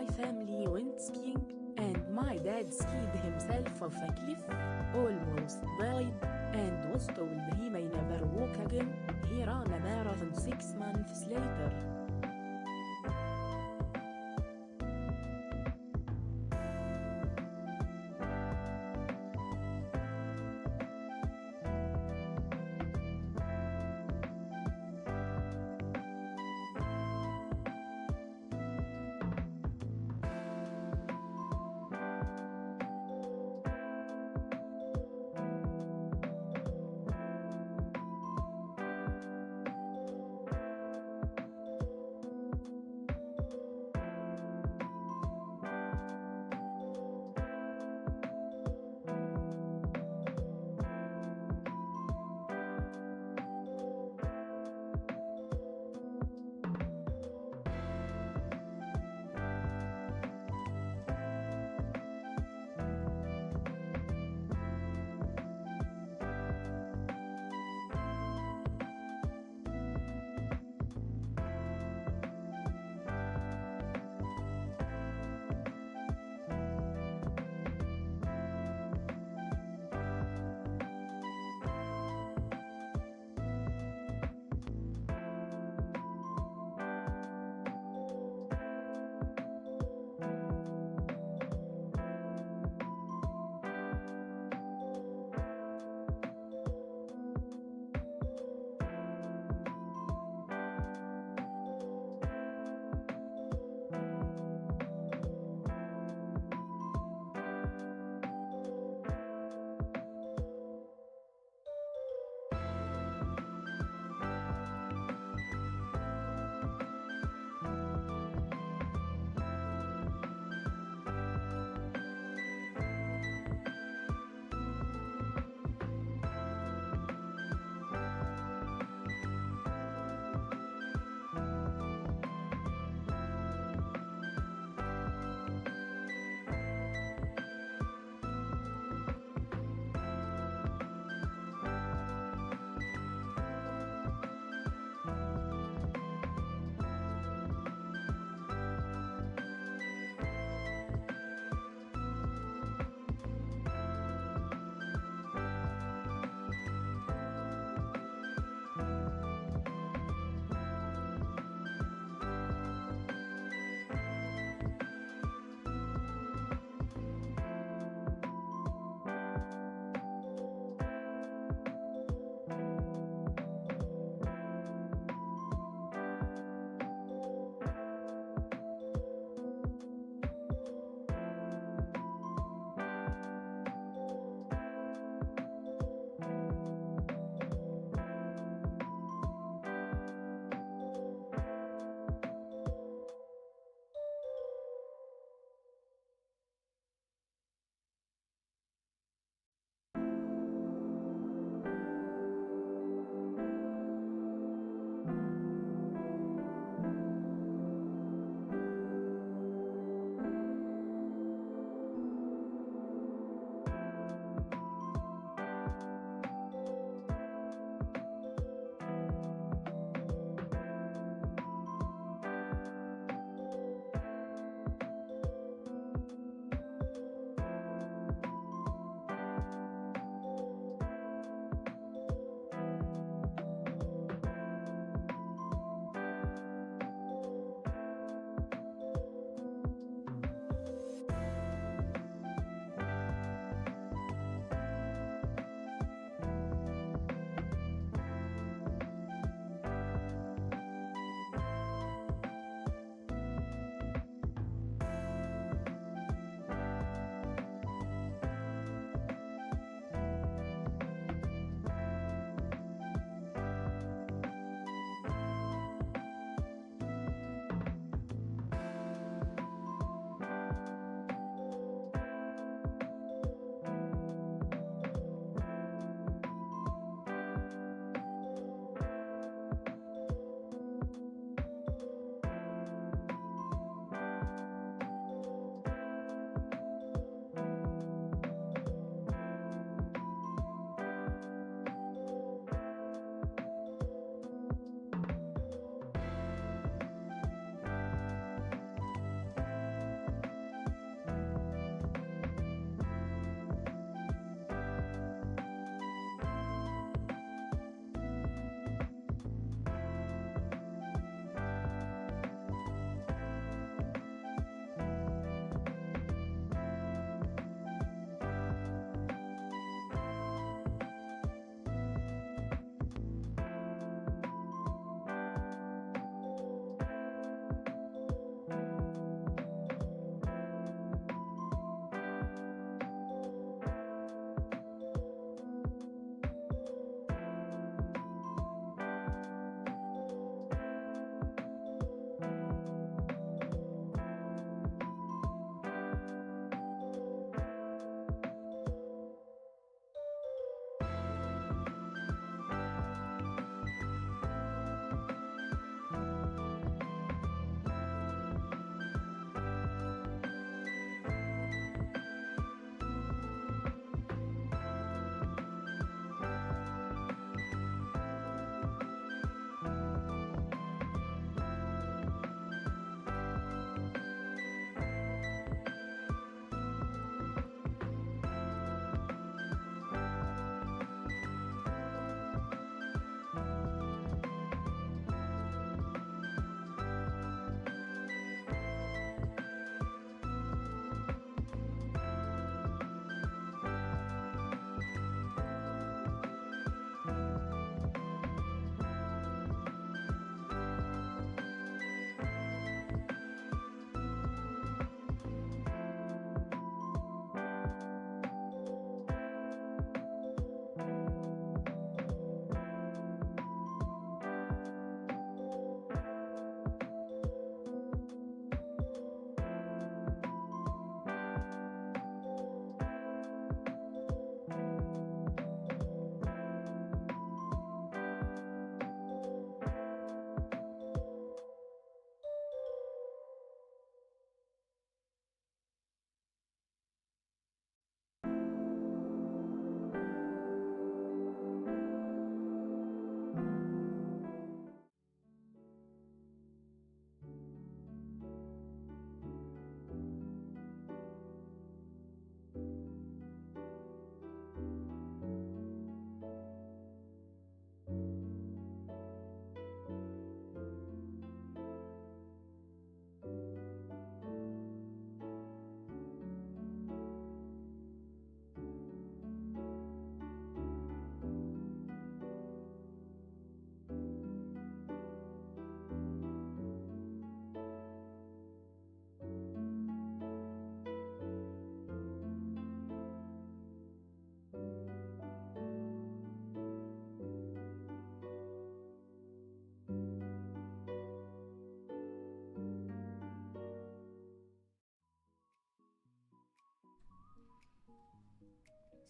my family went skiing, and my dad skied himself off a cliff, almost died, and was told he may never walk again. He ran a marathon 6 months later.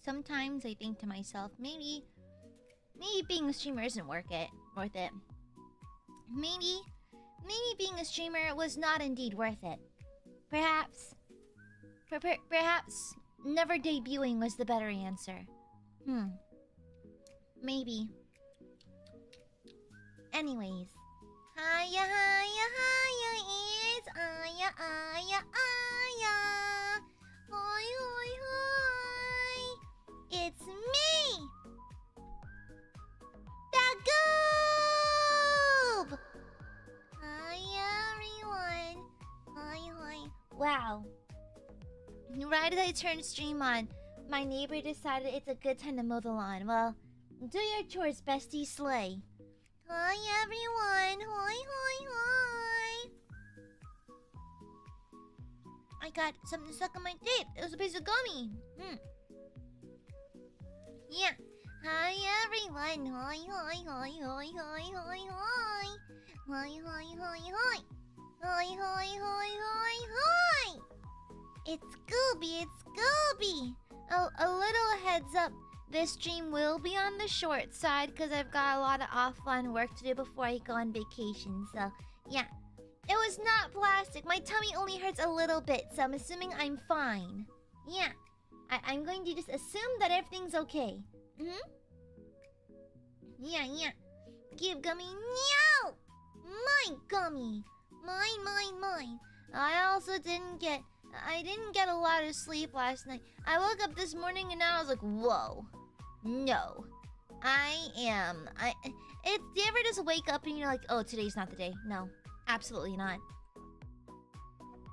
sometimes I think to myself, maybe being a streamer isn't worth it. Maybe being a streamer was not indeed worth it. Perhaps never debuting was the better answer. Maybe. Anyways. Hiya, hiya, hiya, it's Aya. Hoi, hoi, hoi. It's me! The Goob! Hi, everyone. Hi, hi. Wow. Right as I turned stream on, my neighbor decided it's a good time to mow the lawn. Well, do your chores, bestie slay. Hi, everyone. Hi, hi, hi. I got something stuck on my teeth. It was a piece of gummy. Yeah. Hi, everyone. Hi, hi, hi, hi, hi, hi, hi. Hi, hi, hi, hi. Hi, hi, hi, hi, hi. It's Gooby, it's Gooby. A little heads up. This stream will be on the short side because I've got a lot of offline work to do before I go on vacation. So, yeah. It was not plastic. My tummy only hurts a little bit, so I'm assuming I'm fine. Yeah. I'm going to just assume that everything's okay. Yeah. Give gummy. No! My gummy. Mine. I also didn't get a lot of sleep last night. I woke up this morning and I was like, whoa. No. Do you ever just wake up and you're like, oh, today's not the day? No. Absolutely not.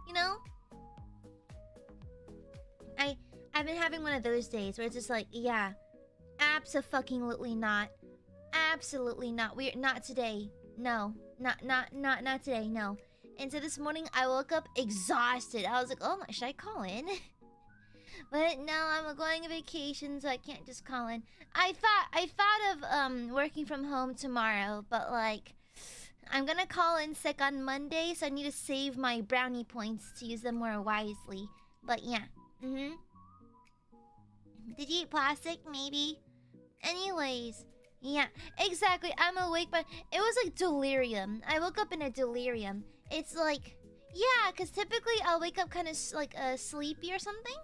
You know? I've been having one of those days where it's just like, yeah. Abso-fucking-lutely not. Absolutely not. We're not today. No. Not today, no. And so this morning I woke up exhausted. I was like, oh, should I call in? But no, I'm going on vacation, so I can't just call in. I thought of working from home tomorrow, but like I'm gonna call in sick on Monday, so I need to save my brownie points to use them more wisely. But yeah. Did you eat plastic? Maybe. Anyways. Yeah, exactly. I'm awake, but it was like delirium. I woke up in a delirium. It's like, yeah, because typically I'll wake up kind of like sleepy or something.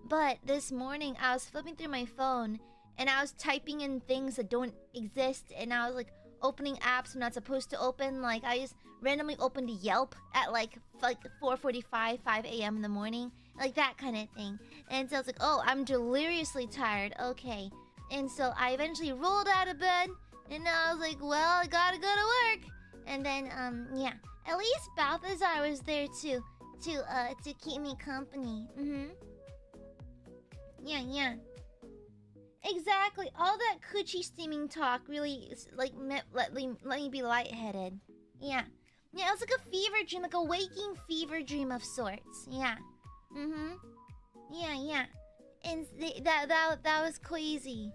But this morning I was flipping through my phone and I was typing in things that don't exist, and I was like opening apps I'm not supposed to open. Like I just randomly opened Yelp at like 4:45, 5 a.m. in the morning, like that kind of thing. And so I was like, oh, I'm deliriously tired. Okay. And so I eventually rolled out of bed, and I was like, well, I gotta go to work. And then, yeah. At least Balthazar was there to keep me company. Yeah. Exactly. All that coochie steaming talk really like let me be lightheaded. Yeah. Yeah, it was like a fever dream, like a waking fever dream of sorts. Yeah. Yeah. And that was crazy.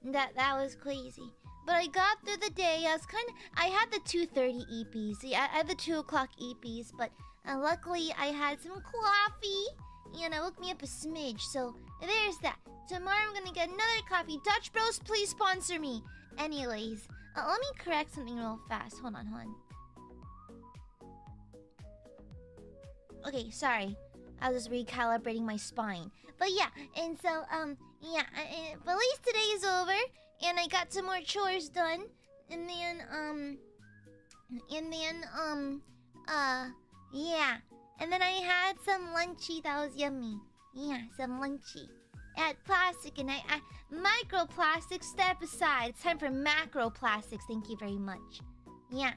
That was crazy. But I got through the day. I had the 2:30 EPs. Yeah, I had the 2 o'clock EPs, but luckily I had some coffee. And it woke me up a smidge. So there's that. Tomorrow I'm gonna get another coffee. Dutch Bros, please sponsor me. Anyways, let me correct something real fast. Hold on. Okay, sorry. I was just recalibrating my spine. But yeah, and so, yeah, but at least today is over, and I got some more chores done, and then, yeah. And then I had some lunchy that was yummy. Yeah, some lunchy. I had plastic, and I microplastics, step aside. It's time for macroplastics, thank you very much. Yeah.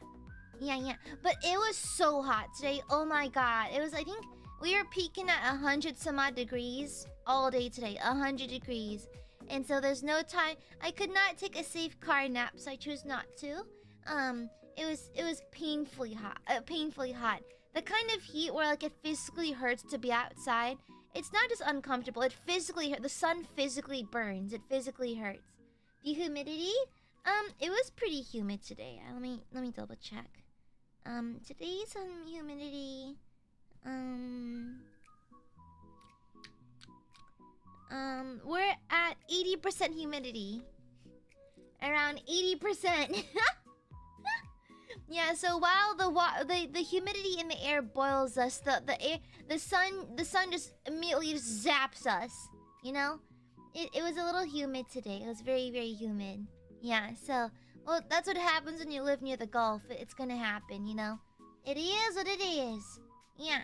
But it was so hot today, oh my god. It was, I think, we were peaking at 100 some odd degrees all day today, 100 degrees. And so there's no time. I could not take a safe car nap, so I chose not to. It was painfully hot. The kind of heat where like it physically hurts to be outside. It's not just uncomfortable. It physically hurts. The sun physically burns. It physically hurts. The humidity? It was pretty humid today. Let me double check. Today's humidity. We're at 80% humidity. Around 80%. Yeah, so while the humidity in the air boils us, the sun just immediately just zaps us. You know? It was a little humid today. It was very, very humid. Yeah, so well, that's what happens when you live near the Gulf. It's gonna happen, you know? It is what it is. Yeah.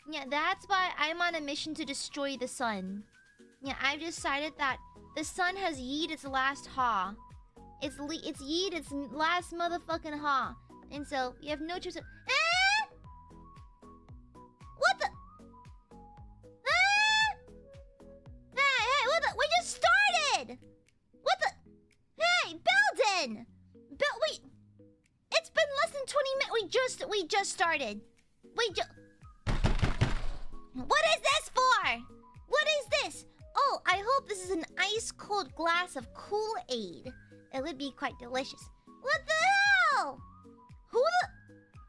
Yeah, that's why I'm on a mission to destroy the sun. Yeah, I've decided that the sun has yeet its last haw. It's yeet its last motherfucking haw. And so, you have no choice of... Ah! What the... Ah! Hey, what the... We just started! What the... Hey, Belden! It's been less than 20 minutes. We just started. What is this for? What is this? Oh, I hope this is an ice-cold glass of Kool-Aid. It would be quite delicious. What the hell? Who the...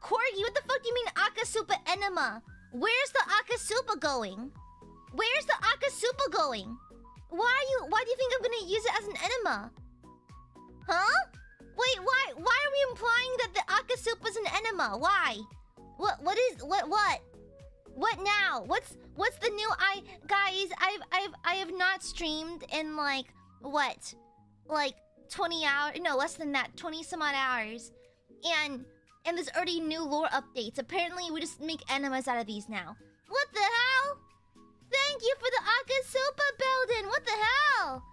Corgi, what the fuck do you mean Akasupa enema? Where's the Akasupa going? Where's the Akasupa going? Why do you think I'm gonna use it as an enema? Huh? Wait, why are we implying that the Akasupa is an enema? Why? What now? What's the new guys, I have not streamed in like what? Like 20 hours? No, less than that, 20 some odd hours. And there's already new lore updates. Apparently we just make enemas out of these now. What the hell? Thank you for the Akasupa, Belden. What the hell?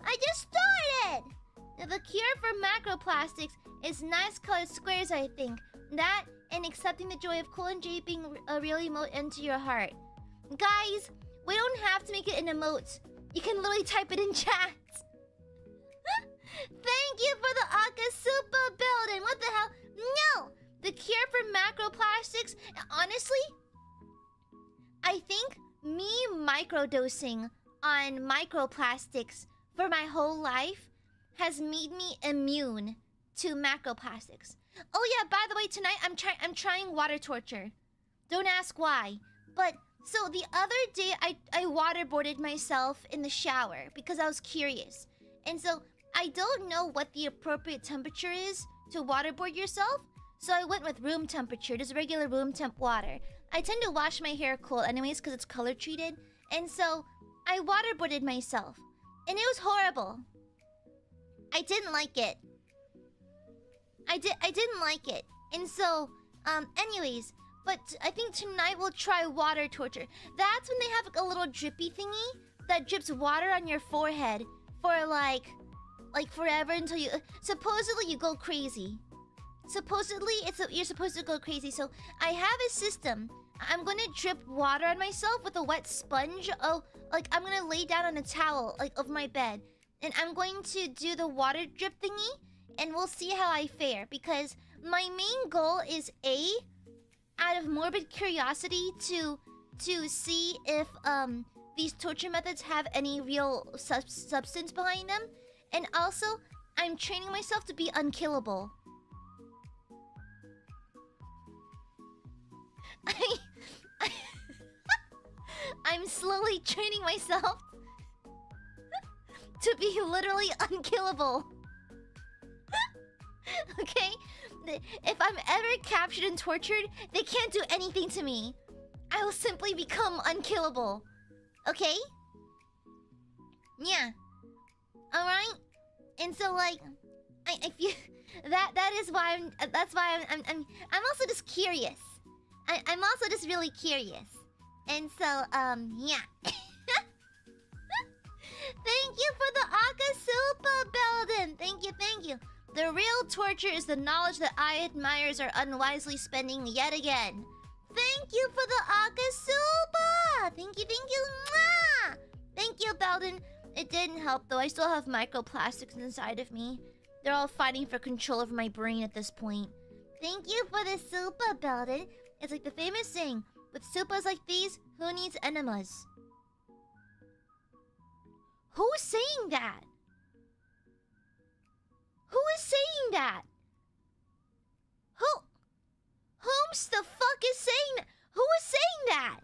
I just started. The cure for macroplastics is nice colored squares, I think. That and accepting the joy of Cool and J being a real emote into your heart. Guys, we don't have to make it in emotes. You can literally type it in chat. Thank you for the Akasupa, Belden. What the hell? No! The cure for macroplastics, honestly, I think me microdosing on microplastics for my whole life has made me immune to macroplastics. Oh yeah, by the way, tonight I'm trying water torture. Don't ask why. But so the other day I waterboarded myself in the shower because I was curious. And so I don't know what the appropriate temperature is to waterboard yourself. So I went with room temperature, just regular room temp water. I tend to wash my hair cold anyways because it's color treated. And so I waterboarded myself. And it was horrible. I didn't like it. I didn't like it. And so, anyways, but I think tonight we'll try water torture. That's when they have like a little drippy thingy that drips water on your forehead for like forever until you supposedly you go crazy. Supposedly you're supposed to go crazy. So I have a system. I'm gonna drip water on myself with a wet sponge. Oh, like I'm gonna lay down on a towel like of my bed, and I'm going to do the water drip thingy. And we'll see how I fare, because my main goal is out of morbid curiosity to see if these torture methods have any real substance behind them, and also I'm training myself to be unkillable. I'm slowly training myself to be literally unkillable. Okay? If I'm ever captured and tortured, they can't do anything to me. I will simply become unkillable. Okay? Yeah. Alright? And so like I feel that is why I'm also just curious. I'm also just really curious. And so yeah. Thank you for the Akasupa, Belden. Thank you. The real torture is the knowledge that Aiadmirers are unwisely spending yet again. Thank you for the Akasupa! Thank you. Mwah! Thank you, Belden. It didn't help, though. I still have microplastics inside of me. They're all fighting for control of my brain at this point. Thank you for the Supa, Belden. It's like the famous saying, with Supas like these, who needs enemas? Who's saying that? Who is saying that? Whom's the fuck is saying that? Who is saying that?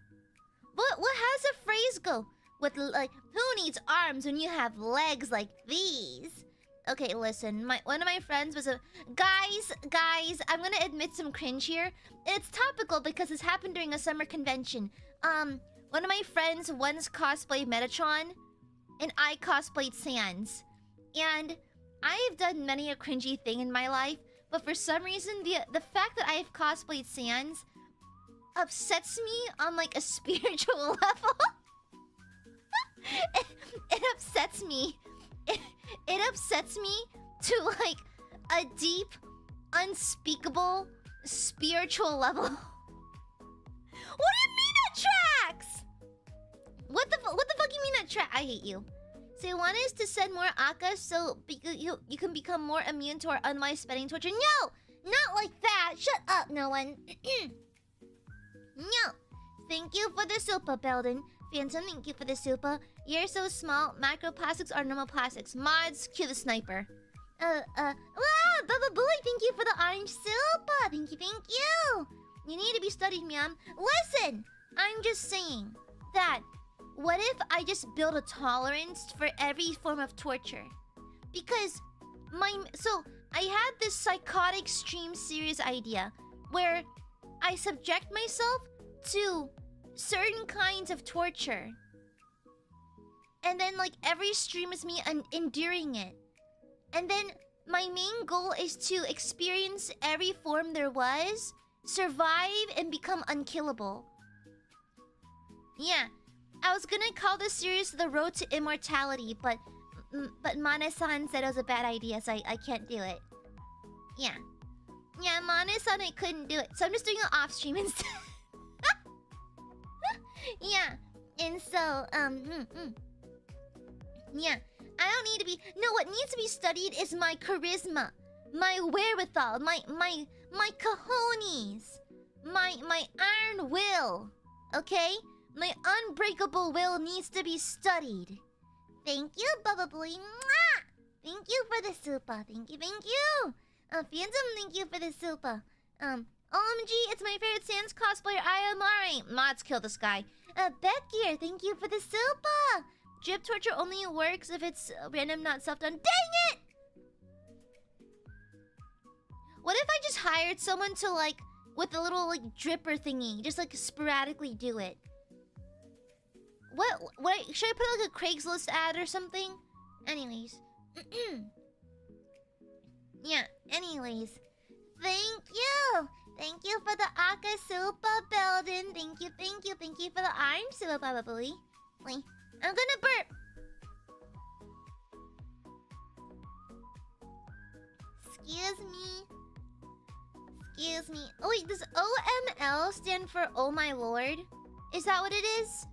What? How does the phrase go? with like, who needs arms when you have legs like these? Okay, listen. One of my friends was a guys. I'm gonna admit some cringe here. It's topical because it's happened during a summer convention. One of my friends once cosplayed Metatron, and I cosplayed Sans. And I've done many a cringy thing in my life, but for some reason, the fact that I've cosplayed Sans upsets me on like a spiritual level. It upsets me. It upsets me to like a deep, unspeakable spiritual level. What do you mean that tracks? What the fuck you mean that track? I hate you. So one is to send more Akka so you can become more immune to our unwise spending torture. No! Not like that! Shut up, no one. No. Thank you for the super, Belden. Phantom, thank you for the super. You're so small. Microplastics are normal plastics. Mods, cue the sniper. Baba Bully, thank you for the orange super. Thank you. You need to be studied, ma'am. Listen! I'm just saying that what if I just build a tolerance for every form of torture? Because I had this psychotic stream series idea where I subject myself to certain kinds of torture. And then like every stream is me enduring it. And then my main goal is to experience every form there was, survive, and become unkillable. Yeah. I was gonna call this series The Road to Immortality, but Mane-san said it was a bad idea, so I can't do it. Yeah. Yeah, Mane-san, I couldn't do it. So I'm just doing it off stream instead. Yeah. And so, yeah. I don't need to be... No, what needs to be studied is my charisma. My wherewithal. My cojones. My iron will. Okay? My unbreakable will needs to be studied. Thank you, Bubba Boy. Mwah! Thank you for the super. Thank you. Phantom, thank you for the super. OMG, it's my favorite Sans cosplayer, AiaAmareLIVE. Mods kill this guy. Beckgear, thank you for the super. Drip torture only works if it's random, not self-done. Dang it! What if I just hired someone to like, with a little like dripper thingy, just like sporadically do it? What should I put like a Craigslist ad or something? Anyways. Yeah, anyways. Thank you! Thank you for the Akka Super Belden. Thank you for the orange super, probably. Wait, I'm gonna burp. Excuse me. Oh wait, does OML stand for Oh My Lord? Is that what it is?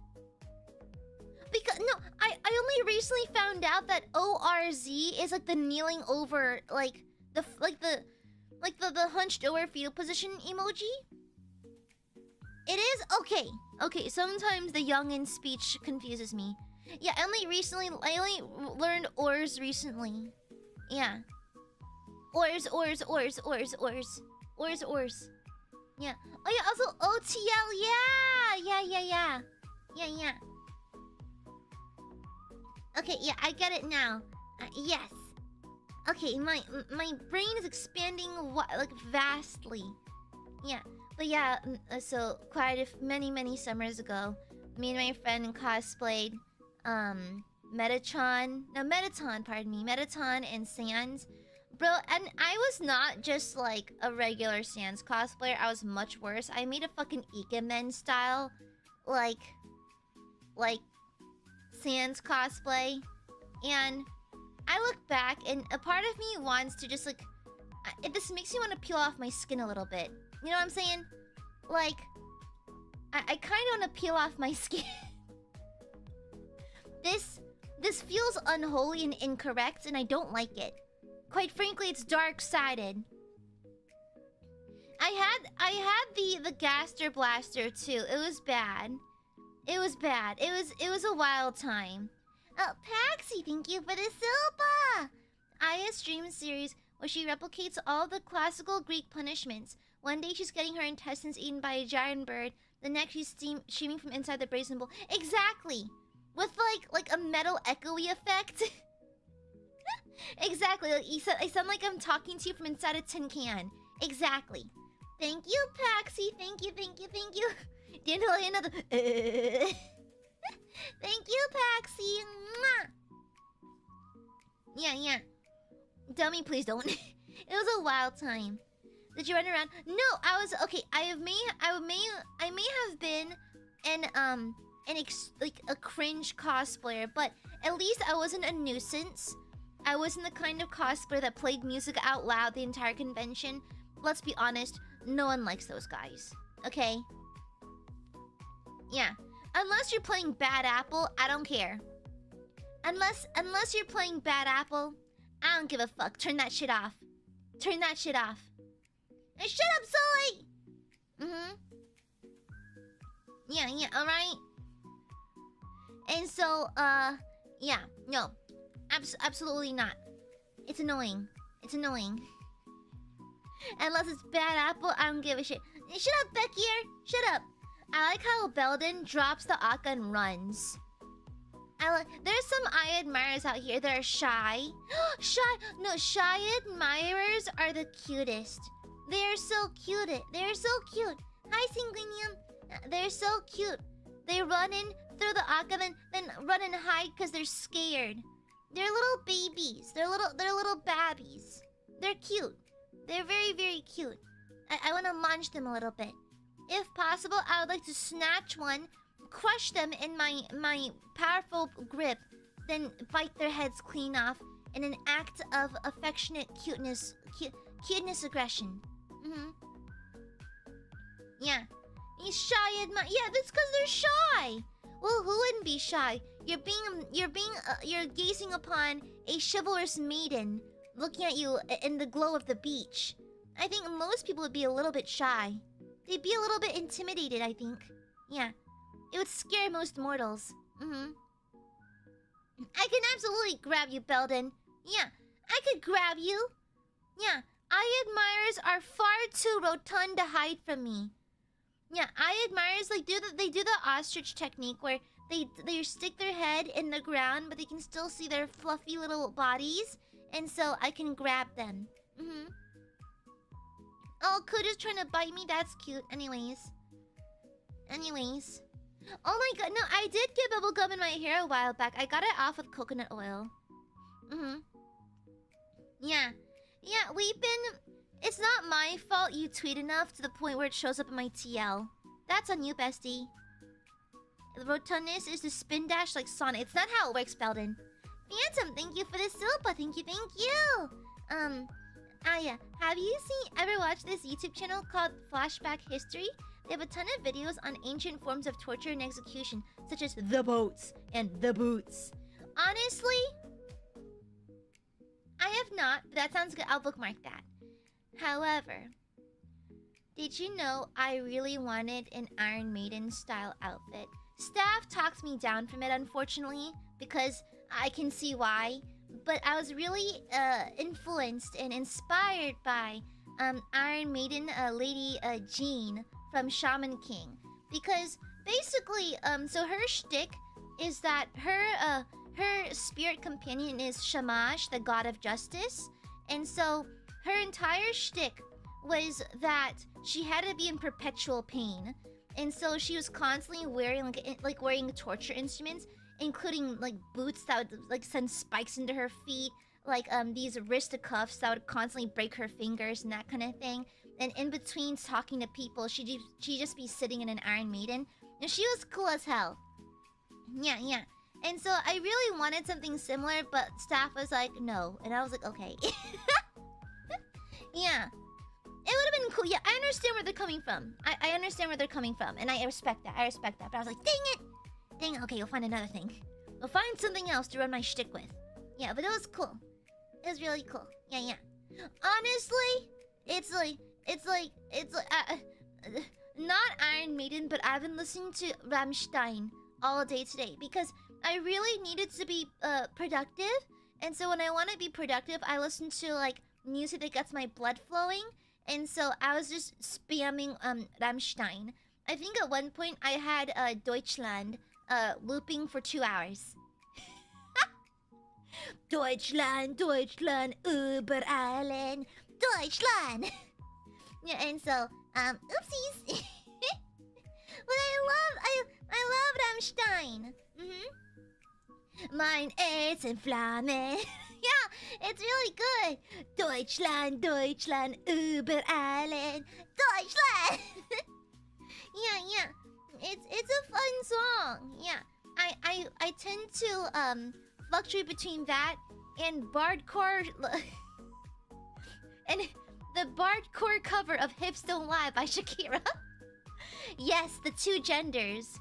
Because no, I only recently found out that ORZ is like the kneeling over, like the hunched over fetal position emoji. It is okay. Sometimes the youngin speech confuses me. Yeah, I only learned ORZ recently. Yeah. ORZ. Yeah. Oh yeah, also OTL. Yeah. Okay, yeah, I get it now. Yes. Okay, my brain is expanding like vastly. Yeah, but yeah, so many summers ago, me and my friend cosplayed Metatron and Sans. Bro, and I was not just like a regular Sans cosplayer, I was much worse. I made a fucking Ikemen style like Sans cosplay, and I look back and a part of me wants to just like, this makes me want to peel off my skin a little bit. You know what I'm saying? Like, I kind of want to peel off my skin. This feels unholy and incorrect, and I don't like it. Quite frankly, it's dark-sided. I had the Gaster Blaster too. It was bad. It was a wild time. Oh, Paxi, thank you for the super! Aya stream series where she replicates all the classical Greek punishments. One day she's getting her intestines eaten by a giant bird. The next she's streaming from inside the brazen bull. Exactly! with like a metal echoey effect. Exactly. Like I sound like I'm talking to you from inside a tin can. Exactly. Thank you, Paxi. Thank you. Didn't hold another. Thank you, Paxi. Mwah. Yeah. Dummy, please don't. It was a wild time. Did you run around? No, I was okay. I may have been like a cringe cosplayer, but at least I wasn't a nuisance. I wasn't the kind of cosplayer that played music out loud the entire convention. Let's be honest, no one likes those guys. Okay? Yeah. Unless you're playing Bad Apple, I don't care. Unless you're playing Bad Apple, I don't give a fuck. Turn that shit off. Turn that shit off. And shut up, Sully! Yeah, alright? And so, yeah, no. Absolutely not. It's annoying. Unless it's Bad Apple, I don't give a shit. Shut up, Beckier! Shut up! I like how Belden drops the Akka and runs. There's some Aiadmirers out here that are shy. Shy admirers are the cutest. They're so cute. Hi, Singlinium. They're so cute. They run in through the Akka, then run and hide because they're scared. They're little babies. They're little babbies. They're cute. They're very, very cute. I want to munch them a little bit. If possible, I would like to snatch one, crush them in my powerful grip, then bite their heads clean off in an act of affectionate cuteness aggression. Yeah. He's shy yeah, that's because they're shy. Well, who wouldn't be shy? You're gazing upon a chivalrous maiden looking at you in the glow of the beach. I think most people would be a little bit shy. They'd be a little bit intimidated, I think. Yeah. It would scare most mortals. I can absolutely grab you, Belden. Yeah, I could grab you. Yeah, Aiadmirers are far too rotund to hide from me. Yeah, Aiadmirers they do the ostrich technique where they stick their head in the ground, but they can still see their fluffy little bodies, and so I can grab them. Oh, Kuda's trying to bite me. That's cute. Anyways. Oh my god, no, I did get bubblegum in my hair a while back. I got it off with coconut oil. Yeah, we've been... It's not my fault you tweet enough to the point where it shows up in my TL. That's on you, bestie. The rotundness is to spin dash like Sonic. It's not how it works, Belden. Phantom, thank you for the silpa. Thank you. Aya, have you ever watched this YouTube channel called Flashback History? They have a ton of videos on ancient forms of torture and execution, such as the boats and the boots. Honestly, I have not, but that sounds good. I'll bookmark that. However, did you know I really wanted an Iron Maiden style outfit? Staff talked me down from it, unfortunately, because I can see why. But I was really influenced and inspired by Iron Maiden Lady Jean from Shaman King. Because basically, so her shtick is that her spirit companion is Shamash, the god of justice. And so her entire shtick was that she had to be in perpetual pain. And so she was constantly wearing wearing torture instruments, including like boots that would like send spikes into her feet, like these wrist cuffs that would constantly break her fingers and that kind of thing. And in between talking to people, she'd just be sitting in an Iron Maiden, and she was cool as hell. Yeah. And so I really wanted something similar, but staff was like, no, and I was like, okay. Yeah. It would have been cool. Yeah, I understand where they're coming from. I understand where they're coming from, and I respect that. But I was like, dang it. Okay, you'll find another thing. We'll find something else to run my shtick with. Yeah, but it was cool. It was really cool. Yeah. Honestly, it's like not Iron Maiden, but I've been listening to Rammstein all day today because I really needed to be productive. And so when I want to be productive, I listen to like music that gets my blood flowing. And so I was just spamming Rammstein. I think at one point I had Deutschland looping for 2 hours. Deutschland, Deutschland, über allen, Deutschland. Yeah, and so, oopsies. But I love Rammstein. Mein Herz in Flammen. Yeah, it's really good. Deutschland, Deutschland, über allen, Deutschland. Yeah. It's a fun song. Yeah, I tend to fluctuate between that and Bardcore and the Bardcore cover of Hips Don't Lie by Shakira. Yes, the two genders.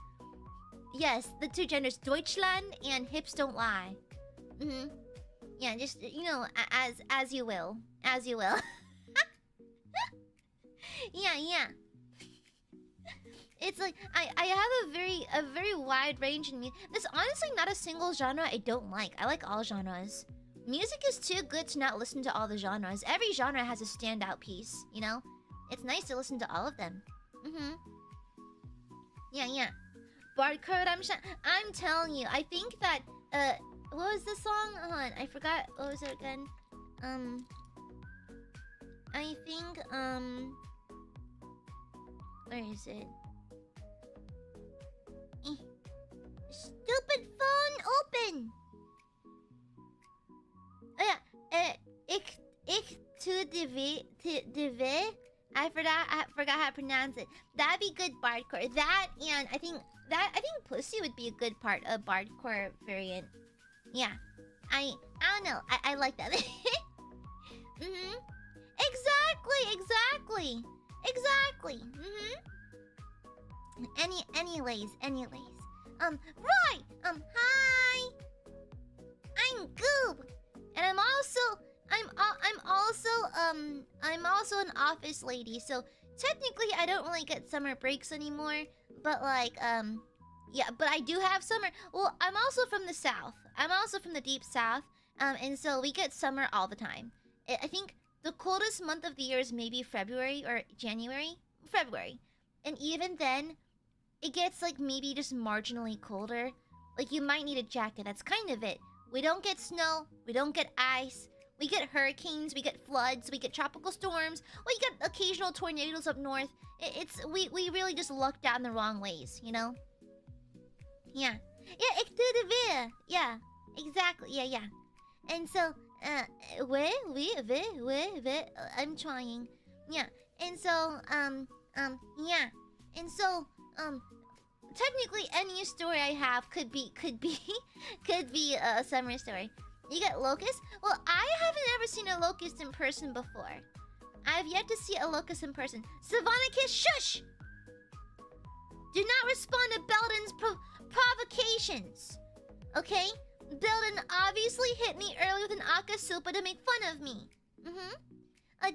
Yes, the two genders, Deutschland and Hips Don't Lie. Yeah, just, you know, as you will. As you will. Yeah. It's like I have a very wide range in music. There's honestly not a single genre I don't like. I like all genres. Music is too good to not listen to all the genres. Every genre has a standout piece, you know? It's nice to listen to all of them. Yeah. Bardcore, I'm telling you, I think that what was the song? Hold on, I forgot. What was it again? I think where is it? Stupid phone open. Oh yeah, ich to the I forgot how to pronounce it. That'd be good Bardcore. That and I think Pussy would be a good part of Bardcore variant. Yeah. I don't know. I like that. Exactly. Anyways. Right. Hi. I'm Goob. And I'm also an office lady. So technically I don't really get summer breaks anymore, but like yeah, but I do have summer. Well, I'm also from the south. I'm also from the deep south. And so we get summer all the time. I think the coldest month of the year is maybe February or January. February. And even then, it gets like maybe just marginally colder. Like you might need a jacket. That's kind of it. We don't get snow. We don't get ice. We get hurricanes. We get floods. We get tropical storms. We get occasional tornadoes up north. We really just lucked out in the wrong ways, you know? Yeah. Yeah, ik doe de weer. Yeah. Exactly. Yeah. And so, I'm trying. Yeah. And so, yeah. And so, technically any story I have could be a summer story. You get locusts? Well, I haven't ever seen a locust in person before. I've yet to see a locust in person. Savannah Kiss, shush! Do not respond to Belden's provocations. Okay? Belden obviously hit me early with an akasupa to make fun of me.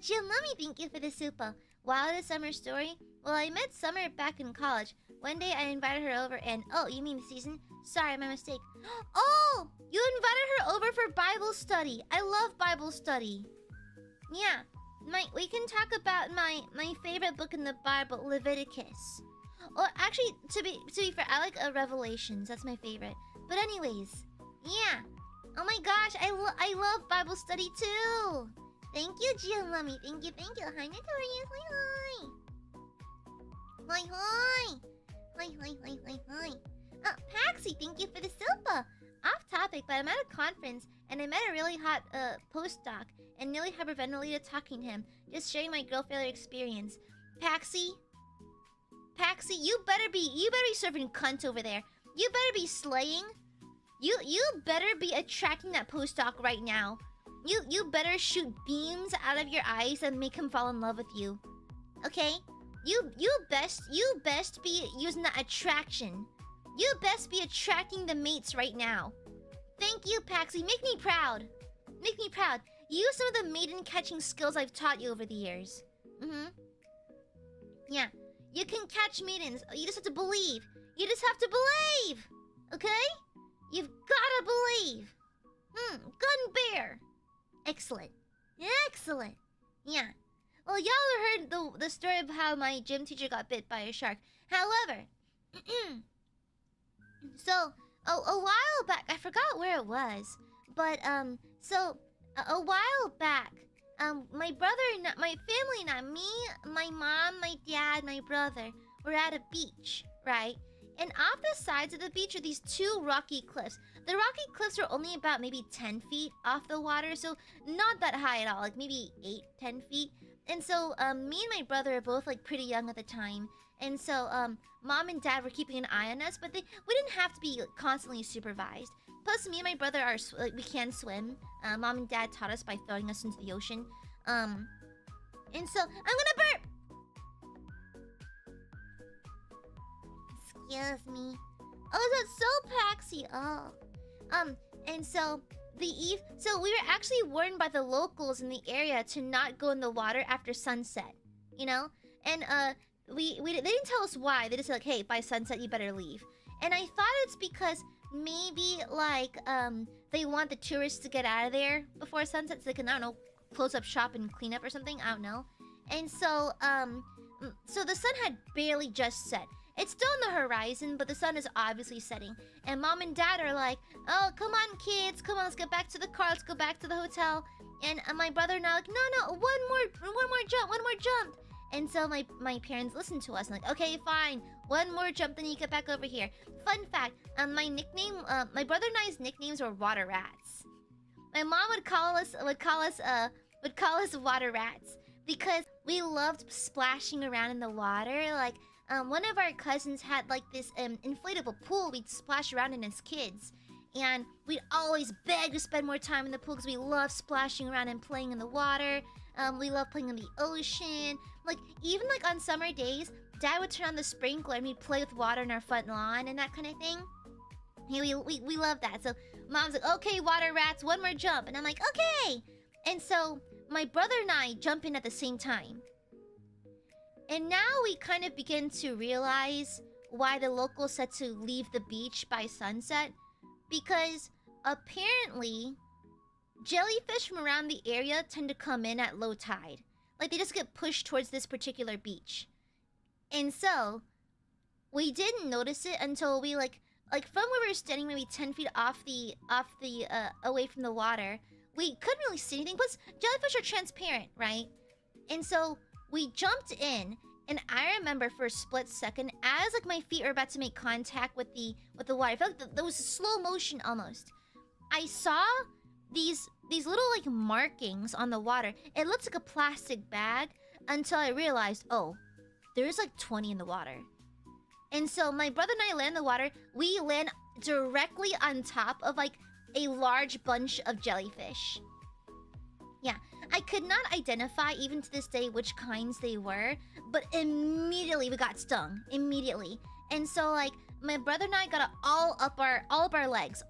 Jim, let me thank you for the super. Wildest summer story? Well, I met Summer back in college. One day I invited her over and... Oh, you mean the season? Sorry, my mistake. Oh! You invited her over for Bible study. I love Bible study. Yeah. We can talk about my favorite book in the Bible, Leviticus. Well, actually, to be fair, I like Revelations. That's my favorite. But anyways, yeah. Oh my gosh, I love Bible study too. Thank you, Gianlummy. Thank you. Hi, Notorious. Hi. Paxi, thank you for the silpa. Off topic, but I'm at a conference and I met a really hot postdoc and nearly hyperventilated talking to him, just sharing my girl failure experience. Paxi, you better be serving cunt over there. You better be slaying. You better be attracting that postdoc right now. You better shoot beams out of your eyes and make him fall in love with you. Okay? You best be using that attraction. You best be attracting the mates right now. Thank you, Paxi. Make me proud. Use some of the maiden catching skills I've taught you over the years. Yeah. You can catch maidens. You just have to believe. Okay? You've gotta believe. Gun bear. Excellent. Yeah. Well, y'all heard the story of how my gym teacher got bit by a shark. However, So a while back, I forgot where it was, but so a while back, my brother, my family, not me, my mom, my dad, my brother, were at a beach, right? And off the sides of the beach are these two rocky cliffs. The rocky cliffs are only about maybe 10 feet off the water, so not that high at all, like maybe 8, 10 feet. And so me and my brother are both like pretty young at the time. And so mom and dad were keeping an eye on us, but we didn't have to be constantly supervised. Plus, me and my brother are we can swim. Mom and dad taught us by throwing us into the ocean. And so I'm gonna burp. Excuse me. Oh, that's so Paxy. Oh. And so so we were actually warned by the locals in the area to not go in the water after sunset, you know? And they didn't tell us why. They just said like, hey, by sunset you better leave. And I thought it's because maybe like they want the tourists to get out of there before sunset so they can, I don't know, close up shop and clean up or something. I don't know. And so so the sun had barely just set. It's still on the horizon, but the sun is obviously setting. And mom and dad are like, oh, come on, kids. Come on, let's get back to the car. Let's go back to the hotel. And my brother and I are like, no, one more jump. And so my parents listened to us. And like, okay, fine. One more jump, then you get back over here. Fun fact, my nickname, my brother and I's nicknames were water rats. My mom would call us water rats because we loved splashing around in the water. Like, one of our cousins had like this inflatable pool we'd splash around in as kids. And we'd always beg to spend more time in the pool because we love splashing around and playing in the water. We love playing in the ocean. Like, even like on summer days, Dad would turn on the sprinkler and we'd play with water in our front lawn and that kind of thing. Yeah, we love that. So Mom's like, okay, water rats, one more jump. And I'm like, okay. And so my brother and I jump in at the same time. And now we kind of begin to realize why the locals said to leave the beach by sunset. Because apparently, jellyfish from around the area tend to come in at low tide. Like, they just get pushed towards this particular beach. And so, we didn't notice it until we, like from where we were standing maybe 10 feet away from the water, we couldn't really see anything. Plus, jellyfish are transparent, right? And so, we jumped in, and I remember for a split second, as like my feet were about to make contact with the water, I felt like there was a slow motion almost. I saw these little like markings on the water. It looks like a plastic bag until I realized, oh, there's like 20 in the water. And so my brother and I land in the water. We land directly on top of like a large bunch of jellyfish. Yeah, I could not identify even to this day which kinds they were, but immediately we got stung. Immediately. And so like my brother and I got all up our legs.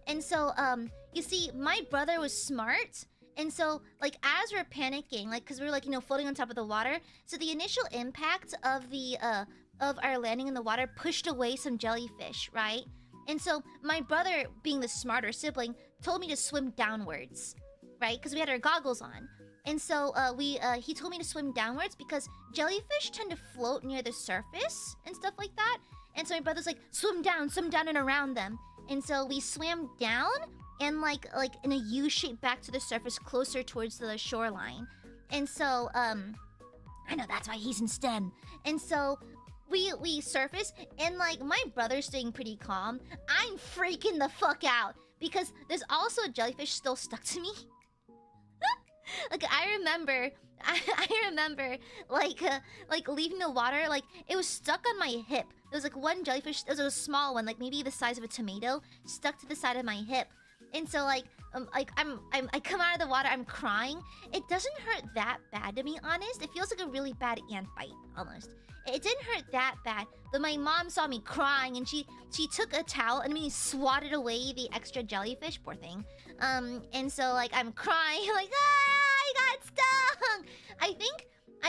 And so you see, my brother was smart. And so like as we're panicking, like because we were like, you know, floating on top of the water, so the initial impact of the of our landing in the water pushed away some jellyfish, right? And so my brother, being the smarter sibling, told me to swim downwards. Right, because we had our goggles on, and so he told me to swim downwards because jellyfish tend to float near the surface and stuff like that. And so my brother's like, swim down and around them. And so we swam down and like in a U shape back to the surface, closer towards the shoreline. And so I know that's why he's in STEM. And so we surface, and like my brother's staying pretty calm. I'm freaking the fuck out because there's also a jellyfish still stuck to me. Like I remember like leaving the water, like it was stuck on my hip. There was like one jellyfish, it was a small one, like maybe the size of a tomato, stuck to the side of my hip. And so like I come out of the water, I'm crying. It doesn't hurt that bad, to be honest. It feels like a really bad ant bite almost. It didn't hurt that bad, but my mom saw me crying and she took a towel and swatted away the extra jellyfish, poor thing. And so like I'm crying like, I got stung. I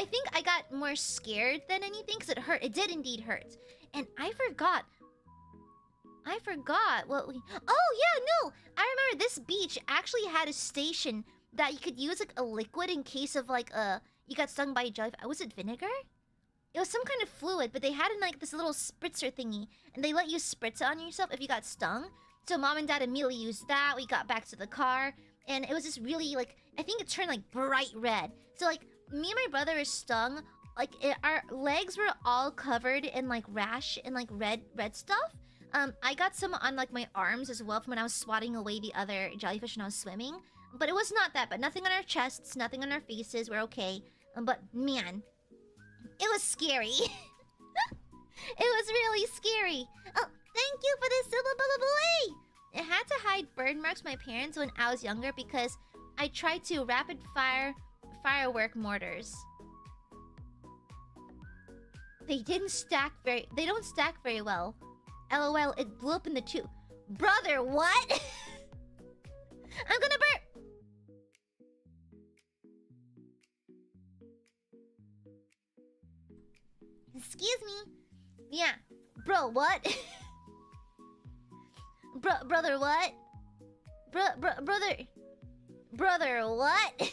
think I got more scared than anything because it hurt. It did indeed hurt. And I forgot what we... Oh yeah, no! I remember this beach actually had a station that you could use like a liquid in case of like you got stung by a jellyfish. Was it vinegar? It was some kind of fluid, but they had in like this little spritzer thingy, and they let you spritz it on yourself if you got stung. So mom and dad immediately used that. We got back to the car, and it was just really like, I think it turned like bright red. So like me and my brother is stung. Like our legs were all covered in like rash and like red stuff. I got some on like my arms as well from when I was swatting away the other jellyfish when I was swimming. But it was not that. But nothing on our chests, nothing on our faces. We're okay. But man, it was scary. It was really scary. Oh, thank you for this super boy. I had to hide burn marks from my parents when I was younger because I tried to rapid fire firework mortars. They don't stack very well. LOL, it blew up in the tube. Brother, what? I'm gonna burp. Excuse me. Yeah. Bro, what? Brother, what? Brother, what? Thank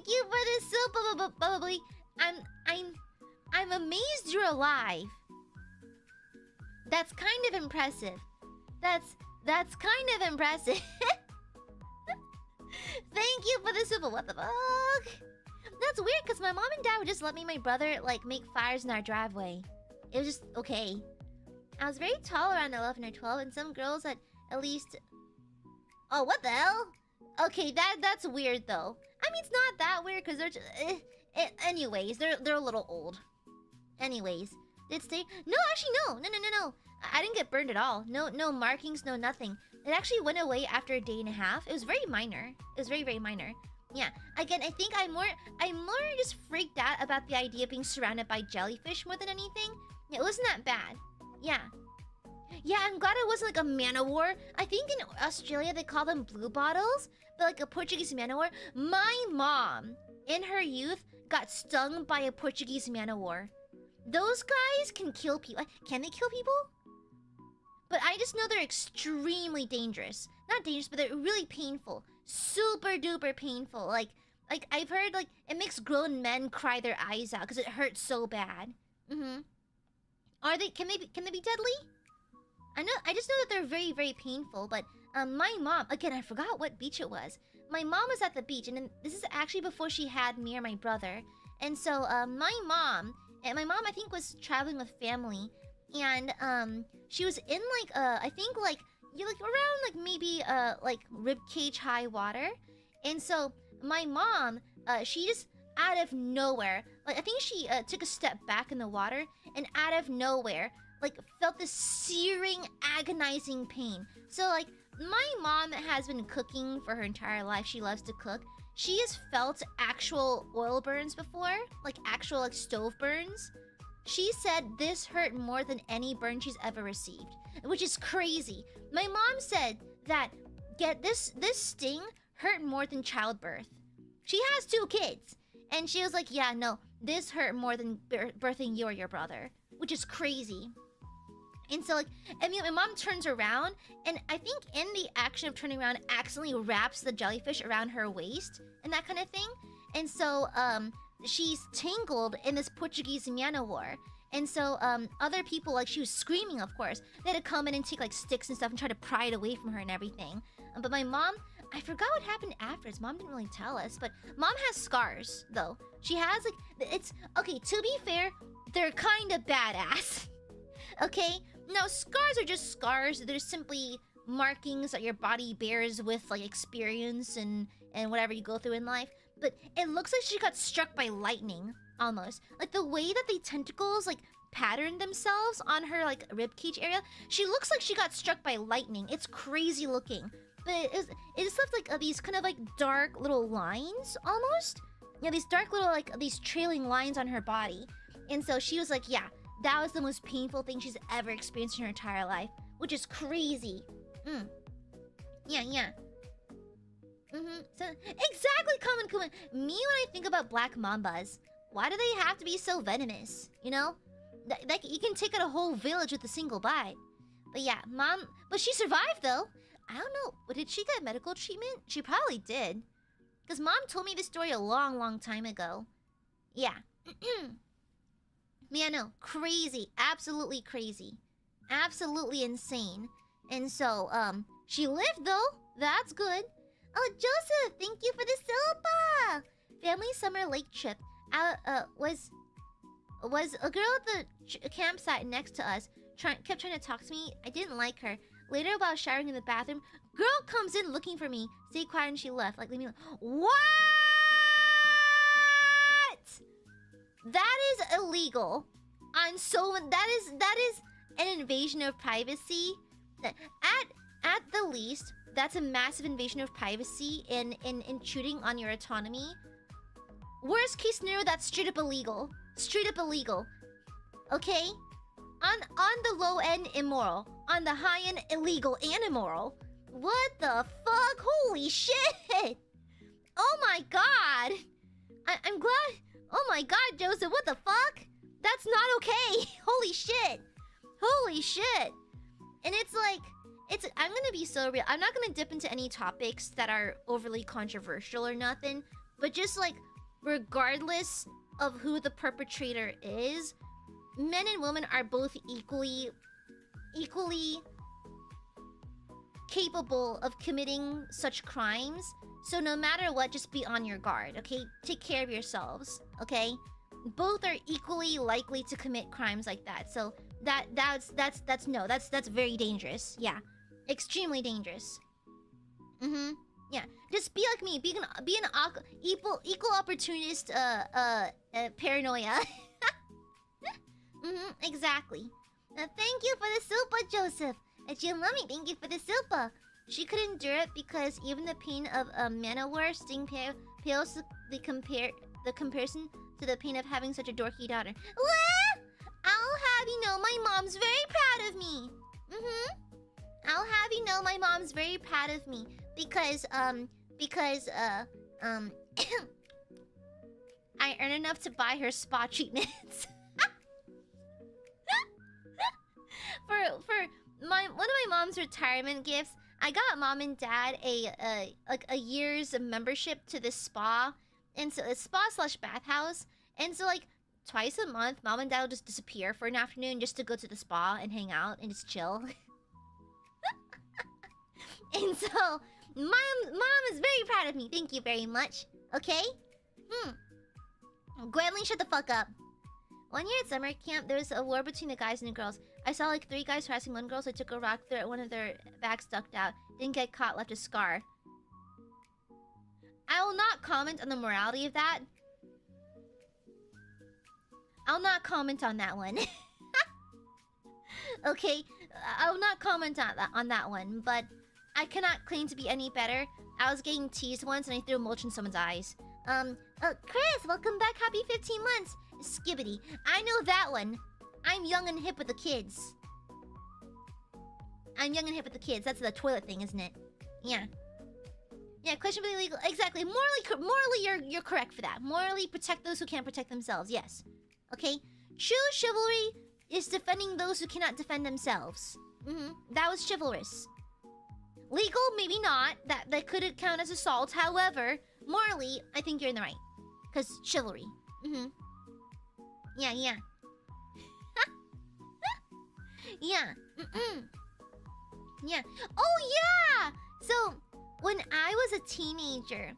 you for this super bubbly. I'm amazed you're alive. That's kind of impressive. That's kind of impressive. Thank you for the super. What the fuck? That's weird because my mom and dad would just let me and my brother like make fires in our driveway. It was just okay. I was very tall around 11 or 12, and some girls at least. Oh, what the hell? Okay, that's weird though. I mean, it's not that weird because they're just. Anyways, they're a little old. Anyways, did stay? No, actually no. I didn't get burned at all. No markings, no nothing. It actually went away after a day and a half. It was very minor. It was very minor. Yeah. Again, I think I'm more just freaked out about the idea of being surrounded by jellyfish more than anything. It wasn't that bad. Yeah. Yeah, I'm glad it wasn't like a man-o-war. I think in Australia they call them blue bottles, but like a Portuguese man-o-war. My mom, in her youth, got stung by a Portuguese man-o-war. Those guys can kill people. Can they kill people? But I just know they're extremely dangerous. Not dangerous, but they're really painful. Super duper painful. Like I've heard like it makes grown men cry their eyes out because it hurts so bad. Are they? Can they be deadly? I just know that they're very painful. But my mom, again, I forgot what beach it was. My mom was at the beach, and then this is actually before she had me or my brother. And so my mom I think was traveling with family, and she was in like I think like around like maybe like ribcage high water. And so my mom she just out of nowhere, like I think she took a step back in the water, and out of nowhere like felt this searing agonizing pain. So like my mom has been cooking for her entire life. She loves to cook. She has felt actual oil burns before, like actual like stove burns. She said this hurt more than any burn she's ever received, which is crazy. My mom said that this sting hurt more than childbirth. She has 2 kids, and she was like, yeah, no, this hurt more than birthing you or your brother, which is crazy. And so like, I mean, my mom turns around, and I think in the action of turning around, accidentally wraps the jellyfish around her waist and that kind of thing. And so she's tangled in this Portuguese man-o-war. And so other people, like, she was screaming, of course. They had to come in and take like sticks and stuff and try to pry it away from her and everything. But my mom, I forgot what happened afterwards. Mom didn't really tell us, but mom has scars though. She has like, it's okay, to be fair, they're kind of badass. Okay, no, scars are just scars. They're simply markings that your body bears with like experience and whatever you go through in life. But it looks like she got struck by lightning, almost. Like the way that the tentacles like pattern themselves on her like ribcage area, she looks like she got struck by lightning. It's crazy looking. But it just left like these kind of like dark little lines almost. Yeah, these dark little like these trailing lines on her body. And so she was like, yeah, that was the most painful thing she's ever experienced in her entire life, which is crazy. Yeah. So exactly, Common. Me, when I think about black mambas, why do they have to be so venomous? You know, like you can take out a whole village with a single bite. But yeah, mom. But she survived though. I don't know. Did she get medical treatment? She probably did, because mom told me this story a long time ago. Yeah. Man, no, crazy, absolutely crazy, absolutely insane. And so, she lived though. That's good. Oh, Joseph, thank you for the silpa. Family summer lake trip. Was a girl at the campsite next to us. Kept trying to talk to me. I didn't like her. Later, while showering in the bathroom, girl comes in looking for me. Stay quiet, and she left. Like, leave me alone. What? That is illegal. That is an invasion of privacy. At the least, that's a massive invasion of privacy and intruding on your autonomy. Worst case scenario, that's straight up illegal. Straight up illegal. Okay? On the low end, immoral. On the high end, illegal and immoral. What the fuck? Holy shit! Oh my god! I'm glad. Oh my god, Joseph, what the fuck? That's not okay. Holy shit. Holy shit. And it's like, I'm gonna be so real. I'm not gonna dip into any topics that are overly controversial or nothing, but just like, regardless of who the perpetrator is, men and women are both equally capable of committing such crimes. So no matter what, just be on your guard, okay? Take care of yourselves, okay? Both are equally likely to commit crimes like that. So that's very dangerous. Yeah. Extremely dangerous. Yeah. Just be like me. Be an equal opportunist paranoia. Exactly. Thank you for the silpa, Joseph. Mummy, thank you for the silpa. She could endure it because even the pain of Manowar sting pales the comparison to the pain of having such a dorky daughter. What? I'll have you know my mom's very proud of me. I'll have you know my mom's very proud of me because I earn enough to buy her spa treatments. For one of my mom's retirement gifts, I got mom and dad a year's membership to this spa, and so a spa/bathhouse, and so like twice a month, mom and dad will just disappear for an afternoon just to go to the spa and hang out and just chill. And so mom is very proud of me. Thank you very much. Okay? Gwendolyn, shut the fuck up. 1 year at summer camp, there was a war between the guys and the girls. I saw like 3 guys harassing one girl, so I took a rock, threw at one of their backs, ducked out. Didn't get caught, left a scar. I will not comment on the morality of that. I'll not comment on that one. Okay? I will not comment on that one, but I cannot claim to be any better. I was getting teased once and I threw mulch in someone's eyes. Chris, welcome back. Happy 15 months. Skibbity. I know that one. I'm young and hip with the kids. I'm young and hip with the kids. That's the toilet thing, isn't it? Yeah. Yeah, questionably legal. Exactly. Morally, you're correct for that. Morally, protect those who can't protect themselves. Yes. Okay? True chivalry is defending those who cannot defend themselves. That was chivalrous. Legal, maybe not. That could count as assault. However, morally, I think you're in the right. Because chivalry. Yeah. Yeah. Yeah. Oh, yeah! So, when I was a teenager,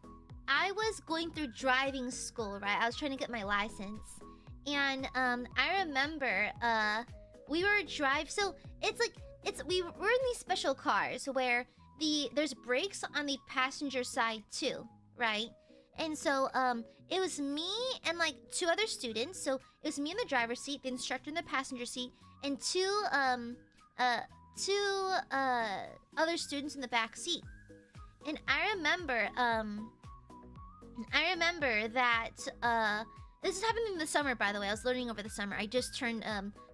I was going through driving school, right? I was trying to get my license. And, I remember, we were so, we were in these special cars where there's brakes on the passenger side too, right? And so, it was me and like 2 other students. So it was me in the driver's seat, the instructor in the passenger seat, and 2 other students in the back seat. And I remember that this is happening in the summer, by the way. I was learning over the summer. I just turned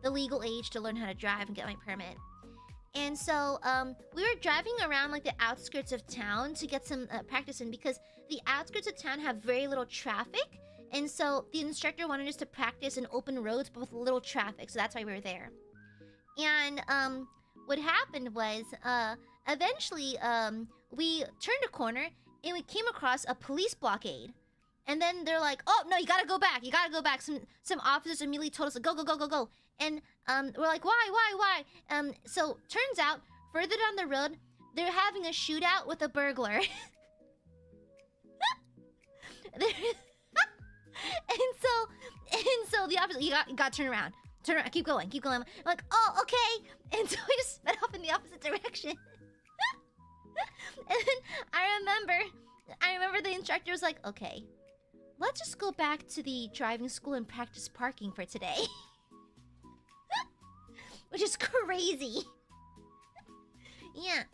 the legal age to learn how to drive and get my permit. And so, we were driving around like the outskirts of town to get some practice in, because the outskirts of town have very little traffic. And so the instructor wanted us to practice in open roads but with little traffic, so that's why we were there. And what happened was, eventually, we turned a corner and we came across a police blockade. And then they're like, oh, no, you gotta go back. You gotta go back. Some officers immediately told us, like, go, go, go, go, go. And we're like, why? So turns out, further down the road, they're having a shootout with a burglar. and so the officer, you got to turn around. Turn around, keep going. I'm like, oh, okay. And so we just sped off in the opposite direction. And then I remember the instructor was like, okay, let's just go back to the driving school and practice parking for today. Which is crazy. Yeah.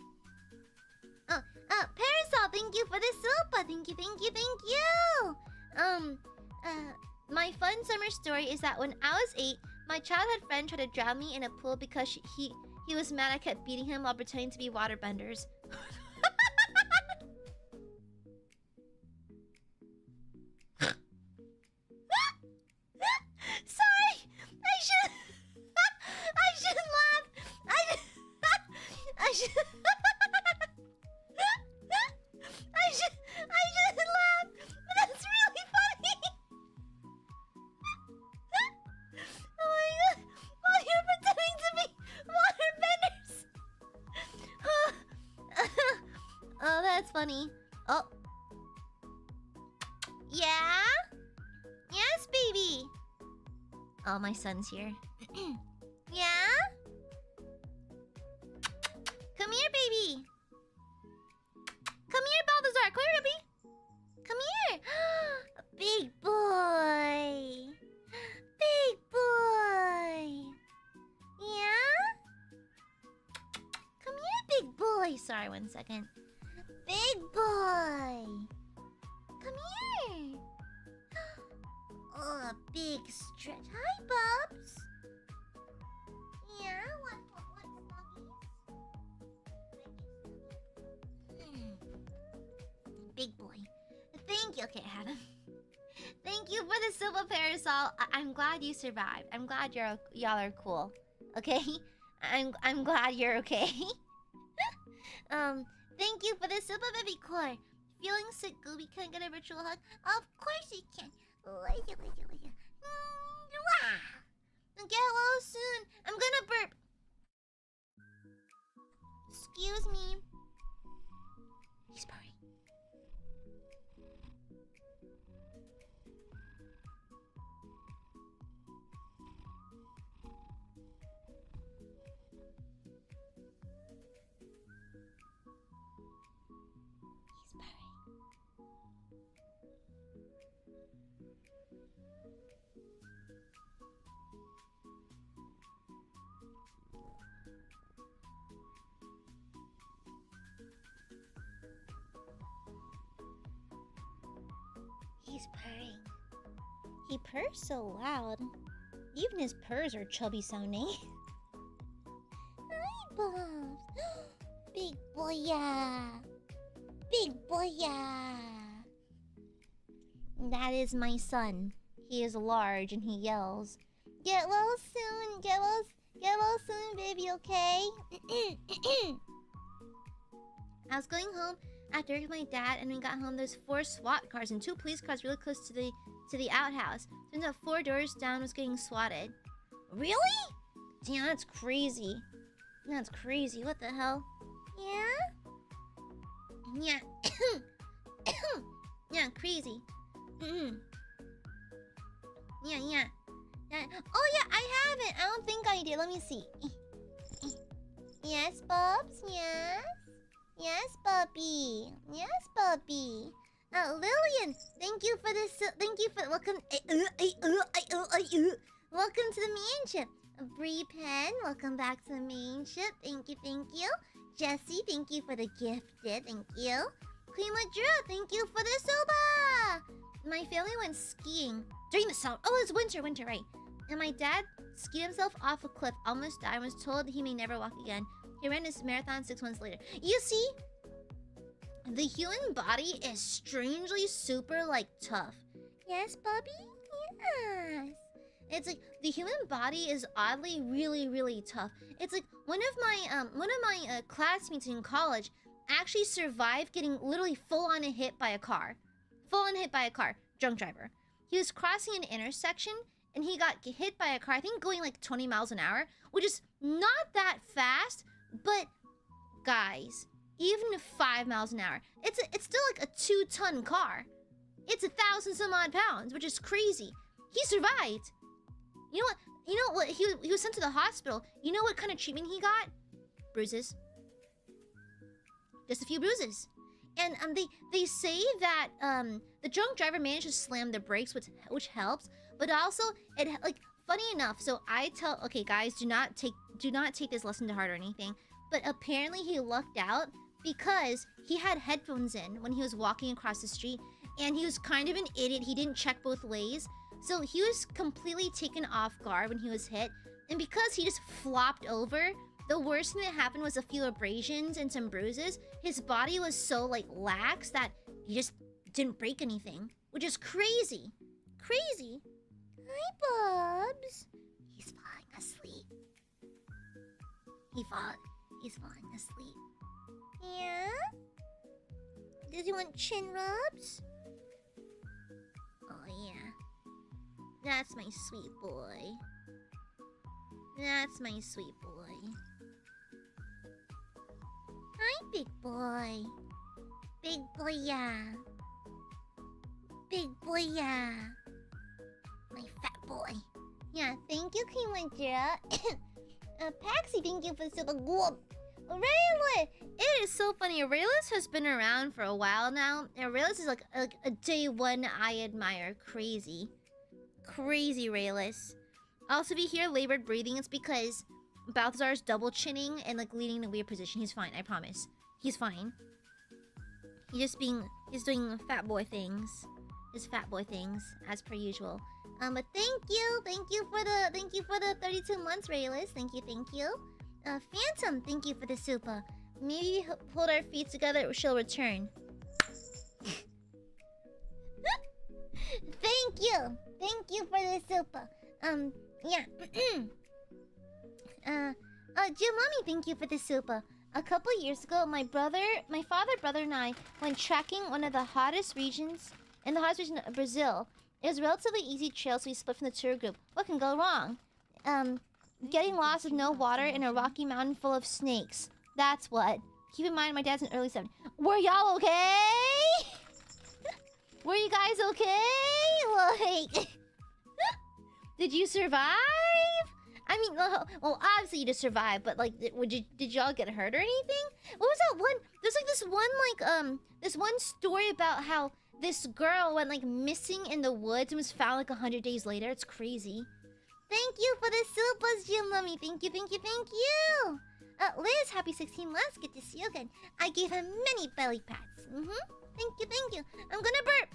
Oh, Parasol, thank you for the super. Thank you. My fun summer story is that when I was 8, my childhood friend tried to drown me in a pool because he was mad I kept beating him while pretending to be waterbenders. Sorry! I shouldn't laugh! I shouldn't laugh! But that's really funny! Oh my god! While you're pretending to be waterbenders! Oh, that's funny. Oh. Yeah? Yes, baby! Oh, my son's here. Yeah? Come here, baby! Come here, Balthazar! Come here, baby! Come here! Big boy! Big boy! Yeah? Come here, big boy! Sorry, 1 second. Big boy! Come here! Oh, big stretch. Hi, Bubs! Yeah, what snuggies? Big boy. Thank you. Okay, I have him. Thank you for the silver parasol. I'm glad you survived. I'm glad y'all are cool. Okay? I'm glad you're okay. Thank you for the silver baby core. Feeling sick, Gooby? Can I get a virtual hug? Of course you can. Get well soon. I'm gonna burp. Excuse me. He's purring. He's purring. He purrs so loud. Even his purrs are chubby sounding. Hi, Bubs. Big boya. Big boya. That is my son. He is large and he yells. Get well soon. Get well soon, baby, okay? I was going home after with my dad, and we got home. There's 4 SWAT cars and 2 police cars really close to the outhouse. Turns out 4 doors down was getting swatted. Really? Damn, that's crazy. That's crazy. What the hell? Yeah? Yeah. Yeah, crazy. Yeah. Oh yeah, I haven't. I don't think I did. Let me see. Yes, Bubs? Yes? Yes, puppy. Yes, puppy. Lillian, thank you for this. Thank you for welcome. Welcome to the main ship. Bree Pen, welcome back to the main ship. Thank you. Jessie, thank you for the gifted. Thank you. Queen Madra, thank you for the soba. My family went skiing during the summer. Oh, it's winter, right? And my dad skied himself off a cliff, almost died, and was told he may never walk again. He ran his marathon 6 months later. You see, the human body is strangely super, like, tough. Yes, Bubby? Yes. It's like, the human body is oddly really, really tough. It's like, one of my classmates in college actually survived getting literally full-on hit by a car. drunk driver. He was crossing an intersection and he got hit by a car, I think going like 20 miles an hour, which is not that fast, but guys, even 5 miles an hour, it's still like a 2-ton car. It's 1,000 some odd pounds, which is crazy. He survived. You know what? You know what? He was sent to the hospital. You know what kind of treatment he got? Bruises. Just a few bruises. And they say that the drunk driver managed to slam the brakes, which helps. But also, it like funny enough. So I tell, okay, guys, do not take this lesson to heart or anything. But apparently he lucked out because he had headphones in when he was walking across the street, and he was kind of an idiot. He didn't check both ways, so he was completely taken off guard when he was hit. And because he just flopped over, the worst thing that happened was a few abrasions and some bruises. His body was so like lax that he just didn't break anything, which is crazy. Crazy. Hi, Bubs. He's falling asleep. He's falling asleep. Yeah? Does he want chin rubs? Oh, yeah. That's my sweet boy. That's my sweet boy. Hi, big boy. Big boy, yeah. Big boy, yeah. My fat boy. Yeah, thank you, Kimajira. Paxi, thank you for the super good. Rayla! It is so funny. Raylis has been around for a while now. And Raylis is like a day one I admire. Crazy. Crazy Raylis. Also, if you hear labored breathing, it's because Balthazar's double chinning and like leaning in a weird position. He's fine, I promise. He's fine. He's doing fat boy things. His fat boy things, as per usual. But thank you for the 32 months, Raylis. Thank you. Phantom, thank you for the super. Maybe hold our feet together, she'll return. Thank you for the super. Yeah. Jim Mommy, thank you for the super. A couple years ago, my father, brother, and I went tracking one of the hottest regions in the hottest region of Brazil. It was a relatively easy trail, so we split from the tour group. What can go wrong? Getting lost with no water in a rocky mountain full of snakes. That's what. Keep in mind, my dad's in early 70s. Were y'all okay? Were you guys okay? Like, did you survive? I mean, well, obviously you just survived, but like, did y'all get hurt or anything? What was that one? There's like this one story about how this girl went like missing in the woods and was found like 100 days later. It's crazy. Thank you for the supers, Jim Lummy. Thank you. Liz, happy 16 months. Good to see you again. I gave him many belly pats. Thank you. I'm gonna burp.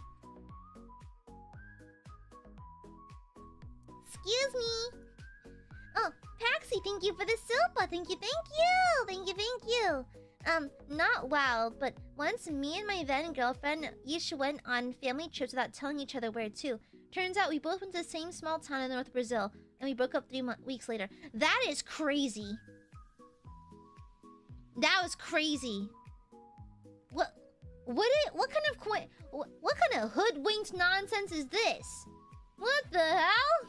Excuse me. Oh, Paxi, thank you for the super. Thank you. Not wild, but once me and my then girlfriend each went on family trips without telling each other where to. Turns out we both went to the same small town in North Brazil, and we broke up 3 weeks later. That is crazy. That was crazy. What kind of hoodwinked nonsense is this? What the hell?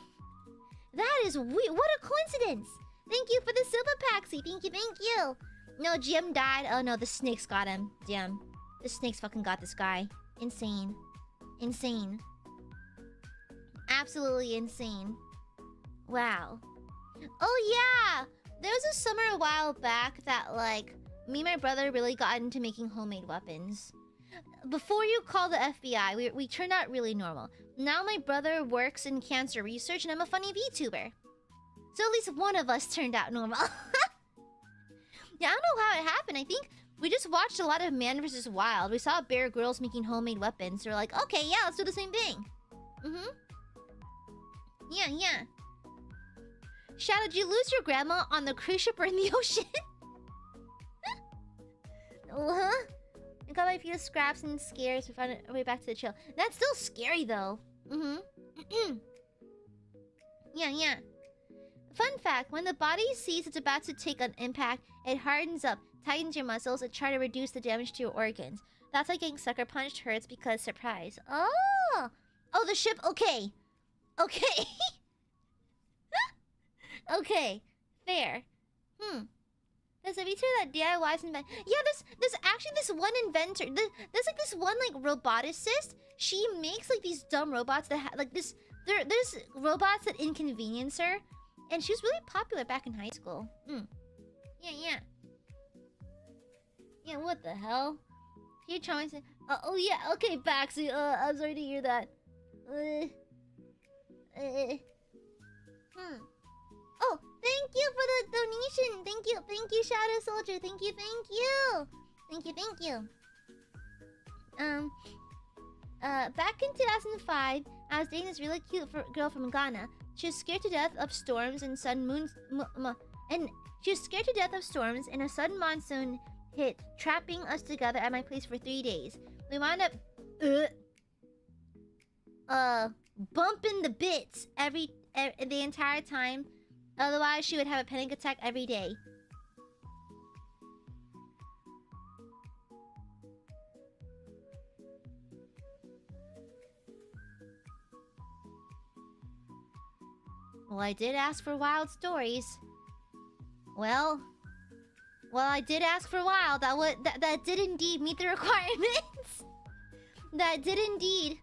That is weird. What a coincidence. Thank you for the super Paxi. Thank you. No, Jim died. Oh no, the snakes got him. Damn. The snakes fucking got this guy. Insane. Absolutely insane. Wow. Oh yeah! There was a summer a while back that like me and my brother really got into making homemade weapons. Before you call the FBI, we turned out really normal. Now my brother works in cancer research and I'm a funny VTuber. So at least one of us turned out normal. Yeah, I don't know how it happened. I think we just watched a lot of Man vs. Wild. We saw Bear Grylls making homemade weapons. So we're like, okay, yeah, let's do the same thing. Yeah. Shadow, did you lose your grandma on the cruise ship or in the ocean? I got my few scraps and scares. We found our way back to the trail. That's still scary though. Yeah. Fun fact, when the body sees it's about to take an impact, it hardens up, tightens your muscles, and try to reduce the damage to your organs. That's why getting sucker punched hurts because surprise. Oh! Oh, the ship. Okay. Okay. Okay. Fair. There's a feature that DIYs invent. Yeah, there's actually this one inventor. There's like this one like roboticist. She makes like these dumb robots that like this. There's robots that inconvenience her, and she was really popular back in high school. Yeah. Yeah, what the hell? You're trying to. Oh yeah. Okay, Baxi. I'm sorry to hear that. Oh, thank you for the donation. Thank you, Shadow Soldier. Thank you. Back in 2005, I was dating this really cute girl from Ghana. She was scared to death of storms and sudden and a sudden monsoon hit, trapping us together at my place for 3 days. We wound up bumping the bits the entire time. Otherwise, she would have a panic attack every day. Well, I did ask for wild stories. Well, I did ask for wild. That did indeed meet the requirements. That did indeed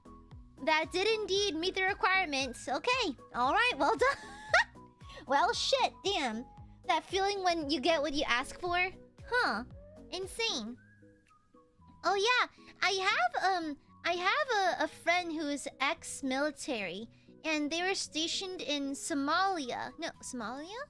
meet the requirements. Okay, all right, well done. Well, shit, damn. That feeling when you get what you ask for? Huh. Insane. Oh yeah, I have a friend who is ex-military, and they were stationed in Somalia. No, Somalia?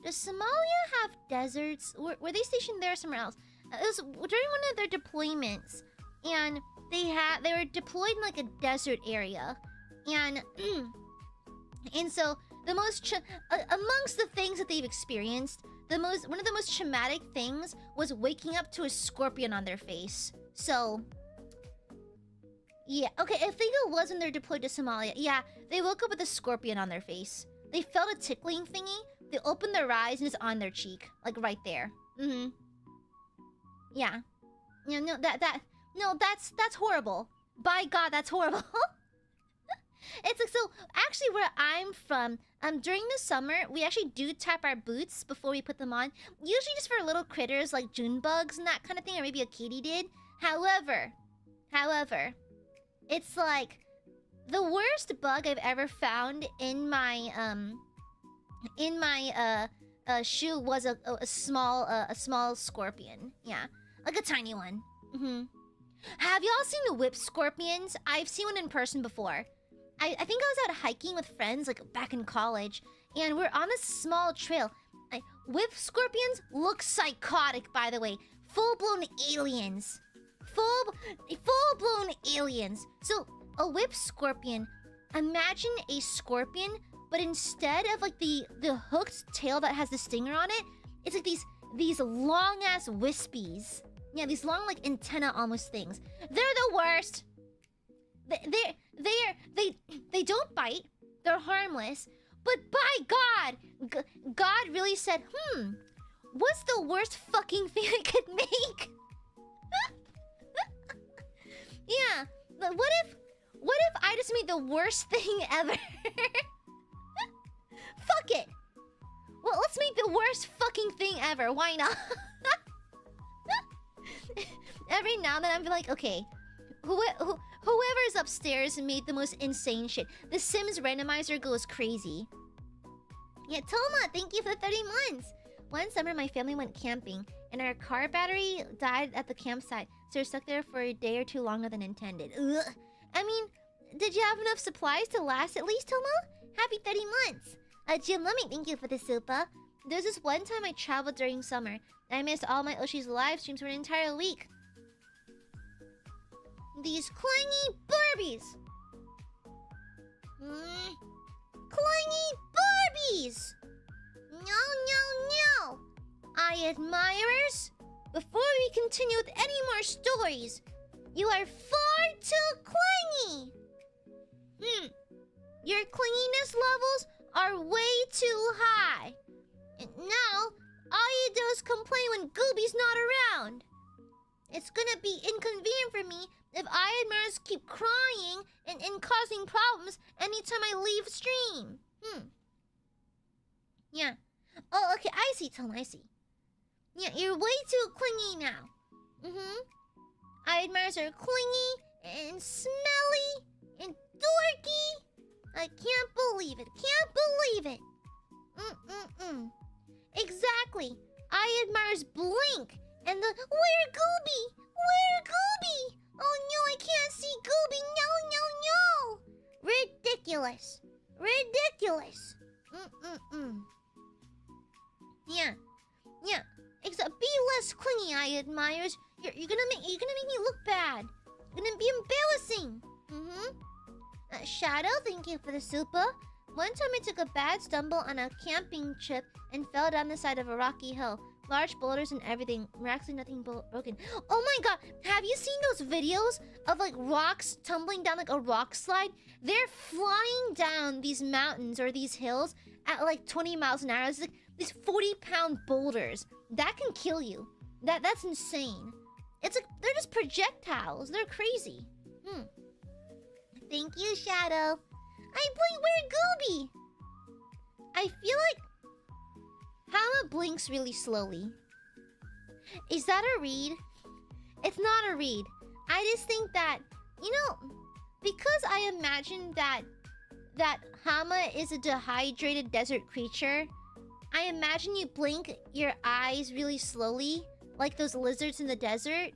Does Somalia have deserts? Were they stationed there or somewhere else? It was during one of their deployments, and they were deployed in like a desert area, and so the most amongst the things that they've experienced, one of the most traumatic things was waking up to a scorpion on their face. So yeah, okay, I think it was when they're deployed to Somalia. Yeah, they woke up with a scorpion on their face. They felt a tickling thingy. They opened their eyes and it's on their cheek, like right there. Yeah. No, that's horrible. By God, that's horrible. It's like, so actually where I'm from, during the summer, we actually do tap our boots before we put them on. Usually just for little critters like June bugs and that kind of thing, or maybe a katydid. However, it's like the worst bug I've ever found in my shoe was a small scorpion. Yeah, like a tiny one. Have y'all seen the whip scorpions? I've seen one in person before. I think I was out hiking with friends like back in college, and we're on this small trail. Whip scorpions look psychotic, by the way. Full-blown aliens. Full-blown aliens. So a whip scorpion, imagine a scorpion, but instead of like the hooked tail that has the stinger on it, it's like these long ass wispies. Yeah, these long like antenna almost things. They're the worst. They don't bite. They're harmless. But by God, God really said, what's the worst fucking thing I could make? Yeah. What if I just made the worst thing ever? Fuck it. Well, let's make the worst fucking thing ever. Why not? Every now and then I'm like, okay, whoever's upstairs made the most insane shit. The Sims randomizer goes crazy. Yeah, Toma, thank you for the 30 months. One summer, my family went camping, and our car battery died at the campsite, so we're stuck there for a day or two longer than intended. Ugh. I mean, did you have enough supplies to last at least, Toma? Happy 30 months. Jim, let me thank you for the super. There's this one time I traveled during summer, and I missed all my Oshi's live streams for an entire week. These clingy Barbies! Clingy Barbies! No! Aiadmirers, before we continue with any more stories, you are far too clingy! Your clinginess levels are way too high. And now, all you do is complain when Gooby's not around. It's gonna be inconvenient for me if Aiadmirers keep crying and causing problems anytime I leave stream. Yeah. Oh, okay, I see, Tom, I see. Yeah, you're way too clingy now. Aiadmirers are clingy and smelly and dorky. I can't believe it. Can't believe it. Exactly. Aiadmirers blink and the where Gooby? Where Gooby? Oh no, I can't see Gooby. No. Ridiculous. Ridiculous. Yeah. Except be less clingy, Aiadmirers. You're gonna make me look bad. You're gonna be embarrassing. Shadow, thank you for the super. One time I took a bad stumble on a camping trip and fell down the side of a rocky hill. Large boulders and everything. Miraculously nothing broken. Oh my god, have you seen those videos of like rocks tumbling down like a rock slide? They're flying down these mountains or these hills at like 20 miles an hour. It's like these 40-pound boulders. That can kill you. That's insane. It's like they're just projectiles. They're crazy. Thank you, Shadow. I blink where Gooby. I feel like Hama blinks really slowly. Is that a read? It's not a read. I just think that, you know, because I imagine that Hama is a dehydrated desert creature, I imagine you blink your eyes really slowly, like those lizards in the desert.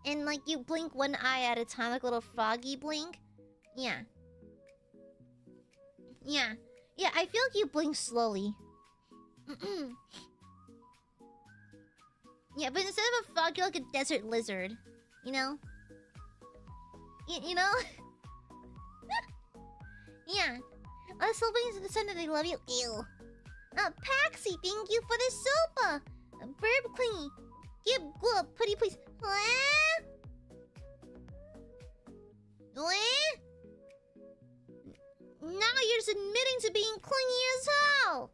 And like you blink one eye at a time, like a little froggy blink. Yeah, I feel like you blink slowly. Yeah, but instead of a frog, you're like a desert lizard. You know? You know? Yeah. I still waiting to the sun that they love you. Ew. Paxi, thank you for the sopa. Burb clingy. Give glove, putty please. Now you're just admitting to being clingy as hell.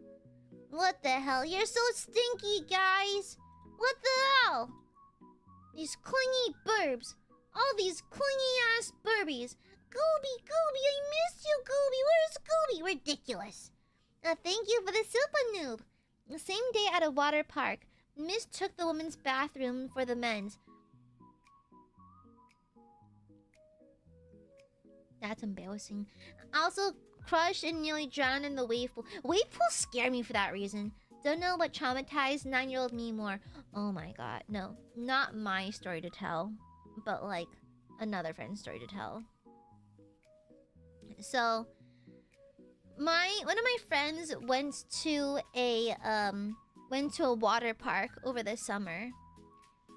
What the hell? You're so stinky, guys. What the hell? These clingy burbs. All these clingy-ass burbies. Gooby, I missed you, Gooby. Where's Gooby? Ridiculous. Thank you for the super noob. The same day at a water park, mistook the women's bathroom for the men's. That's embarrassing. Also crushed and nearly drowned in the wave pool. Wave pools scare me for that reason. Don't know what traumatized 9-year-old me more. Oh my god, no. Not my story to tell, but like another friend's story to tell. So one of my friends went to a water park over the summer.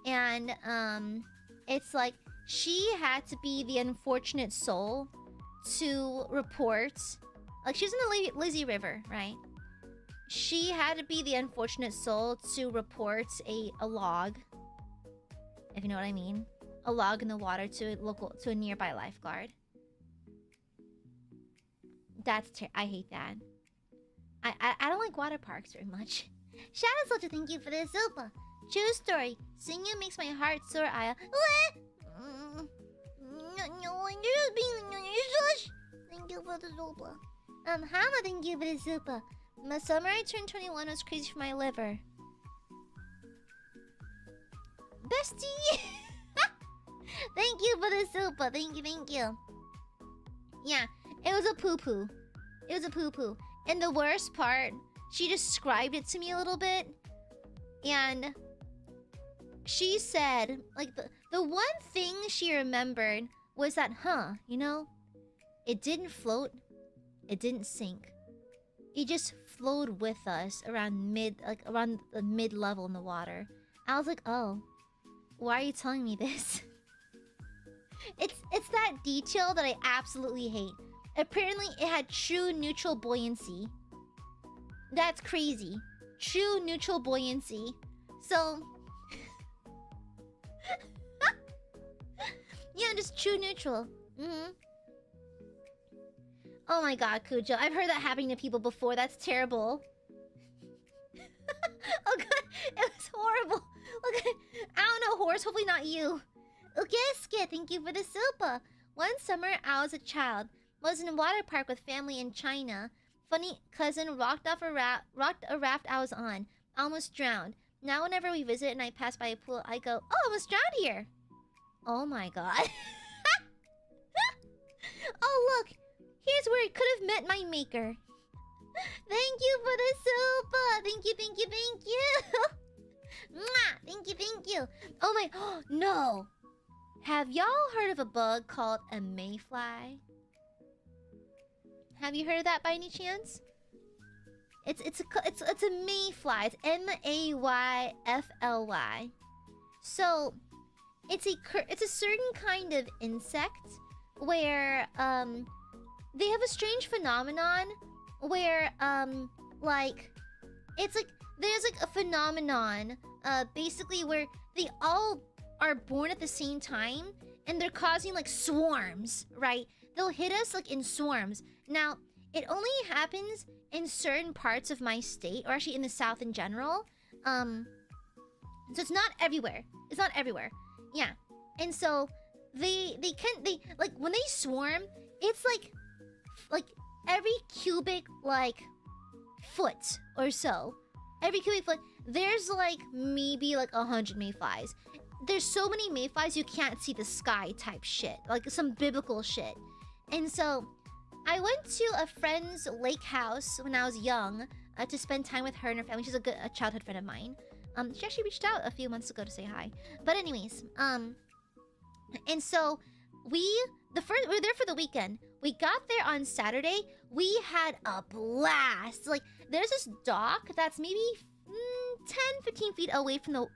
And it's like she had to be the unfortunate soul to report, like she was in the Lizzie River, right? She had to be the unfortunate soul to report a log, if you know what I mean, a log in the water to a nearby lifeguard. I hate that. I don't like water parks very much. Shadow Soldier, thank you for the super. True story. Seeing you makes my heart sore. What? No, you're just being shush. Thank you for the super. Hama, thank you for the super. My summer I turned 21 was crazy for my liver. Bestie! Thank you for the super. Thank you. Yeah, it was a poo-poo. And the worst part, she described it to me a little bit. And she said, like, the one thing she remembered was that, you know, it didn't float, it didn't sink. It just flowed with us around the mid level in the water. I was like, oh, why are you telling me this? It's that detail that I absolutely hate. Apparently, it had true neutral buoyancy. That's crazy. True neutral buoyancy. So... yeah, just true neutral. Oh my god, Kujo. I've heard that happening to people before. That's terrible. Oh god, it was horrible. Look, I don't know, horse. Hopefully not you. Ugesuke, thank you for the super. One summer, I was a child. Was in a water park with family in China. Funny cousin rocked a raft I was on. Almost drowned. Now whenever we visit and I pass by a pool, I go, oh, I almost drowned here. Oh my god. Oh look, here's where I could have met my maker. Thank you for the super. Thank you, thank you, thank you. Mwah, thank you, thank you. Oh my, no. Have y'all heard of a bug called a mayfly? Have you heard of that by any chance? It's a mayfly. It's Mayfly. So it's a certain kind of insect where they have a strange phenomenon where like it's like there's like a phenomenon basically where they all are born at the same time and they're causing like swarms, right? They'll hit us like in swarms. Now, it only happens in certain parts of my state, or actually in the South in general. So it's not everywhere. It's not everywhere. Yeah. And so they like when they swarm, it's like every cubic like foot or so. Every cubic foot, there's like maybe like 100 mayflies. There's so many mayflies you can't see the sky type shit. Like some biblical shit. And so I went to a friend's lake house when I was young to spend time with her and her family. She's a childhood friend of mine. She actually reached out a few months ago to say hi. But anyways, and so we were there for the weekend. We got there on Saturday. We had a blast. Like there's this dock that's maybe 10-15 feet away from the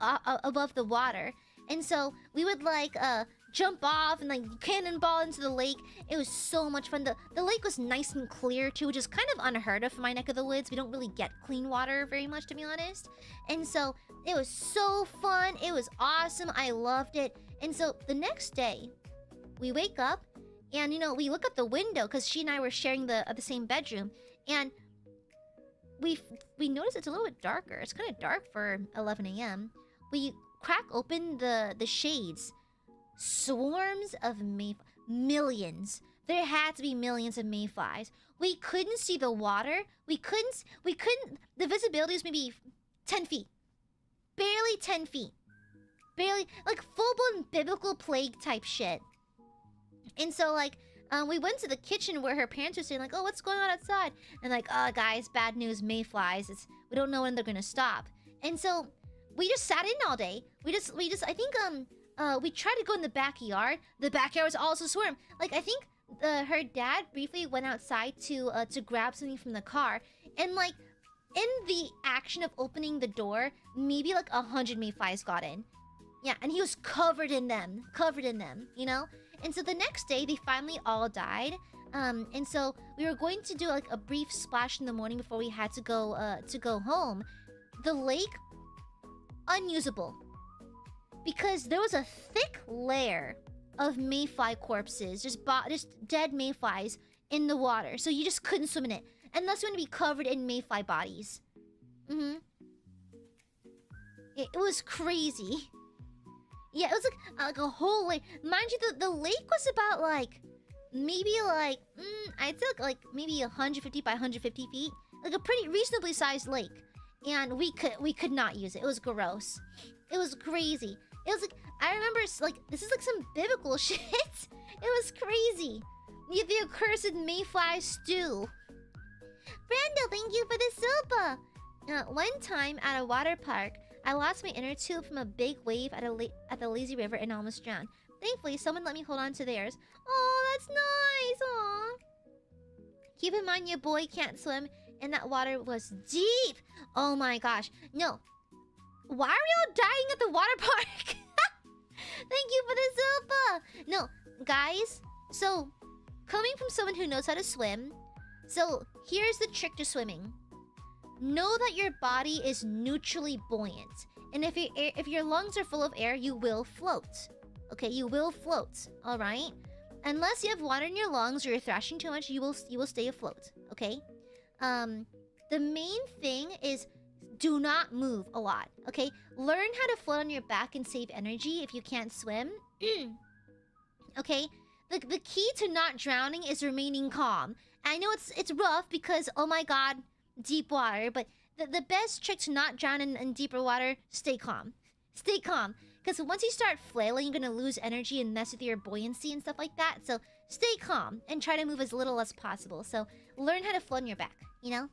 above the water. And so we would like jump off and like cannonball into the lake. It was so much fun. The lake was nice and clear too, which is kind of unheard of for my neck of the woods. We don't really get clean water very much, to be honest. And so it was so fun. It was awesome. I loved it. And so the next day, we wake up and you know we look out the window because she and I were sharing the same bedroom, and we notice it's a little bit darker. It's kind of dark for 11 a.m. We crack open the shades. Swarms of millions. There had to be millions of mayflies. We couldn't see the water. We couldn't. The visibility was maybe 10 feet. Barely 10 feet. Barely, like full-blown biblical plague type shit. And so like, we went to the kitchen where her parents were saying like, oh, what's going on outside? And like, oh guys, bad news, mayflies. We don't know when they're gonna stop. And so we just sat in all day. We just I think we tried to go in the backyard. The backyard was also swarm. Like I think her dad briefly went outside to grab something from the car, and like in the action of opening the door, maybe like 100 mayflies got in. Yeah, and he was covered in them, you know. And so the next day, they finally all died. And so we were going to do like a brief splash in the morning before we had to go home. The lake, unusable. Because there was a thick layer of mayfly corpses, just dead mayflies in the water. So you just couldn't swim in it. Unless you want to be covered in mayfly bodies. It was crazy. Yeah, it was like a whole lake. Mind you, the lake was about like, maybe like, I'd say like maybe 150 by 150 feet. Like a pretty reasonably sized lake. And we could not use it. It was gross. It was crazy. It was like, I remember like, this is like some biblical shit. It was crazy. The accursed mayfly stew. Brando, thank you for the super. One time at a water park, I lost my inner tube from a big wave at the lazy river and almost drowned. Thankfully, someone let me hold on to theirs. Oh, that's nice. Aw. Keep in mind your boy can't swim and that water was deep. Oh my gosh. No. Why are we all dying at the water park? Thank you for the super. No, guys. So, coming from someone who knows how to swim. So, here's the trick to swimming. Know that your body is neutrally buoyant. And if your lungs are full of air, you will float. Okay, you will float. All right? Unless you have water in your lungs or you're thrashing too much, you will stay afloat. Okay? The main thing is do not move a lot. Okay? Learn how to float on your back and save energy if you can't swim. Okay? The key to not drowning is remaining calm. I know it's rough because, oh my god, deep water, but the best trick to not drown in deeper water, stay calm. Stay calm. Because once you start flailing, you're going to lose energy and mess with your buoyancy and stuff like that. So stay calm and try to move as little as possible. So learn how to float on your back, you know?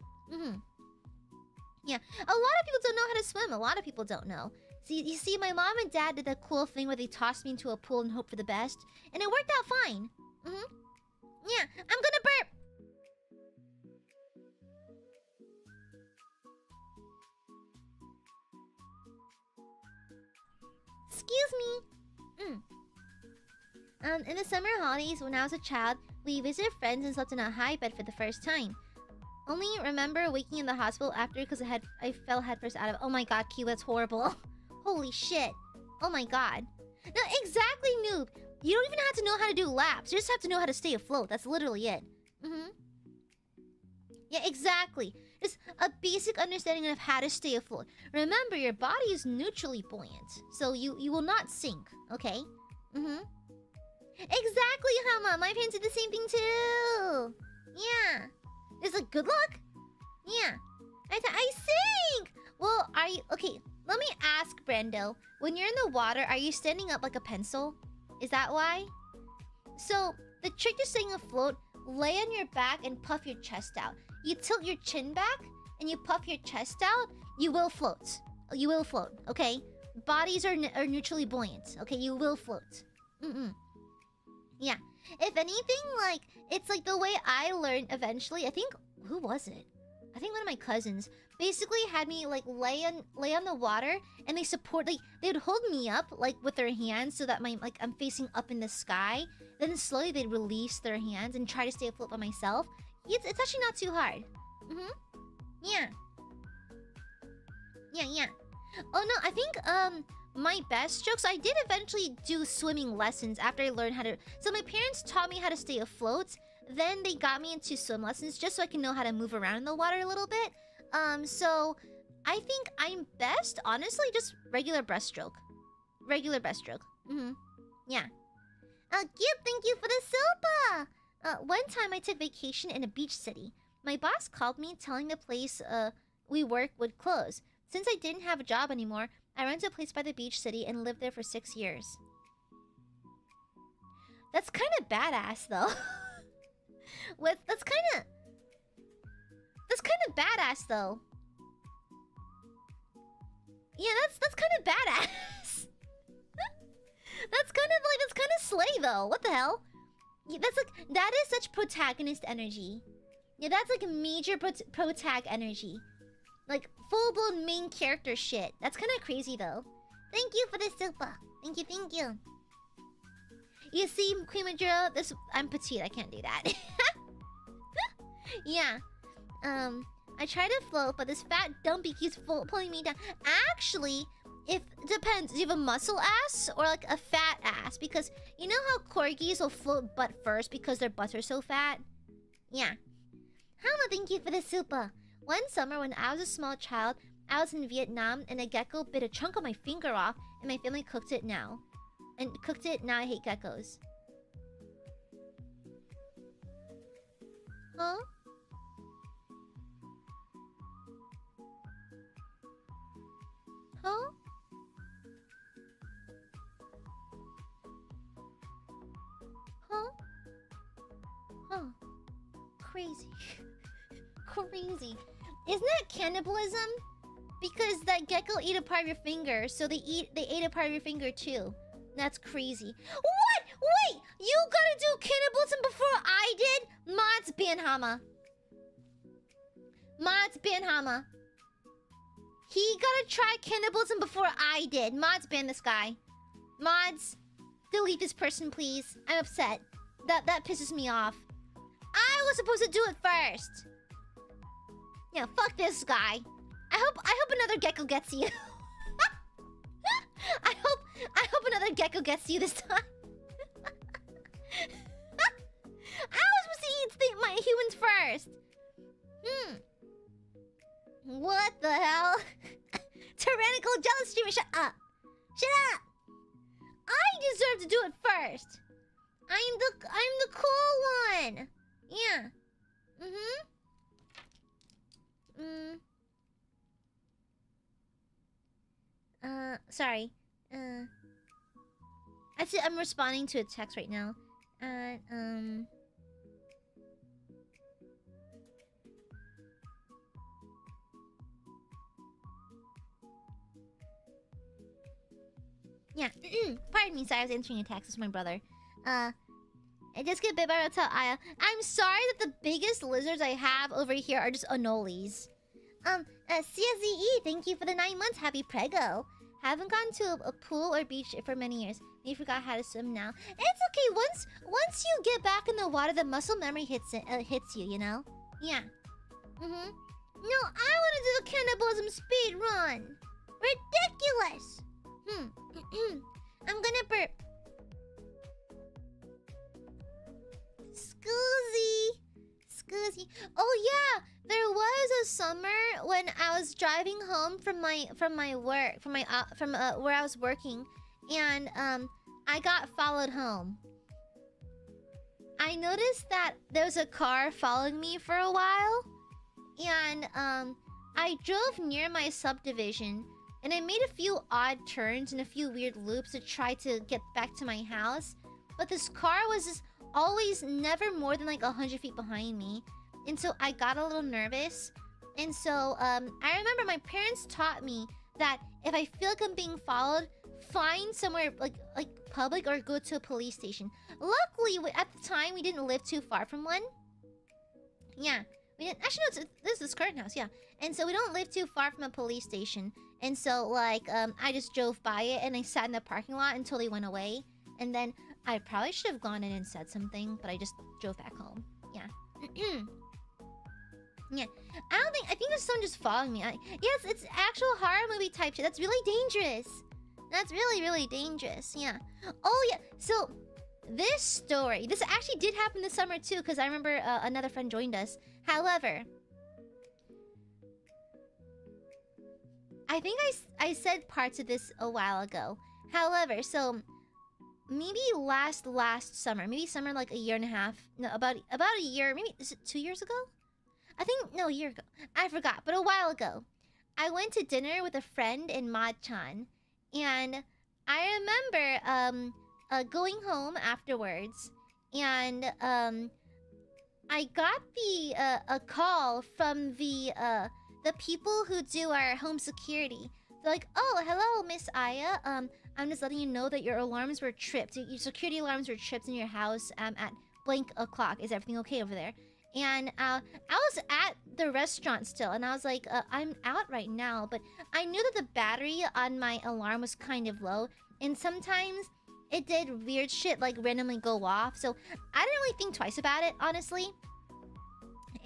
Yeah. A lot of people don't know how to swim. A lot of people don't know. See, you see, my mom and dad did that cool thing where they tossed me into a pool and hoped for the best. And it worked out fine. Yeah, I'm gonna burp. Excuse me. In the summer holidays, when I was a child, we visited friends and slept in a high bed for the first time. Only remember waking in the hospital after because I fell headfirst out of. Oh my god, Q, that's horrible. Holy shit. Oh my god. No, exactly, noob. You don't even have to know how to do laps. You just have to know how to stay afloat. That's literally it. Yeah, exactly. Just a basic understanding of how to stay afloat. Remember, your body is neutrally buoyant, so you will not sink, okay? Exactly, Hama. My parents did the same thing too. Yeah. It's like, good luck. Yeah. I sink. Well, are you... Okay, let me ask, Brando. When you're in the water, are you standing up like a pencil? Is that why? So, the trick to staying afloat, lay on your back and puff your chest out. You tilt your chin back and you puff your chest out, you will float. You will float, okay? Bodies are neutrally buoyant, okay? You will float. Yeah. If anything, like, it's like the way I learned eventually. I think... Who was it? I think one of my cousins basically had me like lay on the water, and they support, like, they would hold me up like with their hands so that I'm facing up in the sky. Then slowly they'd release their hands and try to stay afloat by myself. It's actually not too hard. Yeah. Yeah. Oh no, I think my best strokes, I did eventually do swimming lessons after I learned how to. So my parents taught me how to stay afloat. Then they got me into swim lessons just so I can know how to move around in the water a little bit. So I think I'm best, honestly, just regular breaststroke. Regular breaststroke. Yeah. Gib, thank you for the sopa! One time I took vacation in a beach city. My boss called me telling the place we work would close. Since I didn't have a job anymore, I rented a place by the beach city and lived there for 6 years. That's kind of badass, though. That's kind of badass, though. Yeah, that's kind of badass. That's kind of slay, though. What the hell? Yeah, that is such protagonist energy. Yeah, that's like major protag energy. Like full-blown main character shit. That's kind of crazy, though. Thank you for the super. Thank you. You see, Queen Majora, I'm petite. I can't do that. Yeah. I try to float, but this fat dumpy keeps pulling me down. Actually, it depends. Do you have a muscle ass or like a fat ass? Because you know how corgis will float butt first because their butts are so fat? Yeah. Hama, thank you for the super. One summer when I was a small child, I was in Vietnam and a gecko bit a chunk of my finger off and my family cooked it now. Now I hate geckos. Huh? Huh? Huh? Crazy. Crazy. Isn't that cannibalism? Because that gecko ate a part of your finger, so they ate a part of your finger too. That's crazy. What? Wait! You gotta do cannibalism before I did? Mods ban Hama. Mods ban Hama. He gotta try cannibalism before I did. Mods ban this guy. Mods, delete this person, please. I'm upset. That pisses me off. I was supposed to do it first. Yeah, fuck this guy. I hope another gecko gets you. I hope another gecko gets you this time. I was supposed to eat my humans first. What the hell? Tyrannical jealous streamer, shut up. Shut up. I deserve to do first. I'm the cool one. Yeah. Sorry. Actually, I'm responding to a text right now. Yeah. Pardon me, sorry, I was answering a text. It's my brother. I just get bit by Reptile Aya. I'm sorry that the biggest lizards I have over here are just anoles. CSZE, thank you for the 9 months. Happy prego. Haven't gone to a pool or beach for many years. Maybe forgot how to swim now. It's okay. Once you get back in the water, the muscle memory hits you, you know? Yeah. No, I want to do the cannibalism speed run. Ridiculous. I'm gonna burp. Scoozy. Oh yeah, there was a summer when I was driving home from my work, from where I was working, and I got followed home. I noticed that there was a car following me for a while, and I drove near my subdivision, and I made a few odd turns and a few weird loops to try to get back to my house, but this car was just always never more than like 100 feet behind me, and so I got a little nervous. And so I remember my parents taught me that if I feel like I'm being followed, find somewhere like public or go to a police station. Luckily, at the time we didn't live too far from one. Yeah, we didn't. Actually, no, this is this current house. Yeah, and so we don't live too far from a police station. And so like I just drove by it and I sat in the parking lot until they went away, and then I probably should have gone in and said something, but I just drove back home. Yeah. Yeah. I think there's someone just following me. Yes, it's actual horror movie type shit. That's really dangerous. That's really, really dangerous. Yeah. Oh, yeah. So, this story. This actually did happen this summer, too, because I remember another friend joined us. However, I think I said parts of this a while ago. However, so maybe last summer, maybe summer like a year and a half, no, about a year, maybe is it 2 years ago? I think no, a year ago. I forgot, but a while ago, I went to dinner with a friend in Machan, and I remember going home afterwards, and I got a call from the people who do our home security. They're like, "Oh, hello, Miss Aya. I'm just letting you know that your alarms were tripped. Your security alarms were tripped in your house at blank o'clock. Is everything okay over there?" And I was at the restaurant still, and I was like, "I'm out right now," but I knew that the battery on my alarm was kind of low, and sometimes it did weird shit like randomly go off. So I didn't really think twice about it, honestly.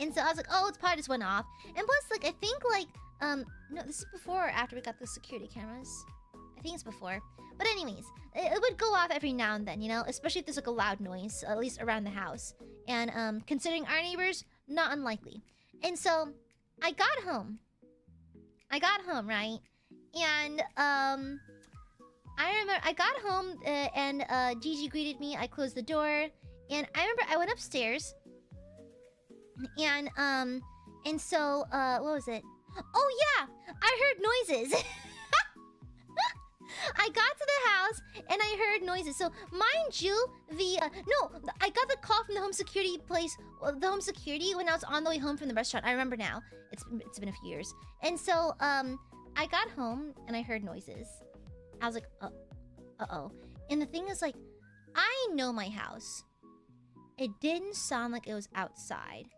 And so I was like, "Oh, it's probably just went off." And plus, like, I think like no, this is before or after we got the security cameras. I think it's before. But anyways, it would go off every now and then, you know, especially if there's like a loud noise, at least around the house. And considering our neighbors, not unlikely. And so I got home, right? And I remember I got home and Gigi greeted me. I closed the door, and I remember I went upstairs. And so what was it? Oh yeah, I heard noises. I got to the house and I heard noises. So mind you, I got the call from the home security place, the home security, when I was on the way home from the restaurant. I remember now. It's been a few years. And so I got home and I heard noises. I was like, uh-oh. And the thing is, like, I know my house. It didn't sound like it was outside.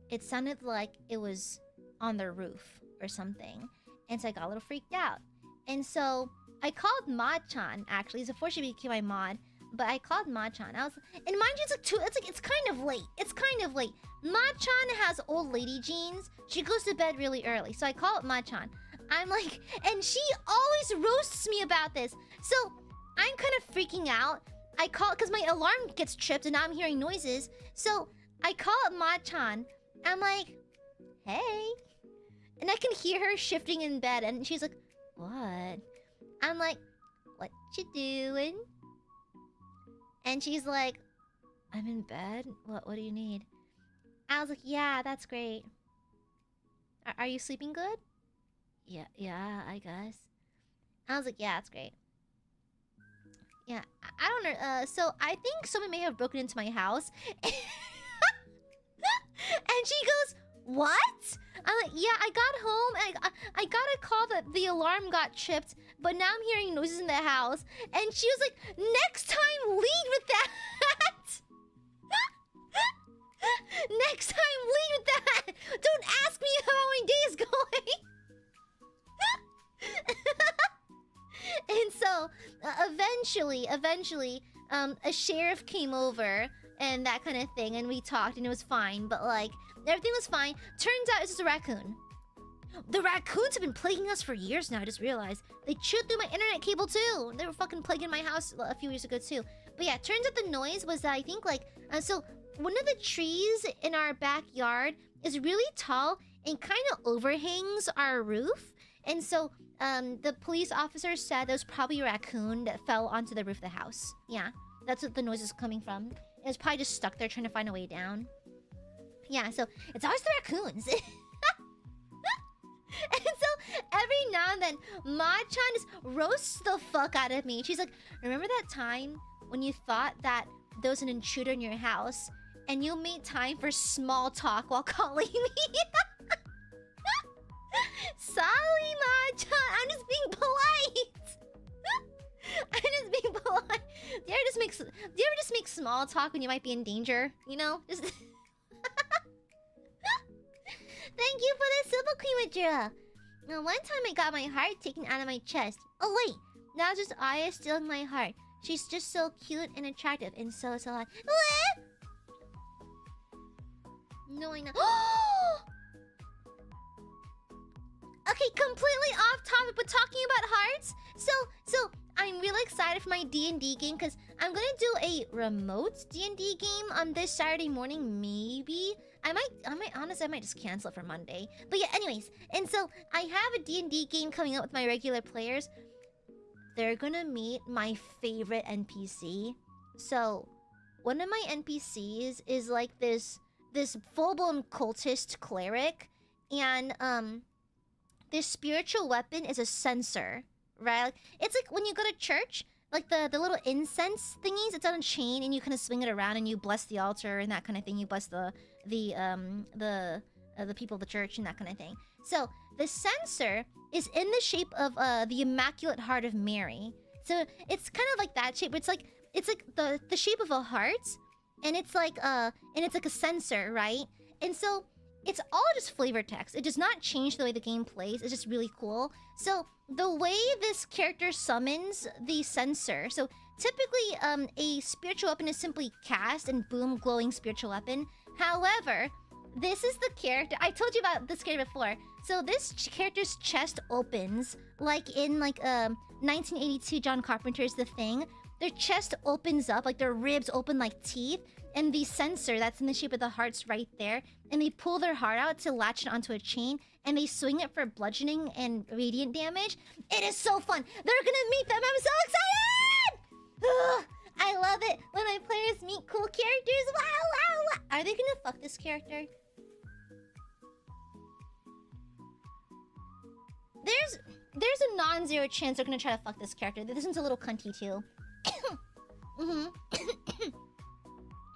It sounded like it was on the roof or something. And so I got a little freaked out. And so I called Mod-chan, actually. So before she became my mod, but I called Mod-chan. And mind you, it's kind of late. It's kind of late. Mod-chan has old lady jeans. She goes to bed really early. So I call Mod-chan. I'm like, and she always roasts me about this. So I'm kind of freaking out. I call, because my alarm gets tripped and now I'm hearing noises. So I call up Mod-chan. I'm like, hey. And I can hear her shifting in bed. And she's like, what? I'm like, what you doing? And she's like, I'm in bed? What do you need? I was like, yeah, that's great. Are you sleeping good? Yeah, I guess. I was like, yeah, that's great. Yeah, I don't know. So I think someone may have broken into my house. And she goes, what? I'm like, yeah, I got home and I got a call that the alarm got tripped, but now I'm hearing noises in the house. And she was like, next time lead with that. Next time lead with that. Don't ask me how my day is going. And so eventually, a sheriff came over and that kind of thing, and we talked, and it was fine. But like, everything was fine. Turns out it's just a raccoon. The raccoons have been plaguing us for years now. I just realized they chewed through my internet cable too. They were fucking plaguing my house a few years ago too. But yeah, turns out the noise was I think like so one of the trees in our backyard is really tall and kind of overhangs our roof, and so the police officer said there was probably a raccoon that fell onto the roof of the house. Yeah, that's what the noise is coming from. It was probably just stuck there trying to find a way down. Yeah, so it's always the raccoons. And so every now and then, Ma-chan just roasts the fuck out of me. She's like, remember that time when you thought that there was an intruder in your house and you made time for small talk while calling me? Sorry, Ma-chan. I'm just being polite. I'm just being polite. Do you ever just make small talk when you might be in danger? You know? Just thank you for the super creature. Now, one time I got my heart taken out of my chest. Oh wait, now just Aya stealing my heart. She's just so cute and attractive and so hot. No, I know. Okay, completely off topic, but talking about hearts. So I'm really excited for my D&D game because I'm gonna do a remote D&D game on this Saturday morning. Maybe I might just cancel it for Monday. But yeah, anyways, and so I have a D&D game coming up with my regular players. They're gonna meet my favorite NPC. So one of my NPCs is like this full-blown cultist cleric, and this spiritual weapon is a censer, right? It's like when you go to church, like the little incense thingies. It's on a chain, and you kind of swing it around, and you bless the altar and that kind of thing. You bless the people of the church and that kind of thing. So the censer is in the shape of the Immaculate Heart of Mary. So it's kind of like that shape. It's like the shape of a heart, and it's like a censer, right? And so it's all just flavor text. It does not change the way the game plays. It's just really cool. So the way this character summons the censer. So typically, a spiritual weapon is simply cast and boom, glowing spiritual weapon. However, this is the character. I told you about this character before. So this character's chest opens like in 1982 John Carpenter's The Thing. Their chest opens up, like their ribs open like teeth, and the censer that's in the shape of the heart's right there, and they pull their heart out to latch it onto a chain, and they swing it for bludgeoning and radiant damage. It is so fun. They're gonna meet them. I'm so excited! Ugh, I love it when my players meet cool characters. Wow. Are they gonna fuck this character? There's a non-zero chance they're gonna try to fuck this character. This one's a little cunty too.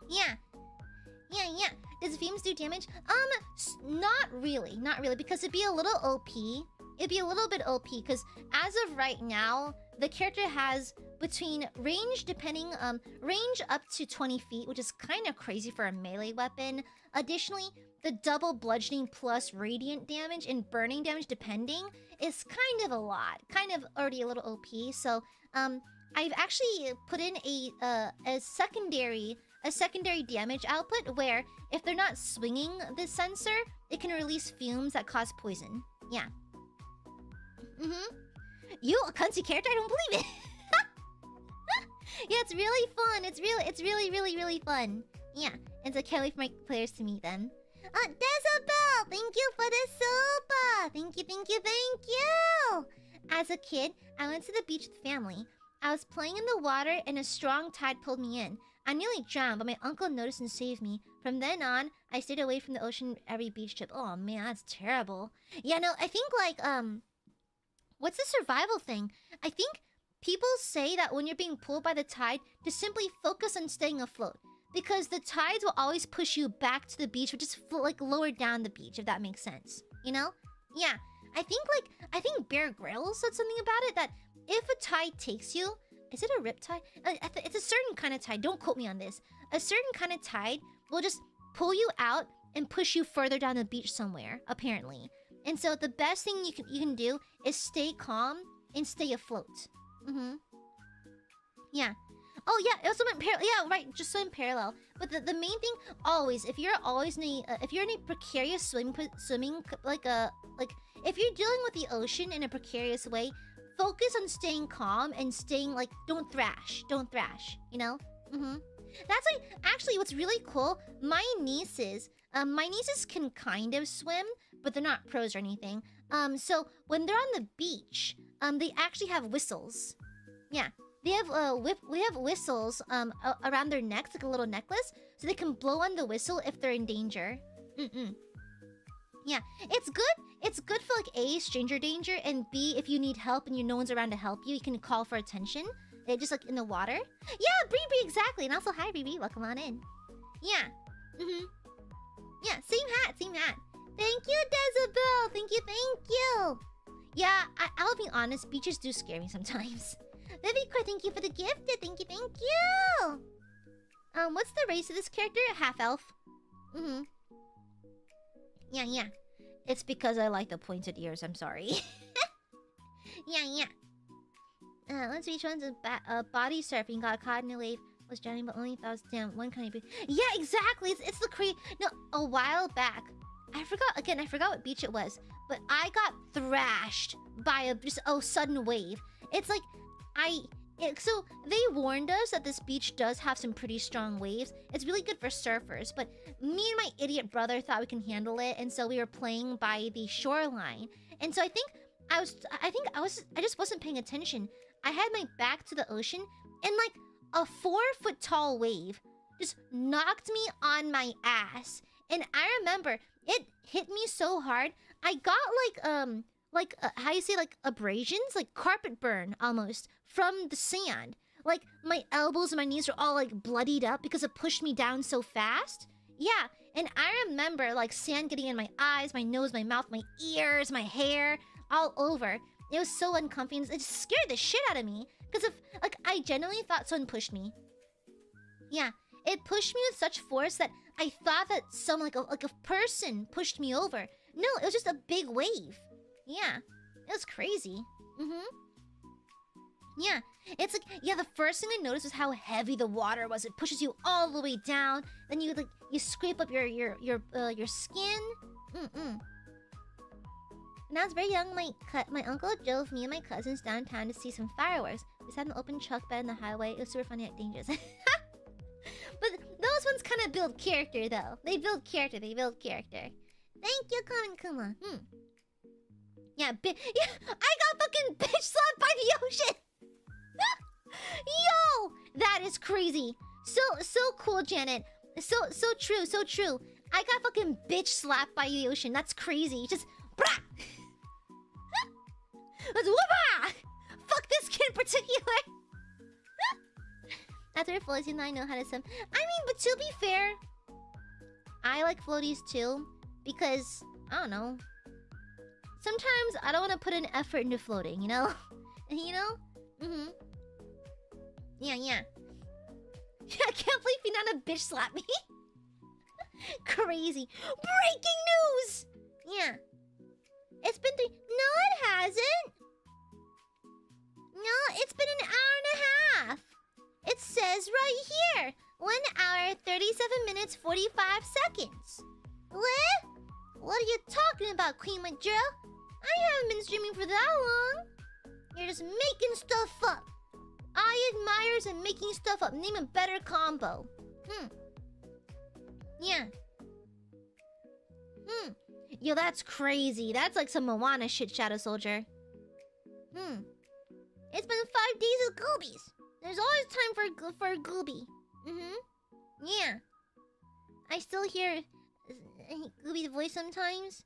Yeah. Does Veems do damage? Not really, because it'd be a little OP. It'd be a little bit OP, because as of right now, the character has between range up to 20 feet, which is kind of crazy for a melee weapon. Additionally, the double bludgeoning plus radiant damage and burning damage depending is kind of a lot. Kind of already a little OP. So, I've actually put in a secondary damage output where if they're not swinging the censer, it can release fumes that cause poison. Yeah. You a cunty character? I don't believe it. Yeah, it's really fun. It's really fun. Yeah, and so I can't wait for my players to meet them. Decibel, thank you for the super. Thank you. As a kid, I went to the beach with family. I was playing in the water and a strong tide pulled me in. I nearly drowned, but my uncle noticed and saved me. From then on, I stayed away from the ocean every beach trip. Oh man, that's terrible. Yeah, no, I think like what's the survival thing? I think people say that when you're being pulled by the tide, to simply focus on staying afloat. Because the tides will always push you back to the beach, or just like lower down the beach, if that makes sense. You know? Yeah. I think Bear Grylls said something about it, that if a tide takes you, is it a rip tide? It's a certain kind of tide. Don't quote me on this. A certain kind of tide will just pull you out and push you further down the beach somewhere, apparently. And so the best thing you can do is stay calm and stay afloat. Yeah. Oh yeah, it also went parallel. Yeah, right. Just swim parallel. But the main thing, always, if you're always in a precarious swimming like if you're dealing with the ocean in a precarious way, focus on staying calm and staying like don't thrash. You know. That's like actually what's really cool. My nieces can kind of swim, but they're not pros or anything. So when they're on the beach, they actually have whistles. Yeah. They have whistles around their necks, like a little necklace, so they can blow on the whistle if they're in danger. Yeah, it's good. It's good for like A, stranger danger, and B, if you need help and no one's around to help you, you can call for attention. They're just like in the water. Yeah, Bree, exactly. And also, hi, Bree, welcome on in. Yeah. Yeah, same hat. Thank you, Dezabel. Thank you. Yeah, I'll be honest, beaches do scare me sometimes. Vivicore, thank you for the gift. Thank you. What's the race of this character? Half elf. Yeah. It's because I like the pointed ears. I'm sorry. Yeah. Let's see which one's body surfing. Got caught in a wave. Was drowning, but only thought, damn, one kind of be. Yeah, exactly. It's the No, a while back, I forgot what beach it was, but I got thrashed by a sudden wave. It's like so they warned us that this beach does have some pretty strong waves. It's really good for surfers, but me and my idiot brother thought we can handle it, and so we were playing by the shoreline. And so I just wasn't paying attention. I had my back to the ocean, and like a 4-foot tall wave just knocked me on my ass. And I remember it hit me so hard, I got how you say, like abrasions, like carpet burn almost from the sand. Like my elbows and my knees were all like bloodied up because it pushed me down so fast. Yeah, and I remember like sand getting in my eyes, my nose, my mouth, my ears, my hair, all over. It was so uncomfy, and it just scared the shit out of me because I genuinely thought someone pushed me. Yeah, it pushed me with such force that I thought that someone like a person pushed me over. No, it was just a big wave. Yeah, it was crazy. Yeah, it's like, yeah, the first thing I noticed was how heavy the water was. It pushes you all the way down. Then you scrape up your skin. When I was very young, my uncle drove me and my cousins downtown to see some fireworks. We sat on an open truck bed on the highway. It was super funny and dangerous. But those ones kind of build character, though. They build character. Thank you, Kuma. Yeah, I got fucking bitch slapped by the ocean. Yo, that is crazy. So cool, Janet. So true. I got fucking bitch slapped by the ocean. That's crazy. Just brah. Let's whoopah. Fuck this kid in particular. After floating, I know how to swim. I mean, but to be fair, I like floaties too because I don't know. Sometimes I don't want to put an effort into floating, you know? Yeah. I can't believe Finana bitch slapped me. Crazy. Breaking news! Yeah. It's been No, it hasn't. No, it's been an hour and a half. It says right here. 1 hour, 37 minutes, 45 seconds. What? What are you talking about, Queen Majora? I haven't been streaming for that long. You're just making stuff up. Aiadmirers and making stuff up. Name a better combo. Yeah. Yo, that's crazy. That's like some Moana shit, Shadow Soldier. It's been 5 days goobies. There's always time for a goobie. Yeah. I still hear Gooby's voice sometimes.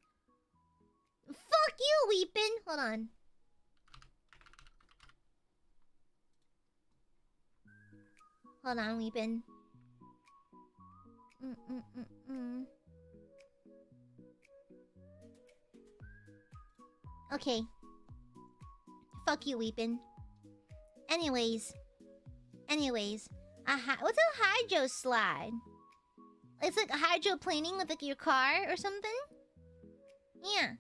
Fuck you, Weepin! Hold on. Hold on, Weepin. Okay. Fuck you, Weepin. Anyways. What's a hydro slide? It's like hydroplaning with like your car or something? Yeah.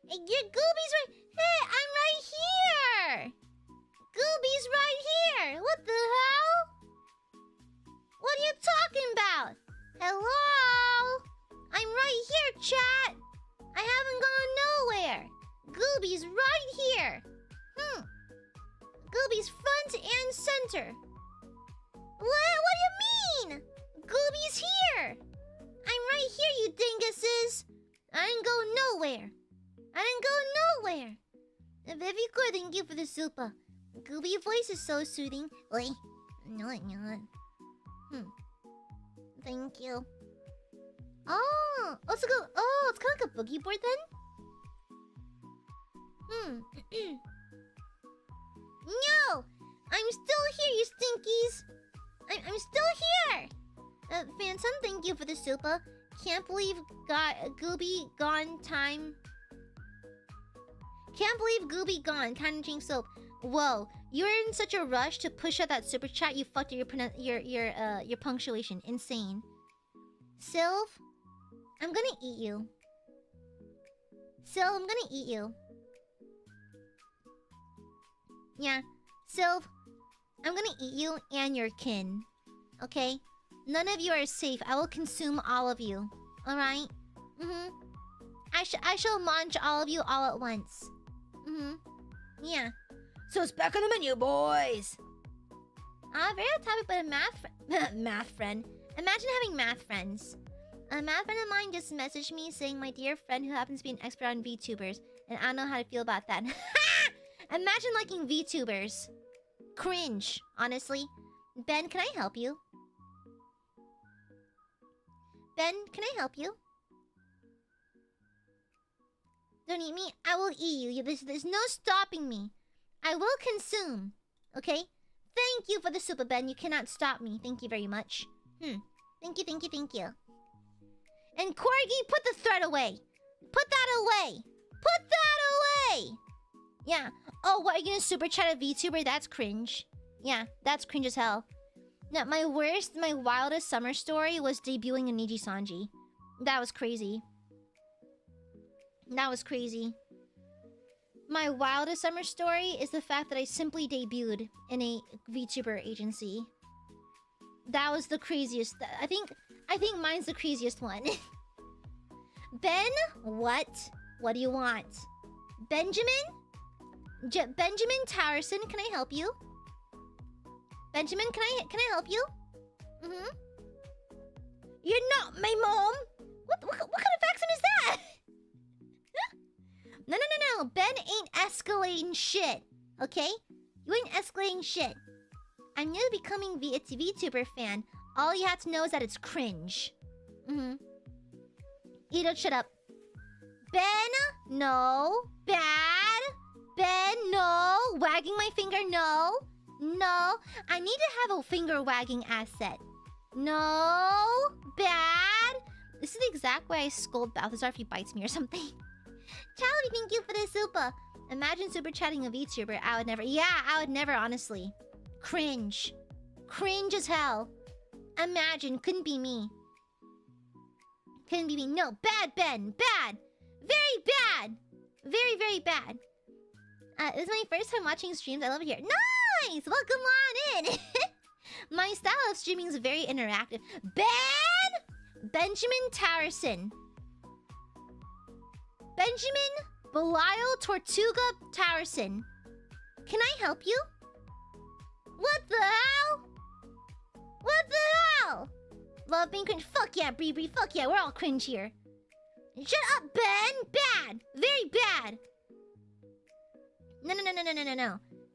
Hey, your Gooby's right... Hey, I'm right here! Gooby's right here! What the hell? What are you talking about? Hello? I'm right here, chat! I haven't gone nowhere! Gooby's right here! Gooby's front and center! What do you mean? Gooby's here! I'm right here, you dinguses! I didn't go nowhere! Very good, thank you for the super. Gooby voice is so soothing. Oi. No, it's not. Thank you. Oh, it's kind of like a boogie board then? No! I'm still here, you stinkies! I'm still here! Phantom, thank you for the super. Can't believe Gooby gone time. Can't believe Gooby gone. Time to drink soap. Whoa, you were in such a rush to push out that super chat. You fucked your punctuation. Insane. Sylv, I'm gonna eat you. Sylv, I'm gonna eat you. Yeah, Sylv, I'm gonna eat you and your kin. Okay? None of you are safe. I will consume all of you. Alright? I shall munch all of you all at once. Yeah. So it's back on the menu, boys! Very off topic, but a math friend. Imagine having math friends. A math friend of mine just messaged me saying, my dear friend who happens to be an expert on VTubers, and I don't know how to feel about that. Imagine liking VTubers. Cringe, honestly. Ben, can I help you? Ben, can I help you? Don't eat me. I will eat you. There's no stopping me. I will consume. Okay? Thank you for the super, Ben. You cannot stop me. Thank you very much. Thank you. And Corgi, put the thread away. Put that away. Yeah. Oh, what, are you gonna super chat a VTuber? That's cringe. Yeah, that's cringe as hell. No, my wildest summer story was debuting in Nijisanji. That was crazy. My wildest summer story is the fact that I simply debuted in a VTuber agency. That was the craziest. I think mine's the craziest one. Ben, what? What do you want? Benjamin? Benjamin Towerson, can I help you? Benjamin, can I help you? You're not my mom. What kind of accent is that? No. Ben ain't escalating shit. Okay? You ain't escalating shit. I'm new to becoming a VTuber fan. All you have to know is that it's cringe. Edo, shut up. Ben, no. Bad. Ben, no. Wagging my finger, no. No. I need to have a finger wagging asset. No. Bad. This is the exact way I scold Balthazar if he bites me or something. Charlie, thank you for the super. Imagine super chatting a VTuber. I would never. Yeah, I would never, honestly. Cringe. Cringe as hell. Imagine. Couldn't be me. No, bad, Ben. Bad. Very bad. Very, very bad. This is my first time watching streams. I love it here. Nice! Welcome on in. My style of streaming is very interactive. Benjamin Towerson. Benjamin Belial Tortuga Towerson. Can I help you? What the hell? Love being cringe. Fuck yeah, Bree. Fuck yeah, we're all cringe here. Shut up, Ben. Bad. Very bad. No.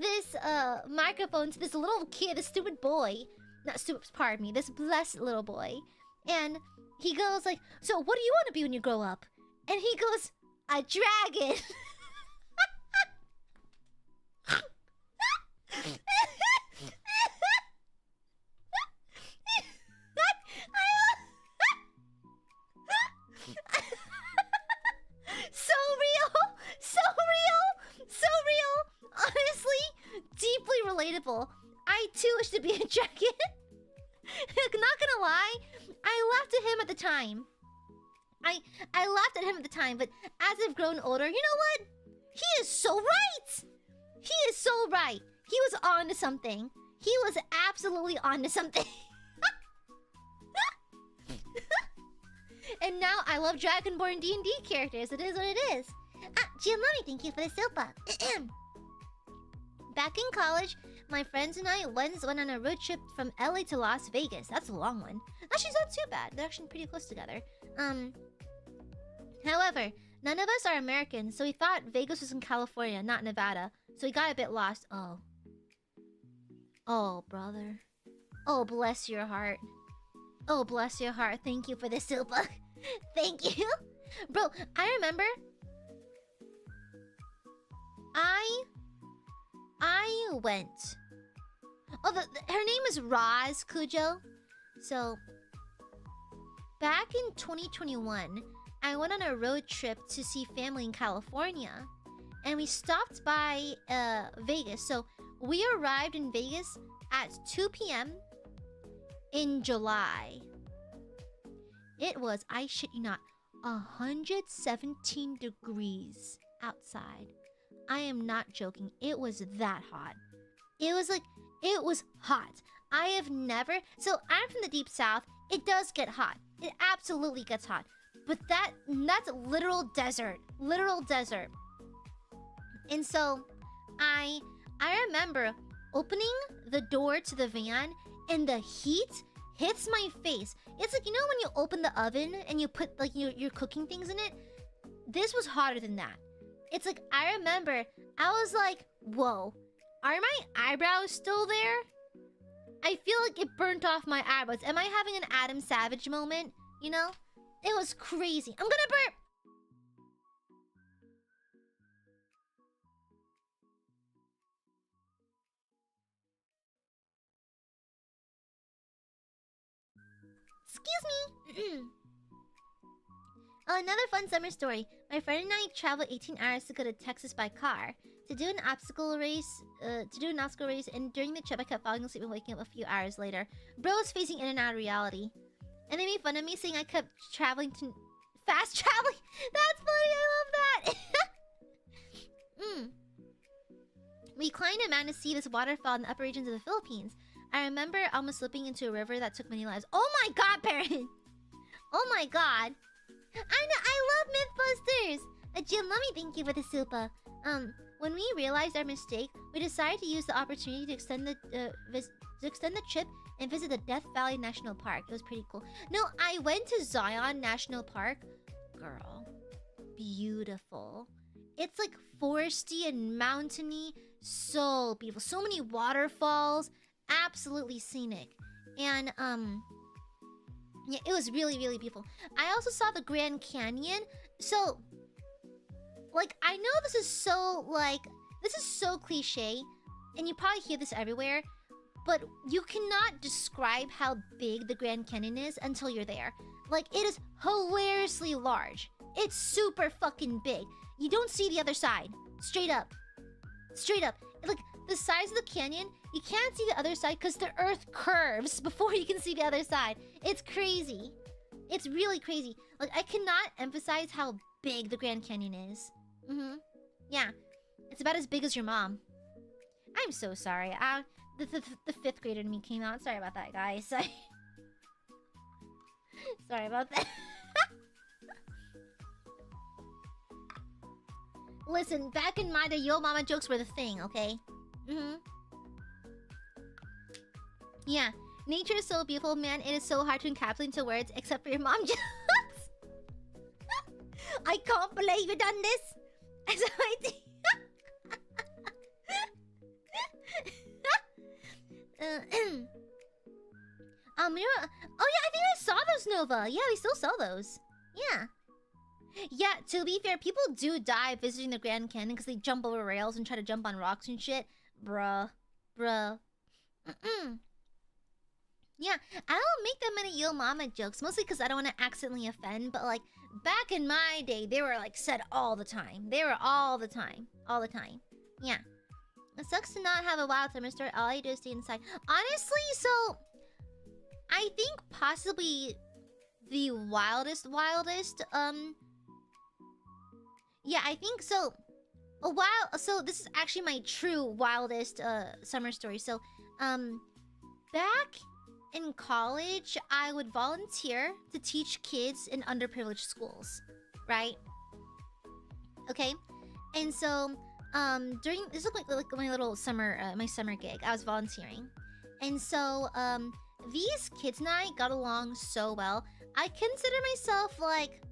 this microphone to this little kid, this stupid boy. Not stupid, pardon me. This blessed little boy. And he goes like, so what do you want to be when you grow up? And he goes, a dragon. So real! So real! So real! Honestly, deeply relatable. I too wish to be a dragon. Not gonna lie, I laughed at him at the time. I laughed at him at the time, but as I've grown older, you know what? He is so right! He is so right. He was on to something. He was absolutely on to something. And now I love Dragonborn D&D characters. It is what it is. Ah, Giamatti, thank you for the sopa. Back in college, my friends and I once went on a road trip from LA to Las Vegas. That's a long one. Actually, it's not too bad. They're actually pretty close together. However, none of us are Americans, so we thought Vegas was in California, not Nevada. So we got a bit lost. Oh. Oh, brother. Oh, bless your heart. Oh, bless your heart. Thank you for the sopa. Thank you. Bro, I remember... I went... Oh, her name is Roz Cujo. So... Back in 2021, I went on a road trip to see family in California. And we stopped by Vegas. So we arrived in Vegas at 2 p.m. in July. It was, I shit you not, 117 degrees outside. I am not joking. It was that hot. It was like, it was hot. I have never... So I'm from the deep south. It does get hot. It absolutely gets hot. But that's literal desert. Literal desert. And so I remember opening the door to the van and the heat hits my face. It's like, you know when you open the oven and you put like your cooking things in it? This was hotter than that. It's like, I remember, I was like, whoa, are my eyebrows still there? I feel like it burnt off my eyebrows. Am I having an Adam Savage moment? You know? It was crazy. I'm gonna burp! Excuse me! Another fun summer story. My friend and I traveled 18 hours to go to Texas by car to do an obstacle race. And during the trip, I kept falling asleep and waking up a few hours later. Bro was phasing in and out of reality, and they made fun of me saying I kept traveling to fast traveling. That's funny. I love that. We climbed a mountain to see this waterfall in the upper regions of the Philippines. I remember almost slipping into a river that took many lives. Oh my god, Baron! Oh my god. I love Mythbusters! Jim, let me thank you for the super. When we realized our mistake, we decided to use the opportunity to extend the trip and visit the Death Valley National Park. It was pretty cool. No, I went to Zion National Park. Girl. Beautiful. It's like foresty and mountainy. So beautiful. So many waterfalls. Absolutely scenic. And, yeah, it was really, really beautiful. I also saw the Grand Canyon. So, like, I know this is so cliche, and you probably hear this everywhere, but you cannot describe how big the Grand Canyon is until you're there. Like, it is hilariously large. It's super fucking big. You don't see the other side. Straight up. Straight up. Like, the size of the canyon, you can't see the other side because the earth curves before you can see the other side. It's crazy. It's really crazy. Like, I cannot emphasize how big the Grand Canyon is. Yeah. It's about as big as your mom. I'm so sorry. The fifth grader in me came out. Sorry about that, guys. Sorry about that. Listen, back in my day, yo mama jokes were the thing, okay? Yeah. Nature is so beautiful, man. It is so hard to encapsulate into words, except for your mom jokes. I can't believe you done this. Oh yeah, I think I saw those, Nova. Yeah, we still sell those. Yeah. Yeah, to be fair, people do die visiting the Grand Canyon because they jump over rails and try to jump on rocks and shit. Bruh. Yeah, I don't make that many Yo Mama jokes, mostly because I don't want to accidentally offend, but like, back in my day, they were like said all the time. They were all the time. All the time. Yeah. It sucks to not have a wild summer story. All I do is stay inside. Honestly, so I think possibly the wildest. Yeah, I think so. So this is actually my true wildest summer story. So, back in college, I would volunteer to teach kids in underprivileged schools, right? Okay, and so during this is like my little summer my summer gig, I was volunteering, and so these kids and I got along so well. I consider myself like,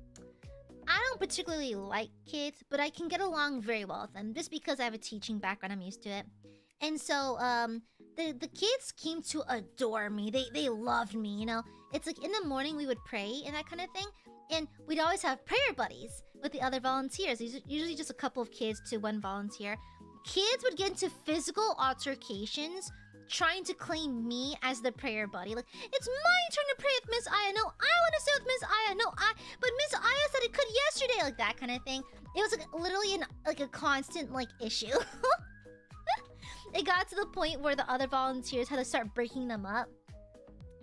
I don't particularly like kids, but I can get along very well with them just because I have a teaching background. I'm used to it. And so the kids came to adore me. They loved me, you know. It's like in the morning we would pray and that kind of thing, and we'd always have prayer buddies with the other volunteers. Usually just a couple of kids to one volunteer. Kids would get into physical altercations trying to claim me as the prayer buddy. Like, it's my turn to pray with Miss Aya. No, I want to sit with Miss Aya. No, but Miss Aya said it could yesterday. Like that kind of thing. It was like literally a constant like issue. It got to the point where the other volunteers had to start breaking them up.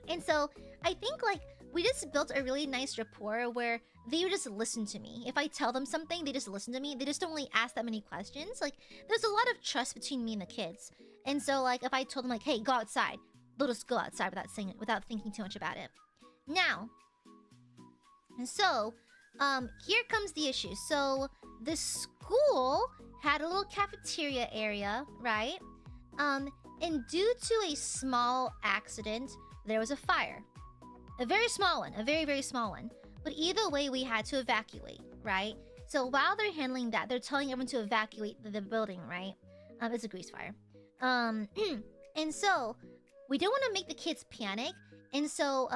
And so I think like we just built a really nice rapport where they would just listen to me. If I tell them something, they just listen to me. They just don't really ask that many questions. Like, there's a lot of trust between me and the kids. And so like if I told them like, hey, go outside, they'll just go outside without saying it, without thinking too much about it. Now, and so here comes the issue. So the school had a little cafeteria area, right? And due to a small accident, there was a fire. A very small one, a very, very small one. But either way, we had to evacuate, right? So while they're handling that, they're telling everyone to evacuate the building, right? It's a grease fire. And so we don't want to make the kids panic, and so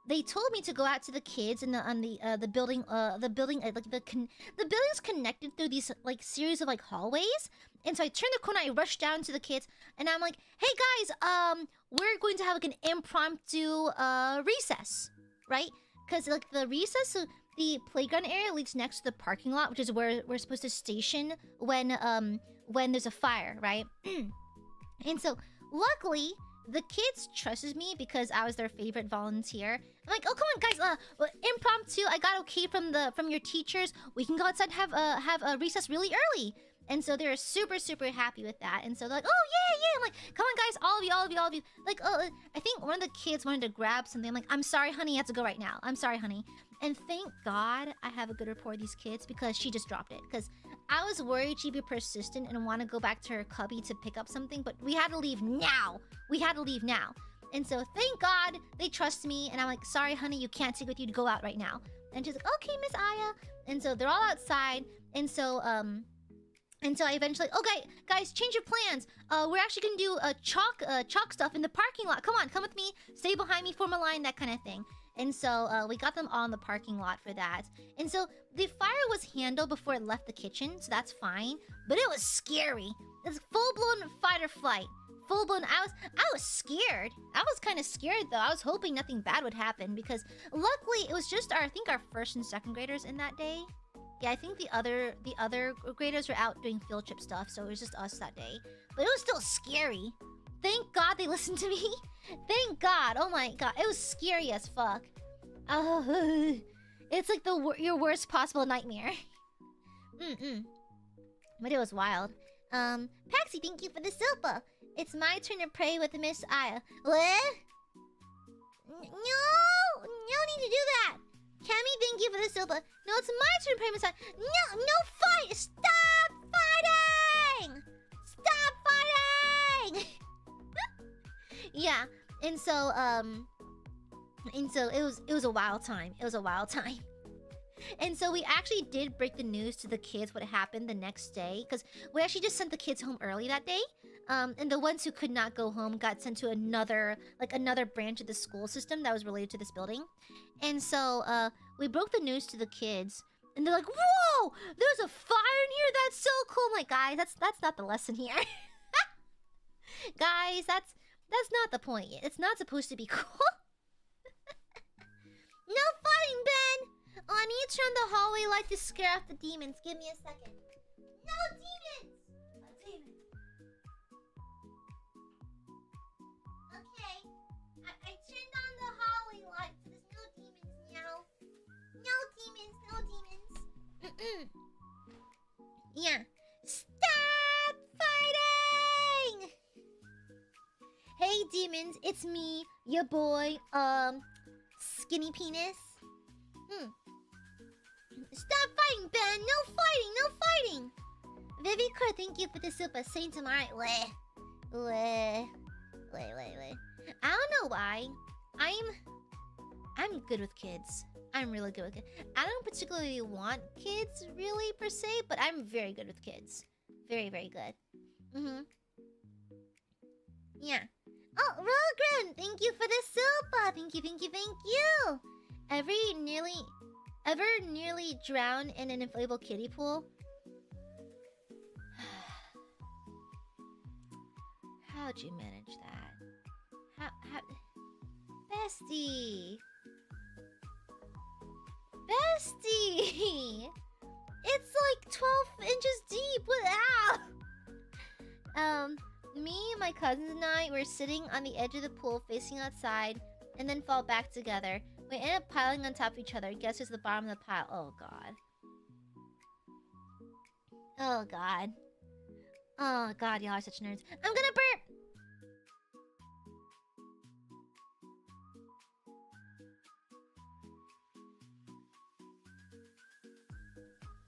they told me to go out to the kids in the building. The building's connected through these like series of like hallways. And so I turned the corner, I rushed down to the kids, and I'm like, "Hey guys, we're going to have like an impromptu recess, right? Because like the recess, so the playground area leads next to the parking lot, which is where we're supposed to station when there's a fire, right?" And so luckily the kids trusted me because I was their favorite volunteer. I'm like, "Oh, come on guys, impromptu, I got okay from your teachers. We can go outside and have a recess really early." And so they're super, super happy with that. And so they're like, "Oh, yeah." I'm like, "Come on, guys, all of you. Like, I think one of the kids wanted to grab something. I'm like, "I'm sorry, honey, you have to go right now. I'm sorry, honey." And thank God I have a good rapport with these kids because she just dropped it. Because I was worried she'd be persistent and want to go back to her cubby to pick up something. But we had to leave now. And so thank God they trust me. And I'm like, "Sorry, honey, you can't take with you to go out right now." And she's like, "Okay, Miss Aya." And so they're all outside. And so I eventually, "Okay, guys, change your plans. We're actually gonna do chalk stuff in the parking lot. Come with me. Stay behind me, form a line, that kind of thing." And so we got them all in the parking lot for that. And so the fire was handled before it left the kitchen, so that's fine. But it was scary. It's full-blown fight or flight. Full-blown. I was scared. I was kind of scared though. I was hoping nothing bad would happen because luckily it was just our first and second graders in that day. Yeah, I think the other graders were out doing field trip stuff, so it was just us that day. But it was still scary. Thank God they listened to me. Thank God. Oh my God, it was scary as fuck. It's like your worst possible nightmare. But it was wild. Paxi, thank you for the silpa. It's my turn to pray with Miss Aya. What? No need to do that. Cammy, thank you for the silver. No, it's my turn to pray, Miss Aya. No fight! Stop fighting! Stop fighting! Yeah, and so it was a wild time. And so we actually did break the news to the kids what happened the next day, because we actually just sent the kids home early that day. And the ones who could not go home got sent to another branch of the school system that was related to this building. And so we broke the news to the kids, and they're like, "Whoa! There's a fire in here. That's so cool!" I'm like, guys, that's not the lesson here. Guys, that's not the point. It's not supposed to be cool. No fighting, Ben. Oh, I need to turn the hallway light to scare off the demons. Give me a second. No demons. A demon. Okay. I turned on the hallway light, so there's no demons now. No demons. No demons. Yeah. Stop fighting! Hey demons, it's me, your boy, Skinny Penis. Stop fighting, Ben! No fighting! No fighting! Vivicore, thank you for the super. Saint Amare. Wait. I don't know why. I'm good with kids. I'm really good with kids. I don't particularly want kids, really, per se, but I'm very good with kids. Very, very good. Yeah. Oh, Rogren, thank you for the super. Thank you. Ever nearly drowned in an inflatable kiddie pool? How'd you manage that? How... Bestie! It's like 12 inches deep. What? Me, my cousins, and I were sitting on the edge of the pool facing outside and then fall back together. We ended up piling on top of each other. Guess who's the bottom of the pile? Oh, God. Oh, God. Oh, God, y'all are such nerds. I'm gonna burp!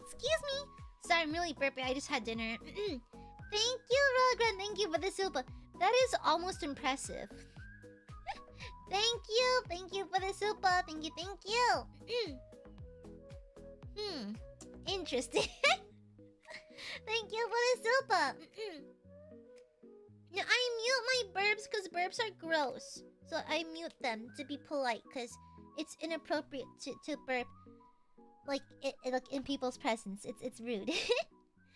Excuse me. Sorry, I'm really burpy. I just had dinner. Thank you, Rogran. Thank you for the super. That is almost impressive. Thank you for the super. Thank you. Interesting. Thank you for the super. Now, I mute my burps because burps are gross. So I mute them to be polite because it's inappropriate to burp like in people's presence. It's rude.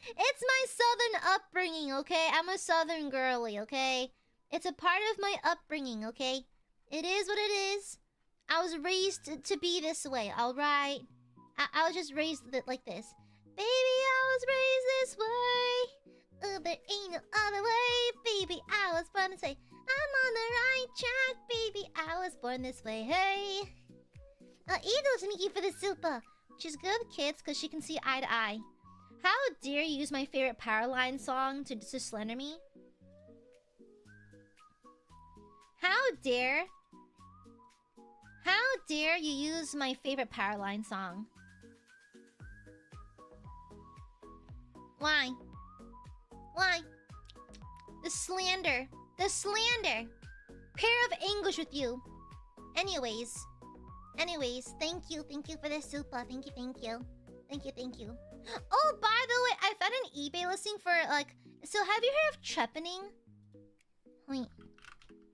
It's my southern upbringing, okay? I'm a southern girly, okay? It's a part of my upbringing, okay? It is what it is. I was raised to be this way, alright? I was just raised like this. Baby, I was raised this way. There ain't no other way. Baby, I was born this way. I'm on the right track. Baby, I was born this way. Hey. Eagles, Mickey for the super. She's good with kids because she can see eye to eye. How dare you use my favorite Powerline song to slander me? How dare you use my favorite Powerline song? Why? The slander. Pair of English with you. Anyways, thank you for the super. Thank you. Oh, by the way, I found an eBay listing for like. So, have you heard of trepanning? Wait,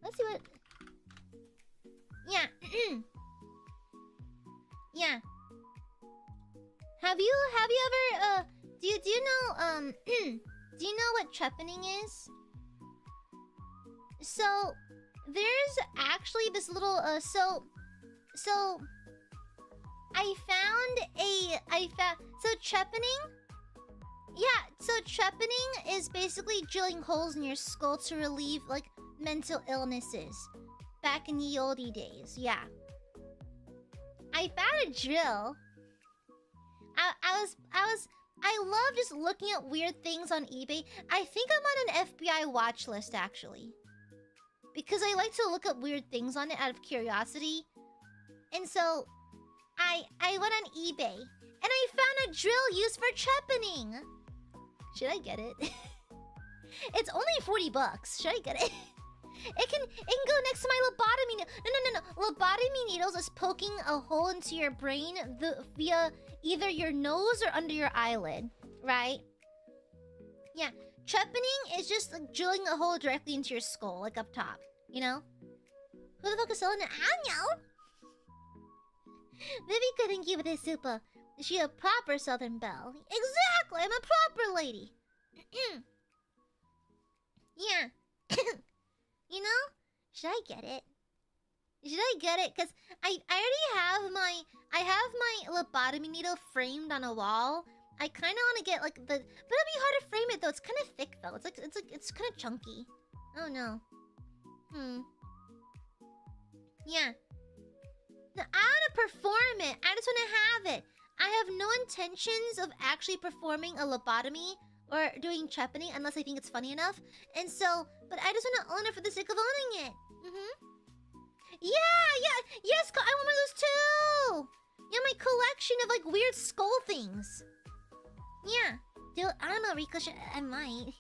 let's see what. Yeah. Yeah. Have you ever do you know do you know what trepanning is? So there's actually this little so trepanning. Yeah, so trepanning is basically drilling holes in your skull to relieve like mental illnesses. Back in the oldie days, yeah. I found a drill. I love just looking at weird things on eBay. I think I'm on an FBI watch list actually. Because I like to look at weird things on it out of curiosity. And so I went on eBay and I found a drill used for trepanning. Should I get it? It's only $40. Should I get it? It can go next to my lobotomy needle. No. Lobotomy needles is poking a hole into your brain via either your nose or under your eyelid, right? Yeah. Trepanning is just like drilling a hole directly into your skull, like up top. You know? Who the fuck is selling it? I know! Maybe couldn't give it a super. Is she a proper Southern belle? Exactly! I'm a proper lady! Yeah. You know? Should I get it? Should I get it? Cause I already have my lobotomy needle framed on a wall. I kind of want to get like the, but it'll be hard to frame it though. It's kind of thick though. It's kind of chunky. I don't know. Yeah. No, I want to perform it. I just want to have it. I have no intentions of actually performing a lobotomy or doing trepanning unless I think it's funny enough. And so, but I just want to own it for the sake of owning it. Yeah, yes, I want one of those too. Yeah, my collection of like weird skull things. Yeah, dude, I don't know, Rico. I might.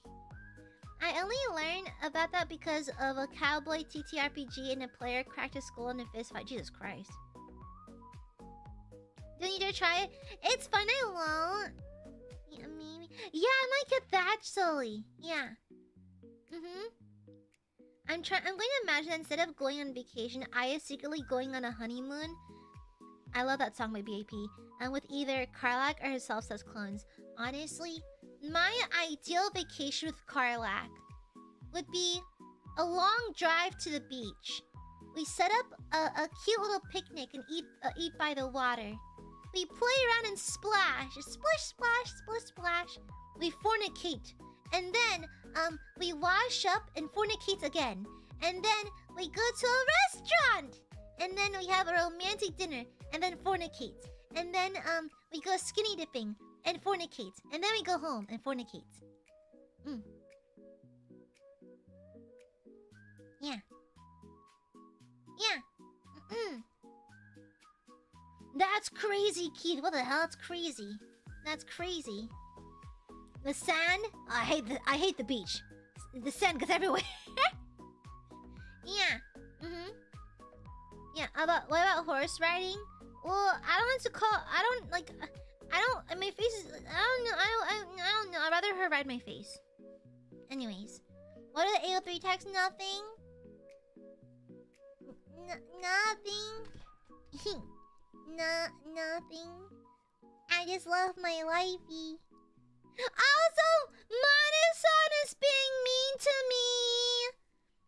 I only learned about that because of a cowboy TTRPG and a player cracked his skull in a fist fight. Jesus Christ. Don't you dare try it? It's fun, I won't. Yeah, maybe. Yeah, I might get that, Sully. Yeah. I'm going to imagine instead of going on vacation, I is secretly going on a honeymoon. I love that song by BAP. And with either Karlak or herself as clones. Honestly, my ideal vacation with Karlak would be a long drive to the beach. We set up a cute little picnic and eat by the water. We play around and splash. Splish, splash, splish, splash. We fornicate. And then, we wash up and fornicate again. And then, we go to a restaurant. And then we have a romantic dinner. And then fornicate. And then, we go skinny dipping and fornicate. And then we go home and fornicate. Yeah. Yeah. That's crazy, Keith. What the hell? That's crazy. That's crazy. The sand? I hate the beach. The sand goes everywhere. Yeah. Yeah. What about horse riding? Well, I don't want to call. My face is. I don't know. I'd rather her ride my face. Anyways, what are the AO3 tags? Nothing. Nothing. Nothing. I just love my lifey. Also, Mana-san is being mean to me.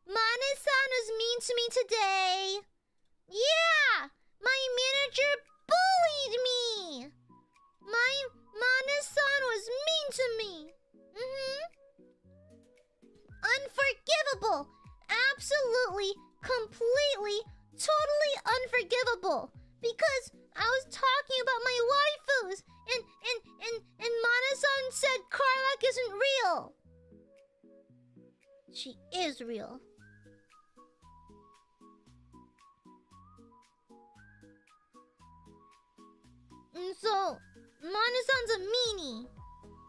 Mana-san was mean to me today. Yeah, my manager bullied me. My Mana-san was mean to me. Unforgivable. Absolutely, completely, totally unforgivable. Because I was talking about my waifus, and Mana-san said Karlak isn't real. She is real. And so, Mana-san's a meanie.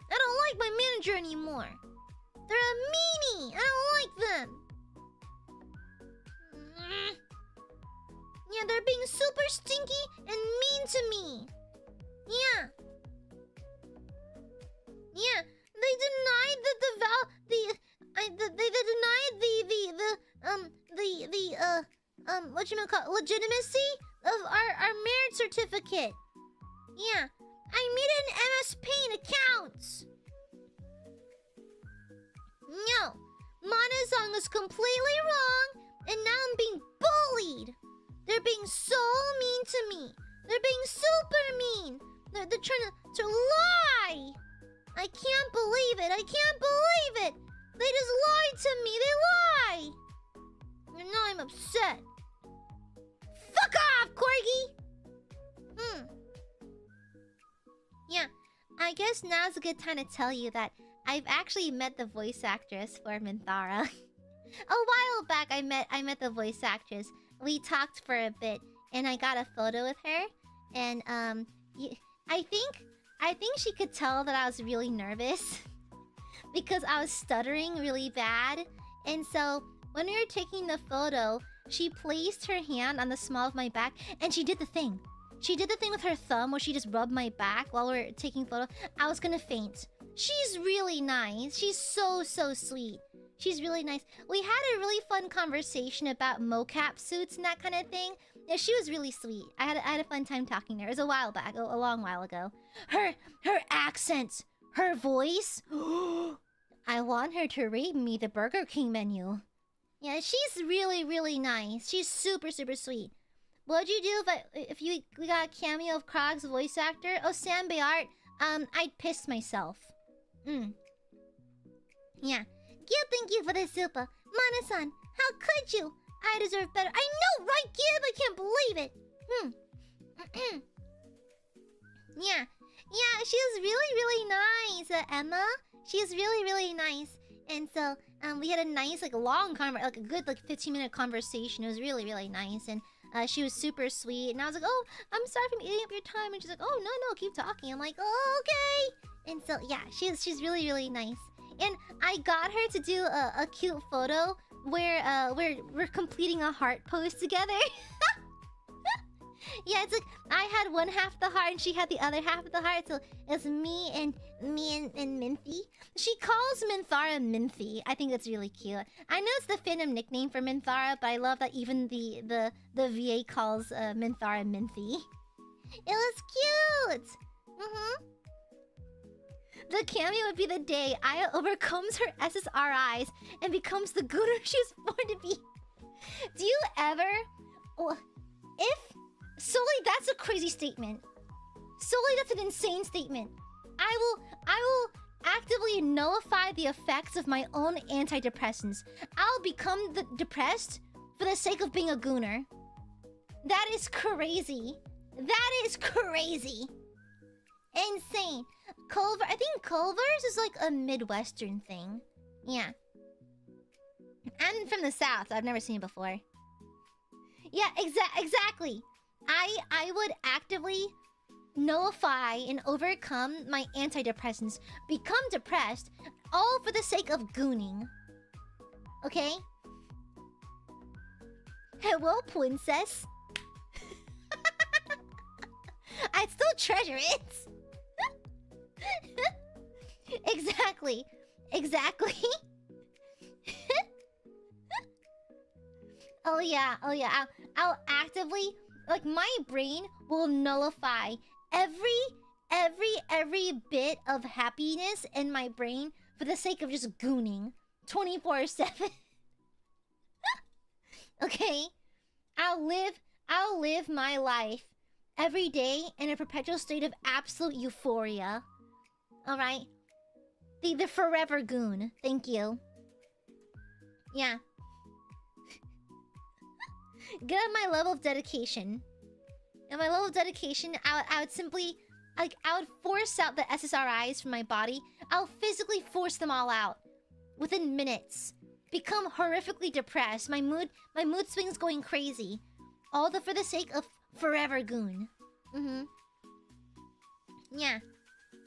I don't like my manager anymore. They're a meanie. I don't like them. Yeah, they're being super stinky and mean to me. Yeah. Yeah, they denied legitimacy of our marriage certificate. Yeah, I made it in MS Paint accounts. No, Mana-san was completely wrong, and now I'm being bullied. They're being so mean to me. They're being super mean. They're trying to lie. I can't believe it. I can't believe it. They just lied to me. They lie. And now I'm upset. Fuck off, Corgi. Yeah, I guess now's a good time to tell you that I've actually met the voice actress for Minthara. A while back, I met the voice actress. We talked for a bit, and I got a photo with her. And I think she could tell that I was really nervous because I was stuttering really bad. And so when we were taking the photo, she placed her hand on the small of my back, and she did the thing. She did the thing with her thumb where she just rubbed my back while we were taking photo. I was gonna faint. She's really nice. She's so sweet. She's really nice. We had a really fun conversation about mocap suits and that kind of thing. Yeah, she was really sweet. I had a fun time talking to her. It was a while back, a long while ago. Her accent, her voice. I want her to read me the Burger King menu. Yeah, she's really nice. She's super sweet. What'd you do if we got a cameo of Krog's voice actor? Oh, Sam Bayard. I'd piss myself. Yeah. Gib, thank you for the super. Mana-san, how could you? I deserve better. I know, right, Gib? I can't believe it. Yeah, she was really nice, Emma. She was really nice. And so, we had a nice, like, long a good, like, 15-minute conversation. It was really nice. And she was super sweet. And I was like, oh, I'm sorry for eating up your time. And she's like, oh, no, keep talking. I'm like, oh, okay. And so, yeah, she's really nice. And I got her to do a cute photo where we're completing a heart pose together. Yeah, it's like I had one half of the heart and she had the other half of the heart. So it's me and Minthy. She calls Minthara Minthy. I think that's really cute. I know it's the fandom nickname for Minthara, but I love that even the VA calls Minthara Minthy. It was cute. The cameo would be the day Aya overcomes her SSRIs and becomes the gooner she was born to be. Do you ever... Solely, that's a crazy statement. Solely, that's an insane statement. I will actively nullify the effects of my own antidepressants. I'll become depressed for the sake of being a gooner. That is crazy. That is crazy. Insane. Culver, I think Culver's is like a Midwestern thing. Yeah. I'm from the South. I've never seen it before. Yeah, exactly. I would actively nullify and overcome my antidepressants, become depressed, all for the sake of gooning. Okay? Hello, princess. I'd still treasure it. Exactly. Oh yeah. I'll actively, like, my brain will nullify every bit of happiness in my brain for the sake of just gooning 24/7. Okay? I'll live my life every day in a perpetual state of absolute euphoria. Alright? The forever goon. Thank you. Yeah. Get up my level of dedication. At my level of dedication, I would simply... Like, I would force out the SSRIs from my body. I'll physically force them all out. Within minutes. Become horrifically depressed. My mood swings going crazy. All for the sake of forever goon. Yeah.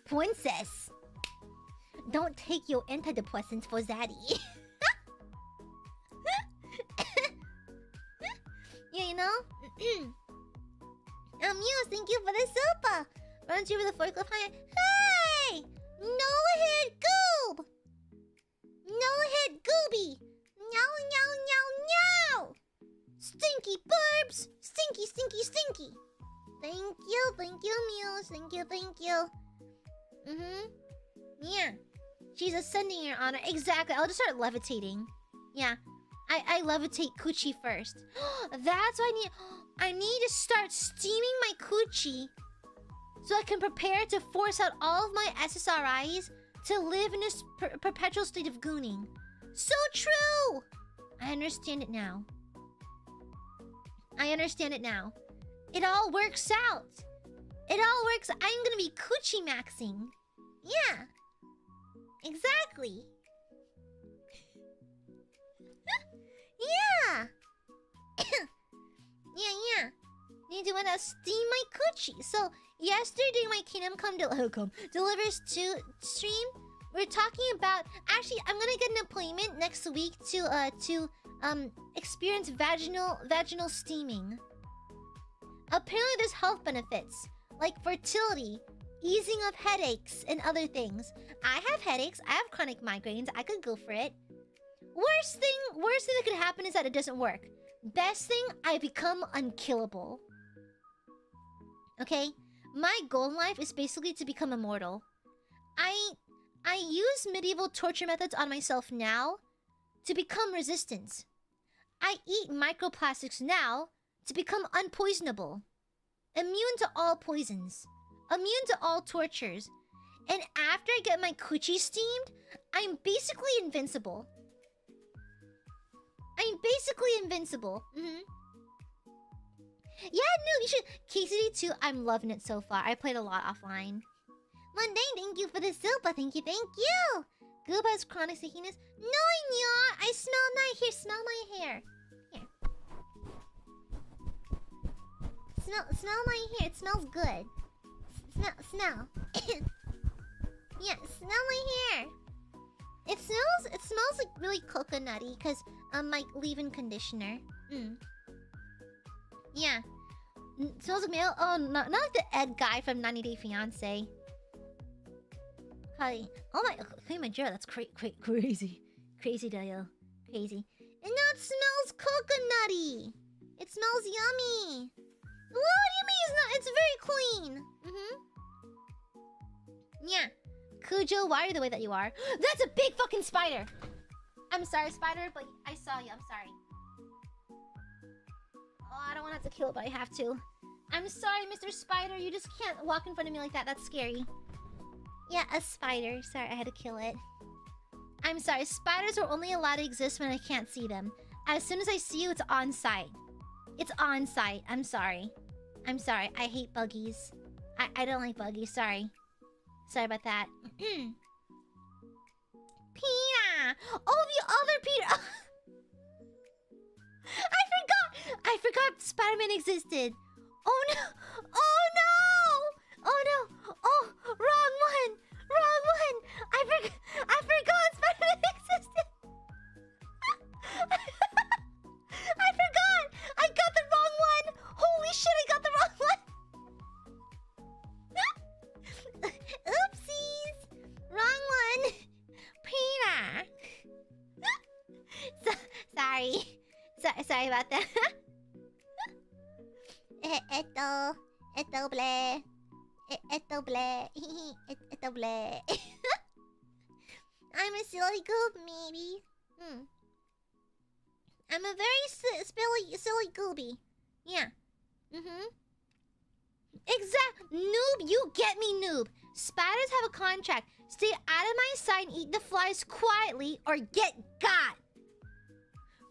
Princess. Don't take your antidepressants for Zaddy. Yeah, you know? Muse, thank you for the super. Runs you with a forklift high. Hey! No-head goob! No-head gooby! No! Stinky burbs! Stinky! Thank you, Muse. Thank you. Yeah. She's ascending, Your Honor. Exactly. I'll just start levitating. Yeah. I levitate coochie first. That's what I need. I need to start steaming my coochie so I can prepare to force out all of my SSRIs to live in this perpetual state of gooning. So true! I understand it now. It all works out. I'm gonna be coochie maxing. Yeah. Exactly. Yeah. Yeah. Need to steam my coochie. So yesterday, my Kingdom Come Delivers 2 stream, we're talking about. Actually, I'm gonna get an appointment next week to experience vaginal steaming. Apparently, there's health benefits like fertility, easing of headaches and other things. I have headaches. I have chronic migraines. I could go for it. Worst thing that could happen is that it doesn't work. Best thing, I become unkillable. Okay? My goal in life is basically to become immortal. I use medieval torture methods on myself now to become resistant. I eat microplastics now to become unpoisonable. Immune to all poisons. Immune to all tortures. And after I get my coochie steamed, I'm basically invincible. I'm basically invincible. Yeah, no, you should. KCD2, I'm loving it so far. I played a lot offline. Mundane, thank you for the silpa. Thank you, thank you. Goob has chronic stickiness. No, I smell nice. Here, smell my hair. Here. Smell my hair. It smells good. Smell. Yeah, smell my hair. It smells like really coconutty because my leave-in conditioner. Yeah. It smells like male. Oh, not like the Ed guy from 90 Day Fiancé. Hi. Oh my, clean my jaw. That's crazy. Crazy, Dale. Crazy. And now it smells coconutty. It smells yummy. What do you mean it's not? It's very clean. Yeah. Cujo, why are you the way that you are? That's a big fucking spider. I'm sorry, spider, but I saw you. I'm sorry. Oh, I don't want to have to kill it, but I have to. I'm sorry, Mr. Spider. You just can't walk in front of me like that. That's scary. Yeah, a spider. Sorry, I had to kill it. I'm sorry. Spiders are only allowed to exist when I can't see them. As soon as I see you, it's on sight. It's on sight. I'm sorry. I'm sorry. I hate buggies. I don't like buggies. Sorry. Sorry about that. Peter! Oh, the other Peter! I forgot Spider-Man existed. Oh no! Oh no! Oh no! Oh, wrong one! Wrong one! I forgot Spider-Man existed! I forgot! I got the wrong one! Holy shit, I got the wrong one! Oopsies! Wrong one! Peter! Sorry. Sorry about that. Eto ble. I'm a silly goob, maybe. I'm a very silly gooby. Yeah. Noob, you get me, noob. Spiders have a contract. Stay out of my sight and eat the flies quietly or get got.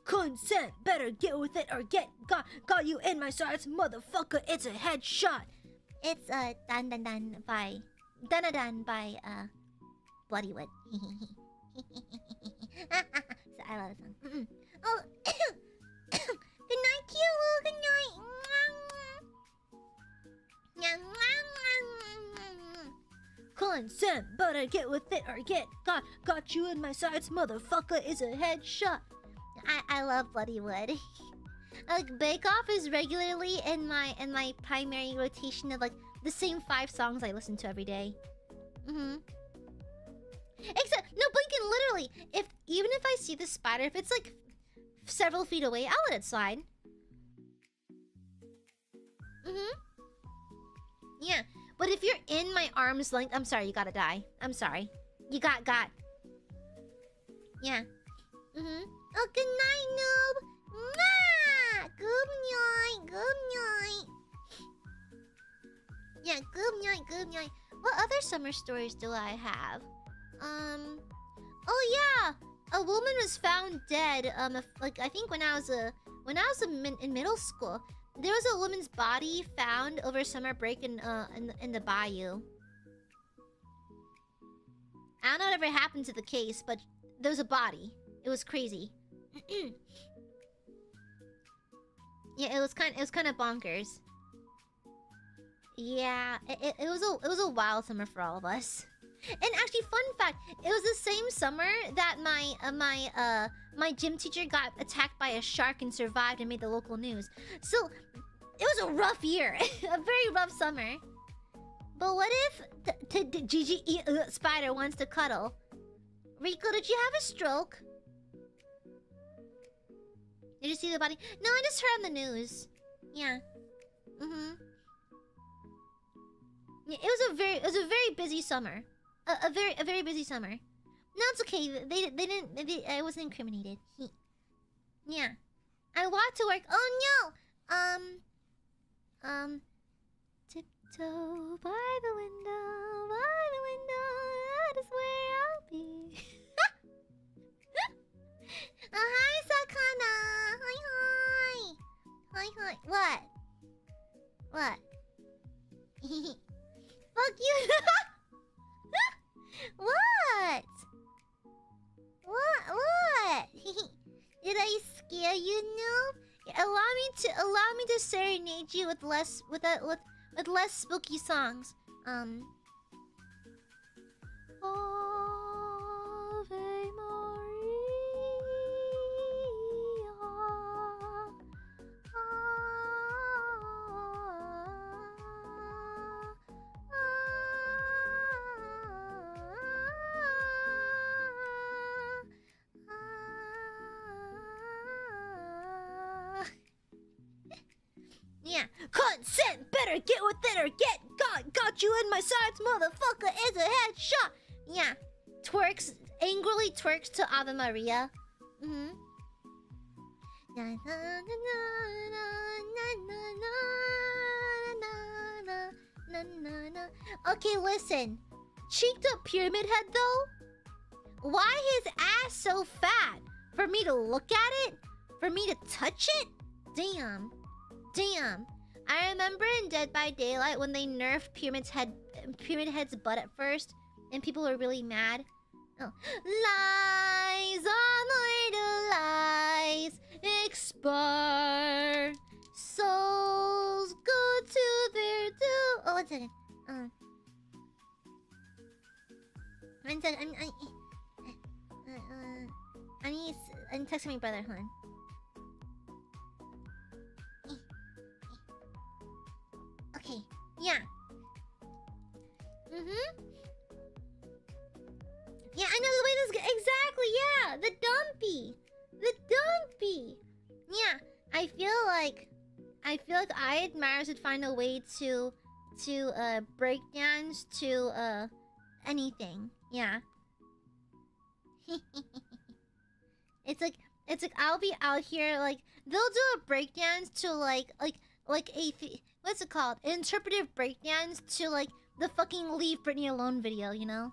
Consent, better get with it or get got. Got you in my sights, motherfucker. It's a headshot. It's dun by Bloodywood. So I love the song. Oh, good night, Q. Good night. Consent, better get with it or get got. Got you in my sights, motherfucker. Is a headshot. I love Bloodywood. Like Bake Off is regularly in my primary rotation of like the same 5 songs I listen to every day. Except no, Blinken, literally, even if I see the spider, if it's like several feet away, I'll let it slide. Yeah, but if you're in my arm's length, I'm sorry, you gotta die. I'm sorry, you got. Yeah. Oh, good night, noob. Mwah! Good night. Yeah, good night. What other summer stories do I have? Oh yeah, a woman was found dead. Like I think when I was in middle school, there was a woman's body found over summer break in the bayou. I don't know whatever happened to the case, but there was a body. It was crazy. Yeah, it was kind of bonkers. Yeah, it was a wild summer for all of us. And actually, fun fact, it was the same summer that my gym teacher got attacked by a shark and survived and made the local news. So it was a rough year, a very rough summer. But what if Gigi Spider wants to cuddle. Rico, did you have a stroke? Did you see the body? No, I just heard on the news. Yeah. Yeah, it was a very busy summer. A very busy summer. No, it's okay. They didn't. I wasn't incriminated. Yeah. I walked to work. Oh no. Tiptoe by the window, that is where I'll be. Hi, Sakana. Hi. What? Fuck you. What? Did I scare you, noob? Allow me to serenade you with less spooky songs. Ave Yeah. Consent! Better get with it or get got you in my sights, motherfucker! It's a headshot! Yeah. Twerks, angrily twerks to Ave Maria. Okay, listen. Cheeked up pyramid head though? Why his ass so fat? For me to look at it? For me to touch it? Damn. I remember in Dead by Daylight when they nerfed Pyramid Head's butt at first, and people were really mad. Oh. Lies on lies expire. Souls go to their doom. Oh, 1 second. I'm texting my brother, hold on. Okay, yeah. Yeah, I know the way this goes. Exactly, yeah. The dumpy. Yeah, I feel like Aiadmirers would find a way to break dance to anything. Yeah. It's like I'll be out here like they'll do a breakdance to like a what's it called? Interpretive breakdance to like the fucking Leave Britney Alone video, you know?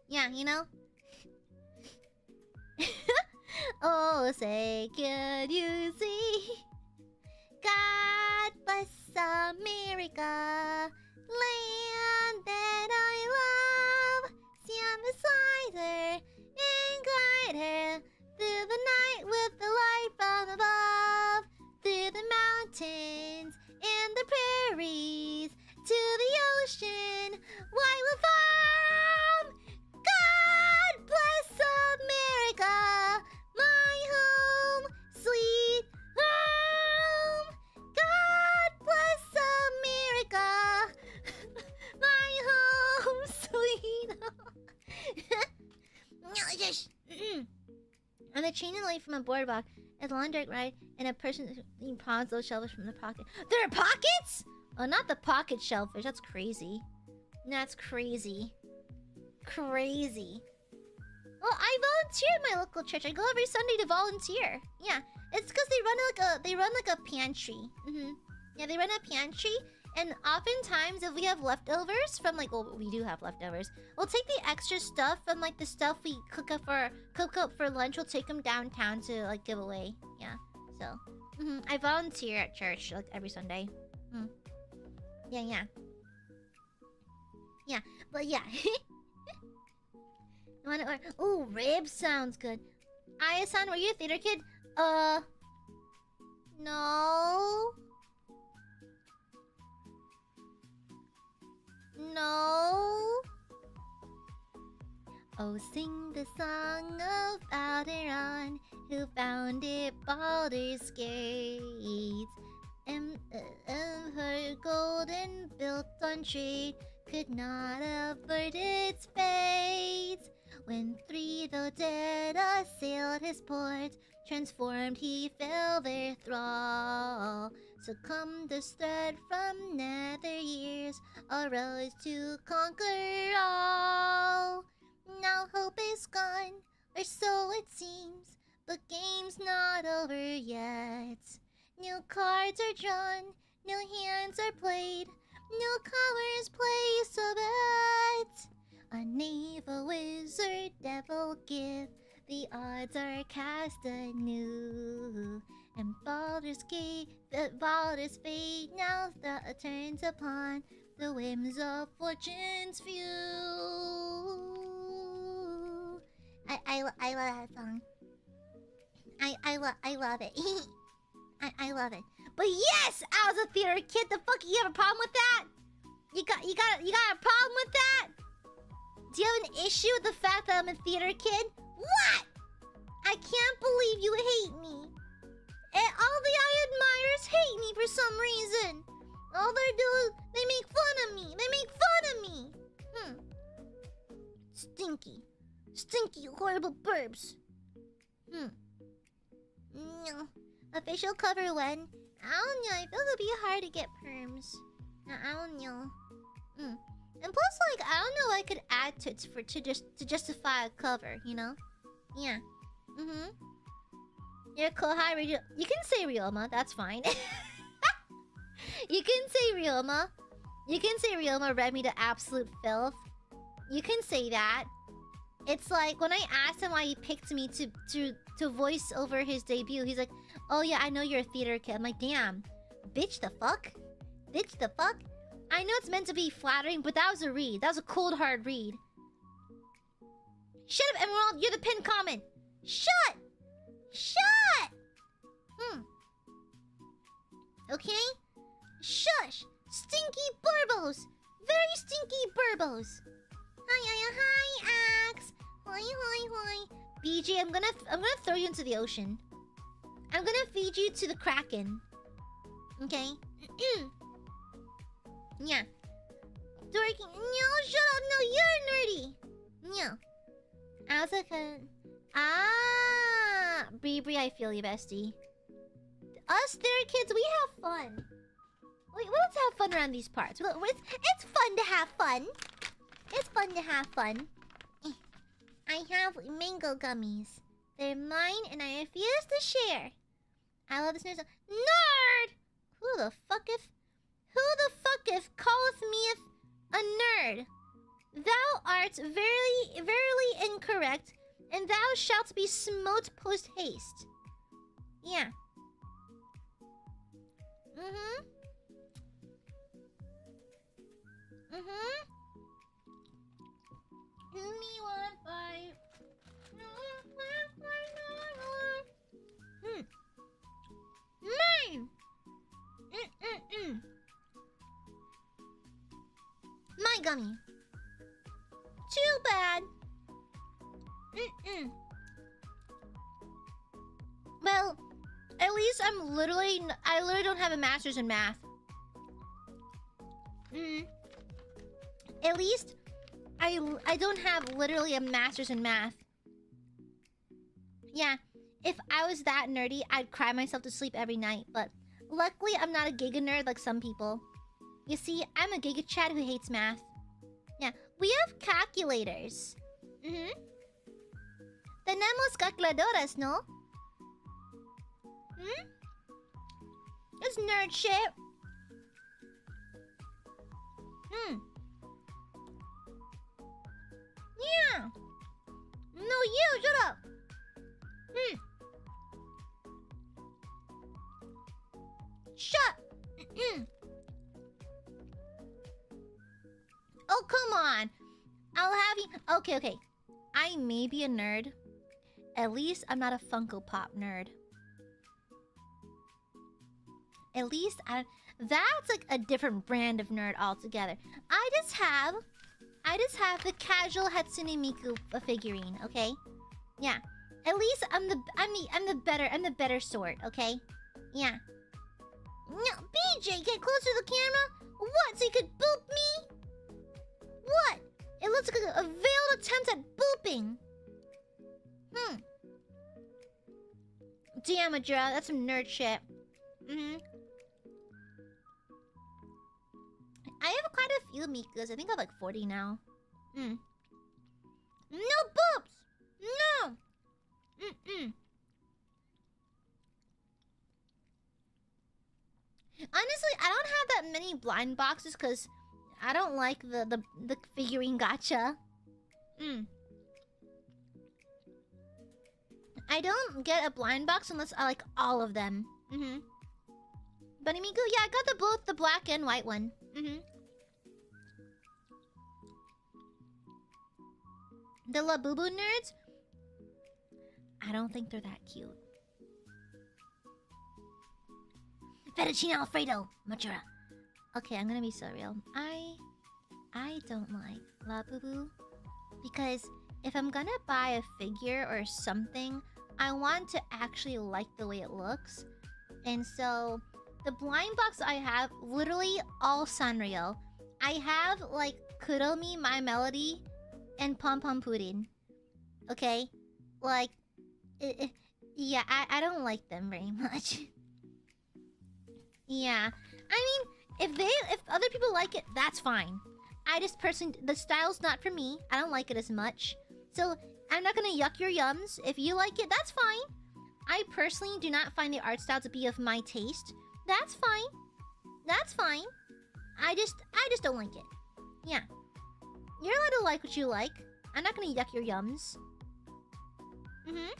Yeah, you know? Oh, say, can you see? God bless America, land that I love. Stand beside her and guide her through the night with the light from above, through the mountains and the prairies to the ocean, wide with farm. God bless America, my home, sweet home. God bless America, my home, sweet home. On a chain and light from a boardwalk, a long dark ride, and a person eating prawns, those shellfish from the pocket. There are pockets? Oh, not the pocket shellfish. That's crazy. That's crazy. Crazy. Well, I volunteer at my local church. I go every Sunday to volunteer. Yeah, it's because they run like a pantry. Yeah, they run a pantry, and oftentimes if we have leftovers from like, well, we do have leftovers. We'll take the extra stuff from like the stuff we cook up for lunch. We'll take them downtown to like give away. Yeah, so I volunteer at church like every Sunday. Yeah, but yeah. Oh, rib sounds good. Aya-san, were you a theater kid? No. Oh, sing the song of Alderon, who founded Baldur's Gate. And her golden built on on trade could not avert its fate. When three, though dead, assailed his port, transformed he fell their thrall. Succumbed the thread from nether years, arose to conquer all. Now hope is gone, or so it seems, but game's not over yet. New cards are drawn, new hands are played, new colors place a bet. A knave, a wizard, devil give, the odds are cast anew. And Baldur's fate now turns upon the whims of fortune's few. I love that song. I love it. I love it. But yes, I was a theater kid. The fuck, you have a problem with that? You got a problem with that? Do you have an issue with the fact that I'm a theater kid? What? I can't believe you hate me. And all the Aiadmirers hate me for some reason. All they do is they make fun of me. They make fun of me. Stinky. Stinky, horrible burbs. No. Official cover one. I don't know. I feel it'll be hard to get perms. I don't know. And plus, like, I don't know if I could add tits to justify a cover, you know? Yeah. You're cool. Hi, Radio. You can say Ryoma. That's fine. You can say Ryoma. You can say Ryoma read me to absolute filth. You can say that. It's like when I asked him why he picked me to voice over his debut, he's like, "Oh yeah, I know you're a theater kid." I'm like, "Damn, bitch, the fuck, bitch, the fuck." I know it's meant to be flattering, but that was a read. That was a cold hard read. Shut up, Emerald. You're the pinned comment. Shut. Shut. Okay. Shush. Stinky burbos. Very stinky burbos. Hi, Axe. Hi. BJ, I'm gonna throw you into the ocean. I'm gonna feed you to the Kraken. Okay? Yeah. Dorky. No, shut up. No, you're nerdy. No. Asuka. Ah. Bree, I feel you, bestie. Us theater kids, we have fun. Wait, let's have fun around these parts. It's fun to have fun. It's fun to have fun. I have mango gummies. They're mine and I refuse to share. I love this nerd. Nerd! Who the fuck if calleth me a nerd? Thou art verily incorrect, and thou shalt be smote post haste. Yeah. Me one fight. Mine. My gummy. Too bad. Well, at least I literally don't have a master's in math. At least I don't have literally a master's in math. Yeah, if I was that nerdy, I'd cry myself to sleep every night. But luckily, I'm not a giga nerd like some people. You see, I'm a giga chad who hates math. Yeah, we have calculators. Tenemos calculadoras, no? It's nerd shit. Yeah. No, you, shut up. Shut. Oh, come on. I'll have you. Okay. I may be a nerd. At least I'm not a Funko Pop nerd. At least that's like a different brand of nerd altogether. I just have the casual Hatsune Miku figurine, okay? Yeah. At least I'm the better sort, okay? Yeah. No, BJ, get closer to the camera. What? So you could boop me? What? It looks like a veiled attempt at booping. Damn, Majora, that's some nerd shit. I have quite a few Mikas. I think I have like 40 now. No boobs! No! Honestly, I don't have that many blind boxes because I don't like the figurine gacha. I don't get a blind box unless I like all of them. Bunny Miku, yeah, I got both the black and white one. The Labubu nerds? I don't think they're that cute. Fettuccine Alfredo, Majora. Okay, I'm gonna be so real. I don't like Labubu because if I'm gonna buy a figure or something, I want to actually like the way it looks. And so the blind box I have, literally all Sanrio. I have like Kuromi, My Melody, and Pom Pom Pudding. Okay? Like, yeah, I don't like them very much. Yeah. I mean, if other people like it, that's fine. I just personally, the style's not for me. I don't like it as much. So, I'm not gonna yuck your yums. If you like it, that's fine. I personally do not find the art style to be of my taste. That's fine. That's fine. I just don't like it. Yeah. You're allowed to like what you like. I'm not gonna yuck your yums. Yeah.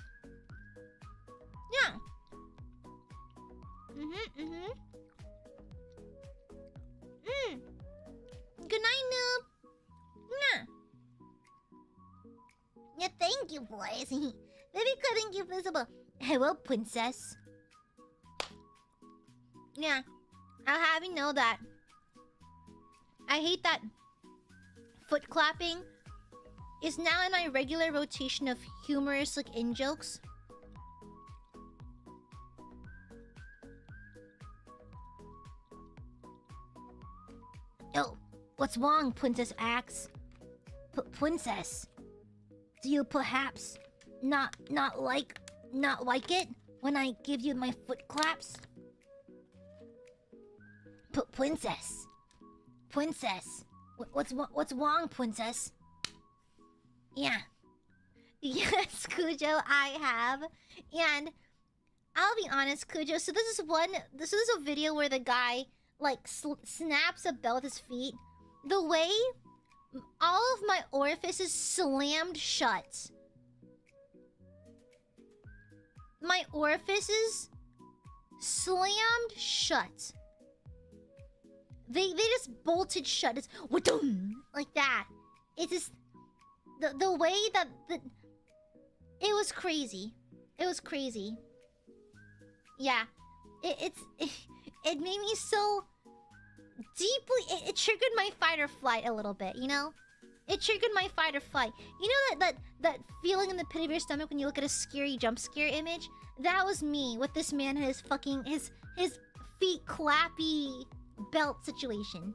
Good night, noob. Yeah. Yeah, thank you, boys. Maybe couldn't give visible. Hello, princess. Yeah. I'll have you know that I hate that foot clapping is now in my regular rotation of humorous like in-jokes. Oh, what's wrong, Princess Axe? Princess, do you perhaps not like it when I give you my foot claps? Princess, what's wrong, Princess? Yeah. Yes, Cujo, I have. And I'll be honest, Cujo, so this is a video where the guy like snaps a bell with his feet. The way all of my orifices slammed shut. My orifices slammed shut. They just bolted shut. It's like that. It's just the way that it was crazy. It was crazy. Yeah, it made me so deeply. It triggered my fight or flight a little bit. You know, it triggered my fight or flight. You know that feeling in the pit of your stomach when you look at a scary jump scare image. That was me with this man and his fucking his feet clappy belt situation.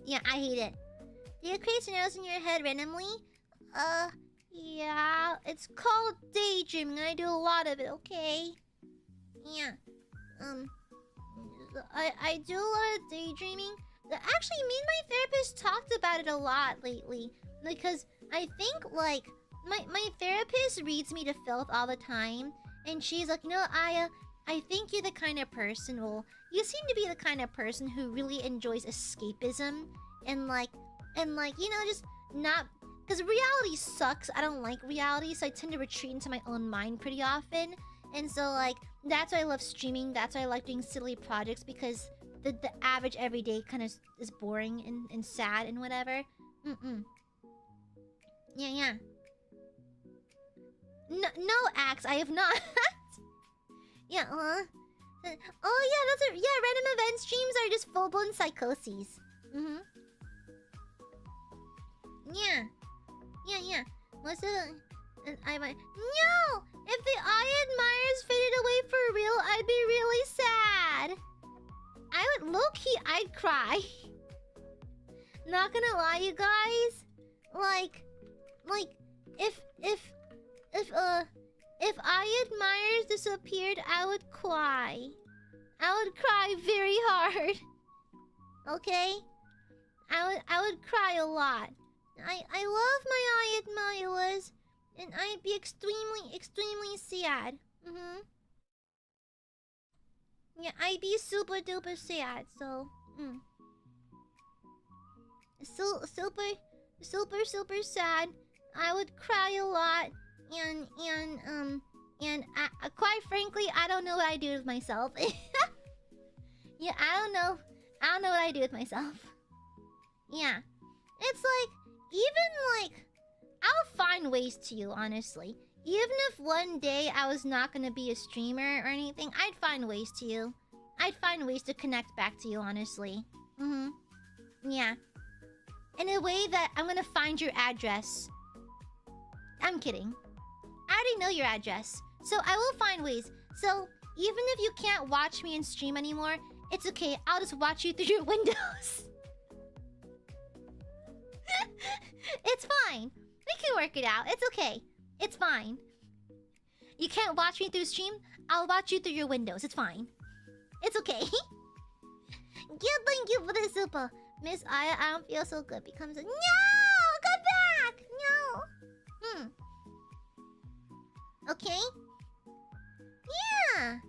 Yeah, I hate it. Do you create scenarios in your head randomly? Yeah. It's called daydreaming and I do a lot of it, okay? Yeah. I do a lot of daydreaming. Actually, me and my therapist talked about it a lot lately. Because I think, like, my therapist reads me to filth all the time. And she's like, you know, Aya, I think you're the kind of person, you seem to be the kind of person who really enjoys escapism. And like, you know, just not... Because reality sucks. I don't like reality, so I tend to retreat into my own mind pretty often. And so, like, that's why I love streaming. That's why I like doing silly projects, because the average everyday kind of is boring and sad and whatever. Yeah. No, Axe, I have not. Yeah, oh yeah, that's it. Yeah, random event streams are just full-blown psychoses. Yeah. What's the... No! If the Aiadmirers faded away for real, I'd be really sad. low-key, I'd cry. Not gonna lie, you guys. Like, if Aiadmirers disappeared, I would cry. I would cry very hard. Okay? I would cry a lot. I love my Aiadmirers, and I'd be extremely sad. Yeah, I'd be super duper sad, so super sad. I would cry a lot, and quite frankly, I don't know what I do with myself. Yeah, I don't know what I do with myself. Yeah, it's like, even like, I'll find ways to you, honestly. Even if one day I was not gonna be a streamer or anything, I'd find ways to you. I'd find ways to connect back to you, honestly. Yeah. In a way that I'm gonna find your address. I'm kidding. I already know your address. So I will find ways. So even if you can't watch me and stream anymore, it's okay. I'll just watch you through your windows. It's fine. We can work it out. It's okay. It's fine. You can't watch me through stream? I'll watch you through your windows. It's fine. It's okay. Yeah, thank you for the super. Miss Aya, I don't feel so good. Becomes a... No! Come back! No! Okay? Yeah!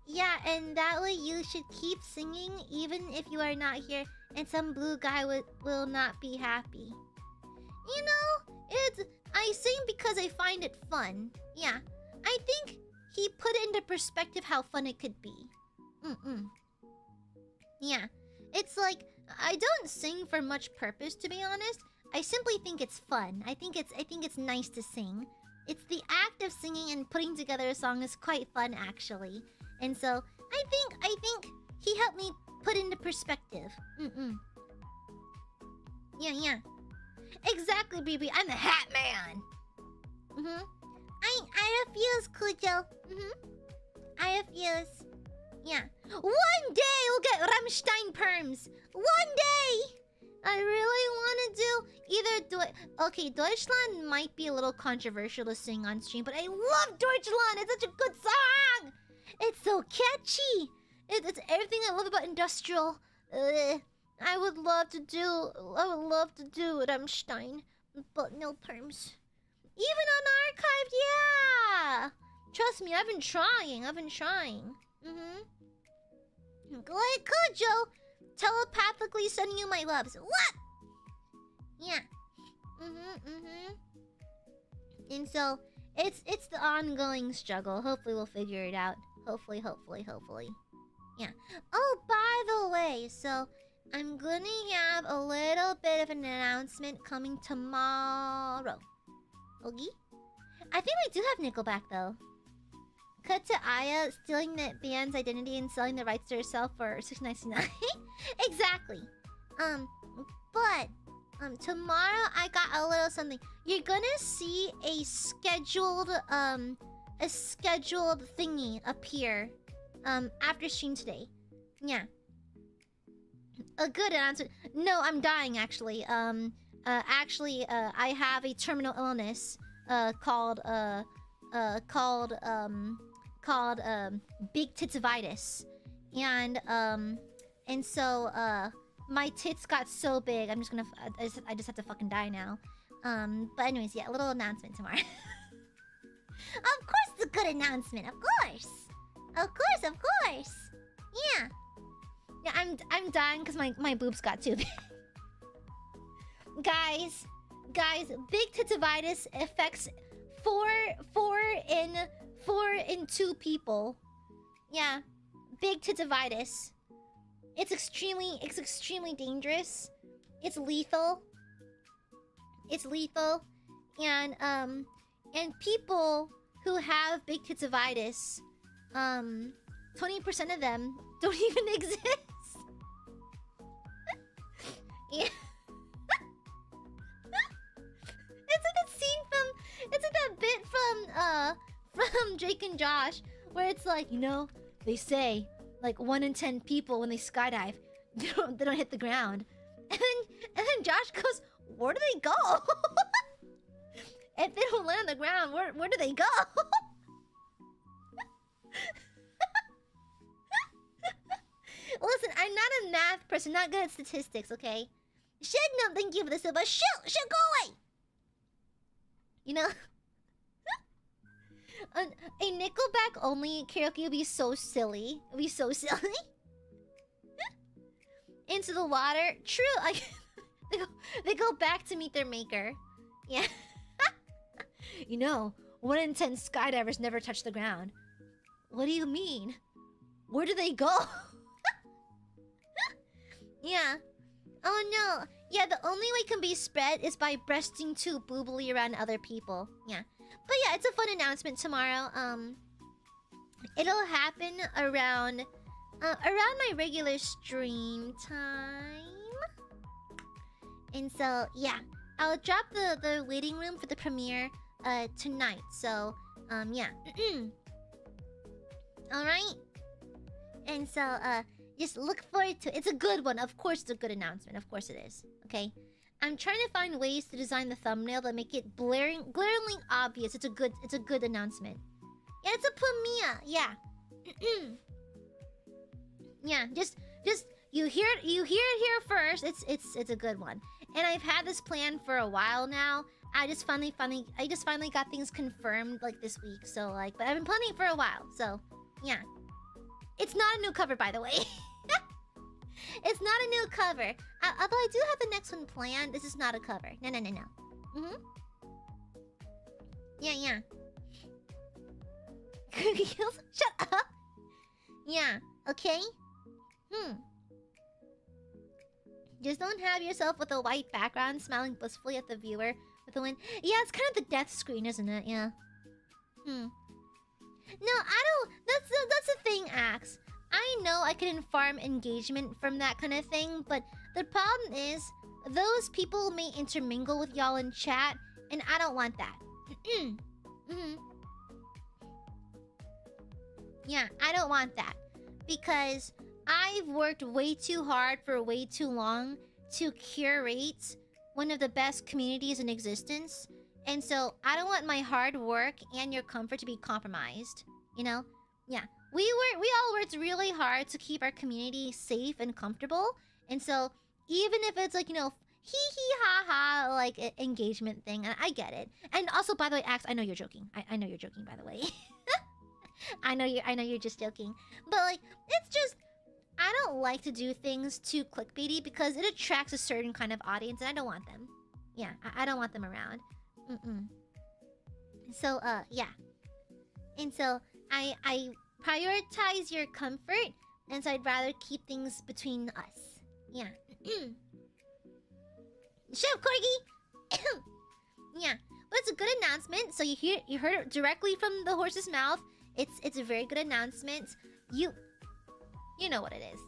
Yeah. And that way you should keep singing even if you are not here, and some blue guy will not be happy. You know, I sing because I find it fun. Yeah. I think he put into perspective how fun it could be. Yeah. It's like, I don't sing for much purpose, to be honest. I simply think it's fun. I think it's nice to sing. It's the act of singing and putting together a song is quite fun, actually. And so, I think he helped me put into perspective. Yeah. Exactly, BB. I'm the Hat Man. I refuse, Kujo. I refuse. Yeah. One day we'll get Rammstein perms. One day. I really want to do either okay, Deutschland might be a little controversial to sing on stream, but I love Deutschland. It's such a good song. It's so catchy. It's everything I love about industrial. I would love to do Rammstein, but no perms. Even on archived, yeah. Trust me, I've been trying. Go ahead, Kojo. Telepathically sending you my loves. What? Yeah. And so it's the ongoing struggle. Hopefully we'll figure it out. Hopefully. Yeah. Oh, by the way, so I'm gonna have a little bit of an announcement coming tomorrow. Okay? I think we do have Nickelback though. Cut to Aya stealing the band's identity and selling the rights to herself for $6.99. Exactly. But tomorrow I got a little something. You're gonna see a scheduled thingy appear after stream today. Yeah. A good announcement. No, I'm dying actually. I have a terminal illness called big titivitis, and so my tits got so big. I just have to fucking die now. But anyways, yeah, a little announcement tomorrow. Of course, it's a good announcement. Of course. Yeah. Yeah, I'm dying because my boobs got too big. Guys, big titivitis affects 4 in 2 people. Yeah, big titivitis. It's extremely dangerous. It's lethal. And people who have big titivitis, 20% of them don't even exist. Yeah. It's like that bit from Drake and Josh, where it's like, you know, they say like 1 in 10 people when they skydive, they don't hit the ground, and then Josh goes, where do they go? If they don't land on the ground, where do they go? Listen, I'm not a math person, not good at statistics, okay? Shignum, thank you for the sub, but shoot, go away! You know? A Nickelback only karaoke would be so silly. It would be so silly. Into the water. True, they go back to meet their maker. Yeah. You know, 1 in 10 skydivers never touch the ground. What do you mean? Where do they go? Yeah. Oh no. Yeah, the only way it can be spread is by breasting too boobily around other people. Yeah. But yeah, it's a fun announcement tomorrow. It'll happen around my regular stream time. And so yeah, I'll drop the waiting room for the premiere tonight. So yeah. Alright. And so just look forward to it. It's a good one. Of course it's a good announcement. Of course it is. Okay. I'm trying to find ways to design the thumbnail that make it glaringly obvious. It's a good announcement. Yeah, it's a premiere. Yeah. Yeah, just you hear it here first. It's a good one. And I've had this plan for a while now. I just finally got things confirmed like this week. So like, but I've been planning it for a while. So, yeah. It's not a new cover, by the way. It's not a new cover. Although I do have the next one planned. This is not a cover. No. Yeah. Shut up. Yeah. Okay. Just don't have yourself with a white background smiling blissfully at the viewer with the wind. Yeah, it's kind of the death screen, isn't it? Yeah. No, I don't. That's the thing, Axe. I know I can farm engagement from that kind of thing, but the problem is those people may intermingle with y'all in chat, and I don't want that. Yeah, I don't want that. Because I've worked way too hard for way too long to curate one of the best communities in existence. And so I don't want my hard work and your comfort to be compromised. You know? Yeah. We all worked really hard to keep our community safe and comfortable. And so even if it's like, you know, hee hee ha ha, like engagement thing, and I get it. And also, by the way, Axe, I know you're joking. I know you're joking, by the way. I know you're just joking. But like, it's just, I don't like to do things too clickbaity because it attracts a certain kind of audience, and I don't want them. Yeah, I don't want them around. So yeah. And so I prioritize your comfort, and so I'd rather keep things between us. Yeah. Shut up, Corgi! Yeah. But it's a good announcement. So you heard it directly from the horse's mouth. It's a very good announcement. You know what it is.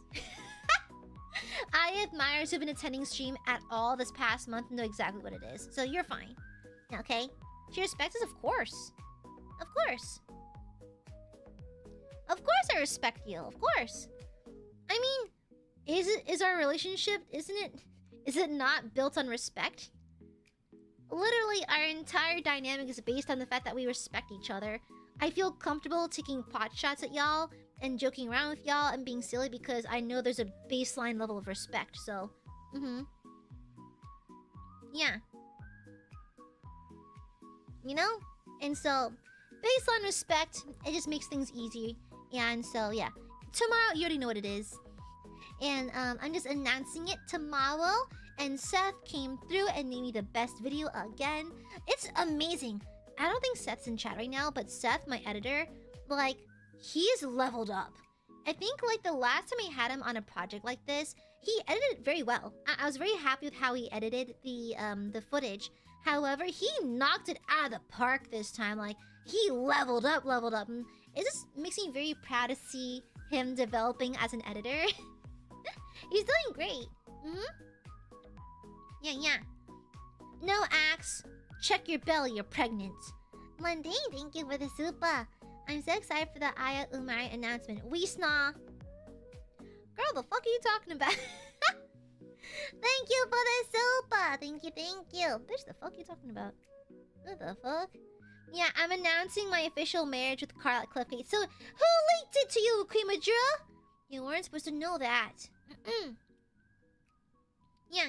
Aiadmirers who've been attending stream at all this past month know exactly what it is. So you're fine. Okay? She respects us, of course. Of course. Of course I respect you. Of course. I mean, is our relationship, is it not built on respect? Literally, our entire dynamic is based on the fact that we respect each other. I feel comfortable taking pot shots at y'all and joking around with y'all and being silly because I know there's a baseline level of respect, so... Yeah. You know? And so, baseline respect, it just makes things easy. And so, yeah. Tomorrow, you already know what it is. And I'm just announcing it tomorrow. And Seth came through and made me the best video again. It's amazing. I don't think Seth's in chat right now, but Seth, my editor, like, he's leveled up. I think, like, the last time I had him on a project like this, he edited it very well. I was very happy with how he edited the footage. However, he knocked it out of the park this time. Like, he leveled up. And it just makes me very proud to see him developing as an editor. He's doing great. Yeah. No, Axe. Check your belly, you're pregnant. Monday, thank you for the super. I'm so excited for the AiaAmare announcement. We snaw. Girl, the fuck are you talking about? Thank you for the super. Thank you, thank you. Bitch, the fuck are you talking about? What the fuck? Yeah, I'm announcing my official marriage with Carl at Cliffgate. So, who leaked it to you, Queen Majura? You weren't supposed to know that. Yeah.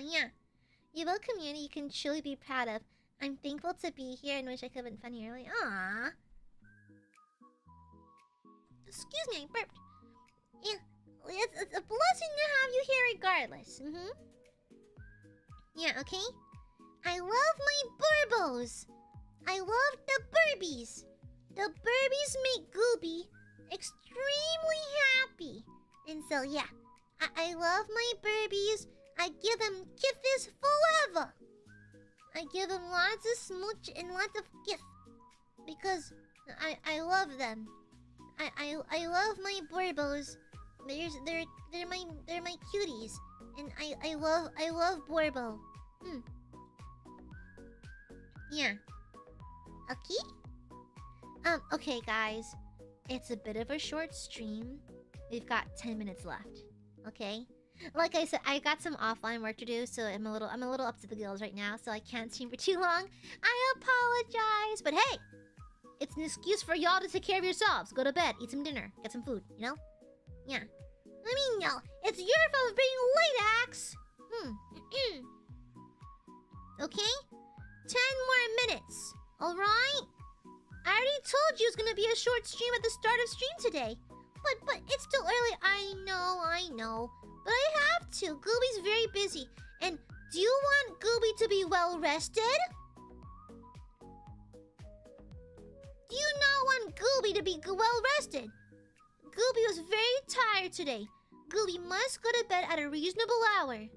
You have a community you can truly be proud of. I'm thankful to be here and wish I could have been funnier. Like, aww. Excuse me, I burped. Yeah, it's a blessing to have you here regardless. Yeah, okay? I love my burbos. I love the burbies. The burbies make Gooby extremely happy. And so, yeah, I love my burbies. I give them kisses forever. I give them lots of smooch and lots of kiss. Because I love them. I love my burbos. They're my cuties. And I love Borbo. Yeah. Okay? Okay guys. It's a bit of a short stream. We've got 10 minutes left. Okay? Like I said, I got some offline work to do, so I'm a little up to the gills right now, so I can't stream for too long. I apologize. But hey! It's an excuse for y'all to take care of yourselves. Go to bed, eat some dinner, get some food, you know? Yeah. I mean, no, it's your fault for being late, Axe! Okay? 10 more minutes, alright? I already told you it was gonna be a short stream at the start of stream today. But it's still early, I know. But I have to, Gooby's very busy. And do you want Gooby to be well rested? Do you not want Gooby to be well rested? Gooby was very tired today. Gooby must go to bed at a reasonable hour.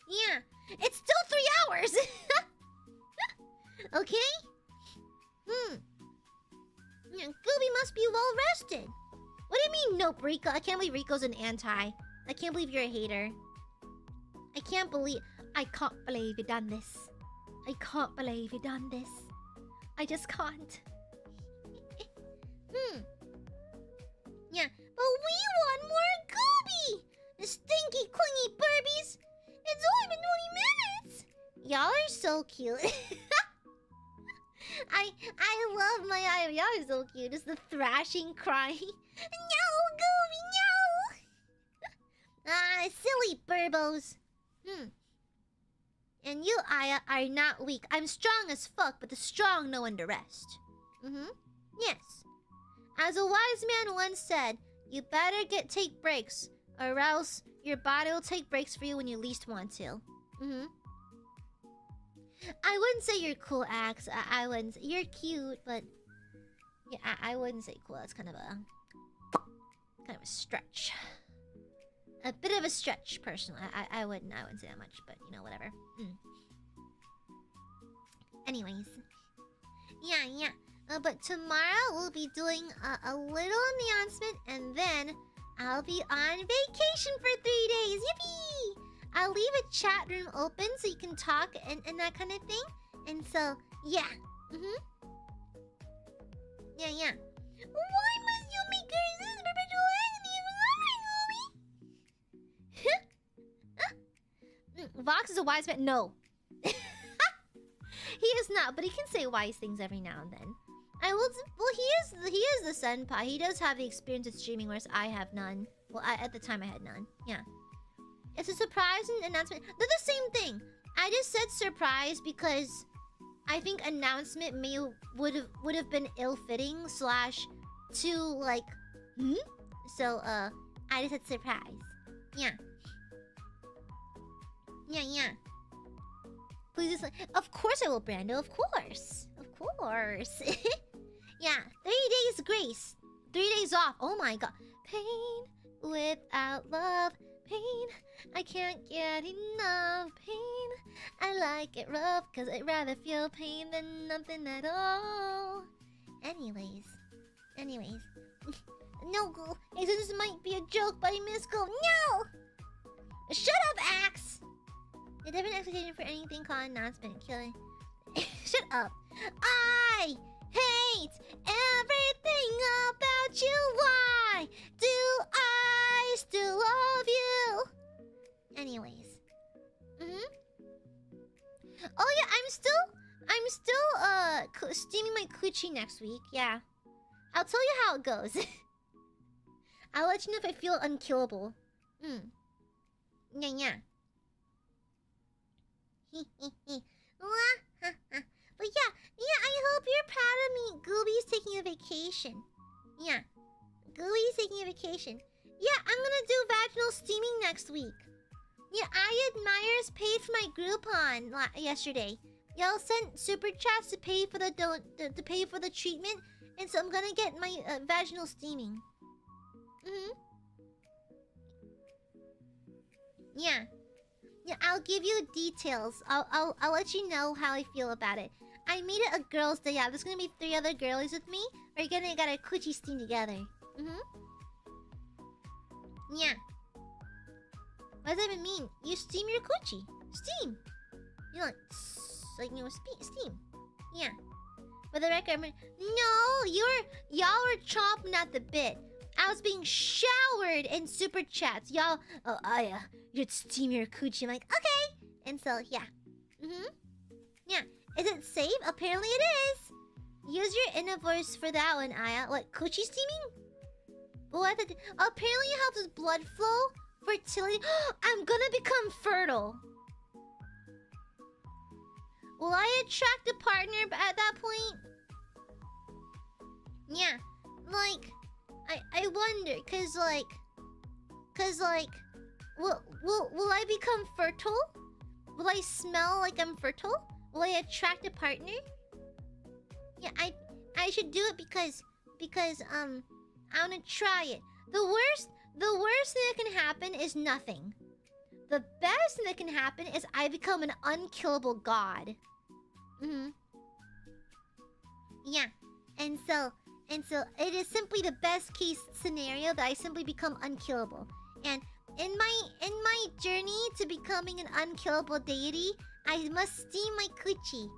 Yeah, it's still 3 hours. Okay? Yeah, Gooby must be well rested. What do you mean, nope, Rico? I can't believe Rico's an anti. I can't believe you're a hater. I can't believe you done this. I can't believe you done this. I just can't. Yeah, but we want more Gooby! The stinky, clingy burbies! It's only been 20 minutes! Y'all are so cute. I love my eye. Y'all are so cute. Just the thrashing, crying. No, Gooby, no! Silly burbos. And you, Aya, are not weak. I'm strong as fuck, but the strong know when to rest. Yes. As a wise man once said, you better take breaks, or else your body will take breaks for you when you least want to. I wouldn't say you're cool, Axe. I wouldn't say you're cute, but yeah, I wouldn't say cool. That's kind of a stretch. A bit of a stretch, personally. I wouldn't say that much, but you know, whatever. Anyways, yeah. But tomorrow we'll be doing a little announcement, and then I'll be on vacation for 3 days. Yippee! I'll leave a chat room open so you can talk and that kind of thing. And so, yeah. Yeah. Why must you make resist perpetual agony? Vox is a wise man. No. He is not, but he can say wise things every now and then. He is the senpai. He does have the experience of streaming, whereas I have none. Well, at the time I had none. Yeah. It's a surprising announcement. They're the same thing. I just said surprise because I think announcement would have been ill-fitting / too like So I just said surprise. Yeah. Please just of course I will, Brando. Of course. Yeah. 3 days grace. 3 days off. Oh my god. Pain without love. Pain. I can't get enough pain. I like it rough because I'd rather feel pain than nothing at all. Anyways. No, Ghoul. This might be a joke, but I miss Ghoul. No! Shut up, Axe! A different expectation for anything called announcement. Killing. Shut up. I hate everything about you. Why do I still love you? Anyways. Oh yeah, I'm still steaming my coochie next week. Yeah. I'll tell you how it goes. I'll let you know if I feel unkillable. Yeah. But yeah, I hope you're proud of me. Gooby's taking a vacation. Yeah. Gooby's taking a vacation. Yeah, I'm gonna do vaginal steaming next week. Yeah, Aiadmirers paid for my Groupon yesterday. Y'all sent super chats to pay for the treatment, and so I'm gonna get my vaginal steaming. Yeah, I'll give you details. I'll let you know how I feel about it. I made it a girls' day out. There's gonna be 3 other girlies with me. We're gonna get a coochie steam together. Yeah. What does that even mean? You steam your coochie. Steam. You know, steam. Yeah. For the record, no, y'all were chomping at the bit. I was being showered in super chats. Y'all, oh, Aya, you'd steam your coochie. I'm like, okay. And so, yeah. Yeah. Is it safe? Apparently it is. Use your inner voice for that one, Aya. What, coochie steaming? What? Apparently it helps with blood flow. Fertility. I'm gonna become fertile. Will I attract a partner at that point? Yeah. Like, I wonder, cause like, will I become fertile? Will I smell like I'm fertile? Will I attract a partner? Yeah, I should do it because I wanna try it. The worst thing that can happen is nothing. The best thing that can happen is I become an unkillable god. Yeah. And so it is simply the best case scenario that I simply become unkillable. And in my journey to becoming an unkillable deity, I must steam my coochie.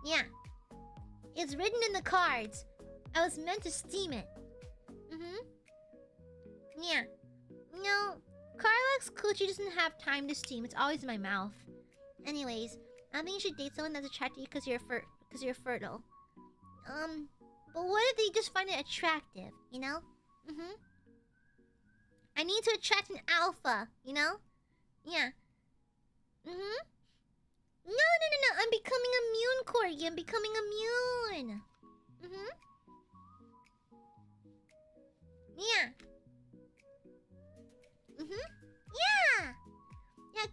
Yeah. It's written in the cards. I was meant to steam it. Yeah. No, Carla's coochie doesn't have time to steam. It's always in my mouth. Anyways, I think you should date someone that's attracted to you because you're fertile. But what if they just find it attractive, you know? I need to attract an alpha, you know? Yeah. No. I'm becoming immune, Corgi. I'm becoming immune. Yeah. Yeah,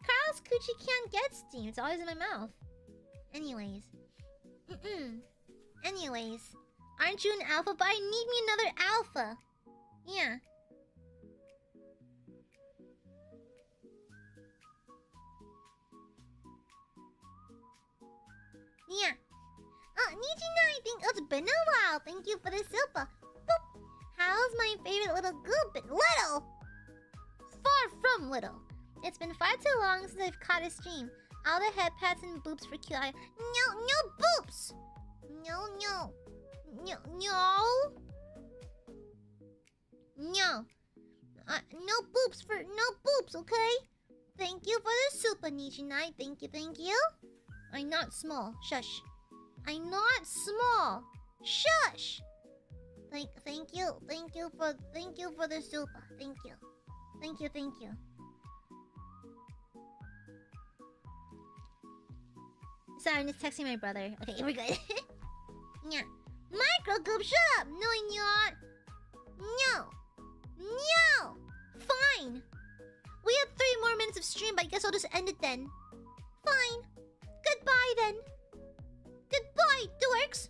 Carl's coochie can't get steam. It's always in my mouth. Anyways. Anyways. Aren't you an alpha? But I need me another alpha. Yeah. Yeah. Oh, Nijinai, it's been a while. Thank you for the super. Boop. How's my favorite little goop? Little! Far from little. It's been far too long since I've caught a stream. All the head pats and boops for cute. No boops! No. No boops, okay? Thank you for the super, Nijinai. Thank you. I'm not small. Shush. I'm not small. Shush. Thank you for the super. Thank you. Sorry, I'm just texting my brother. Okay, we're good. Yeah. Microgoop, shut up! No, you're not. No! Fine! We have 3 more minutes of stream, but I guess I'll just end it then. Fine. Goodbye then. Goodbye, dorks!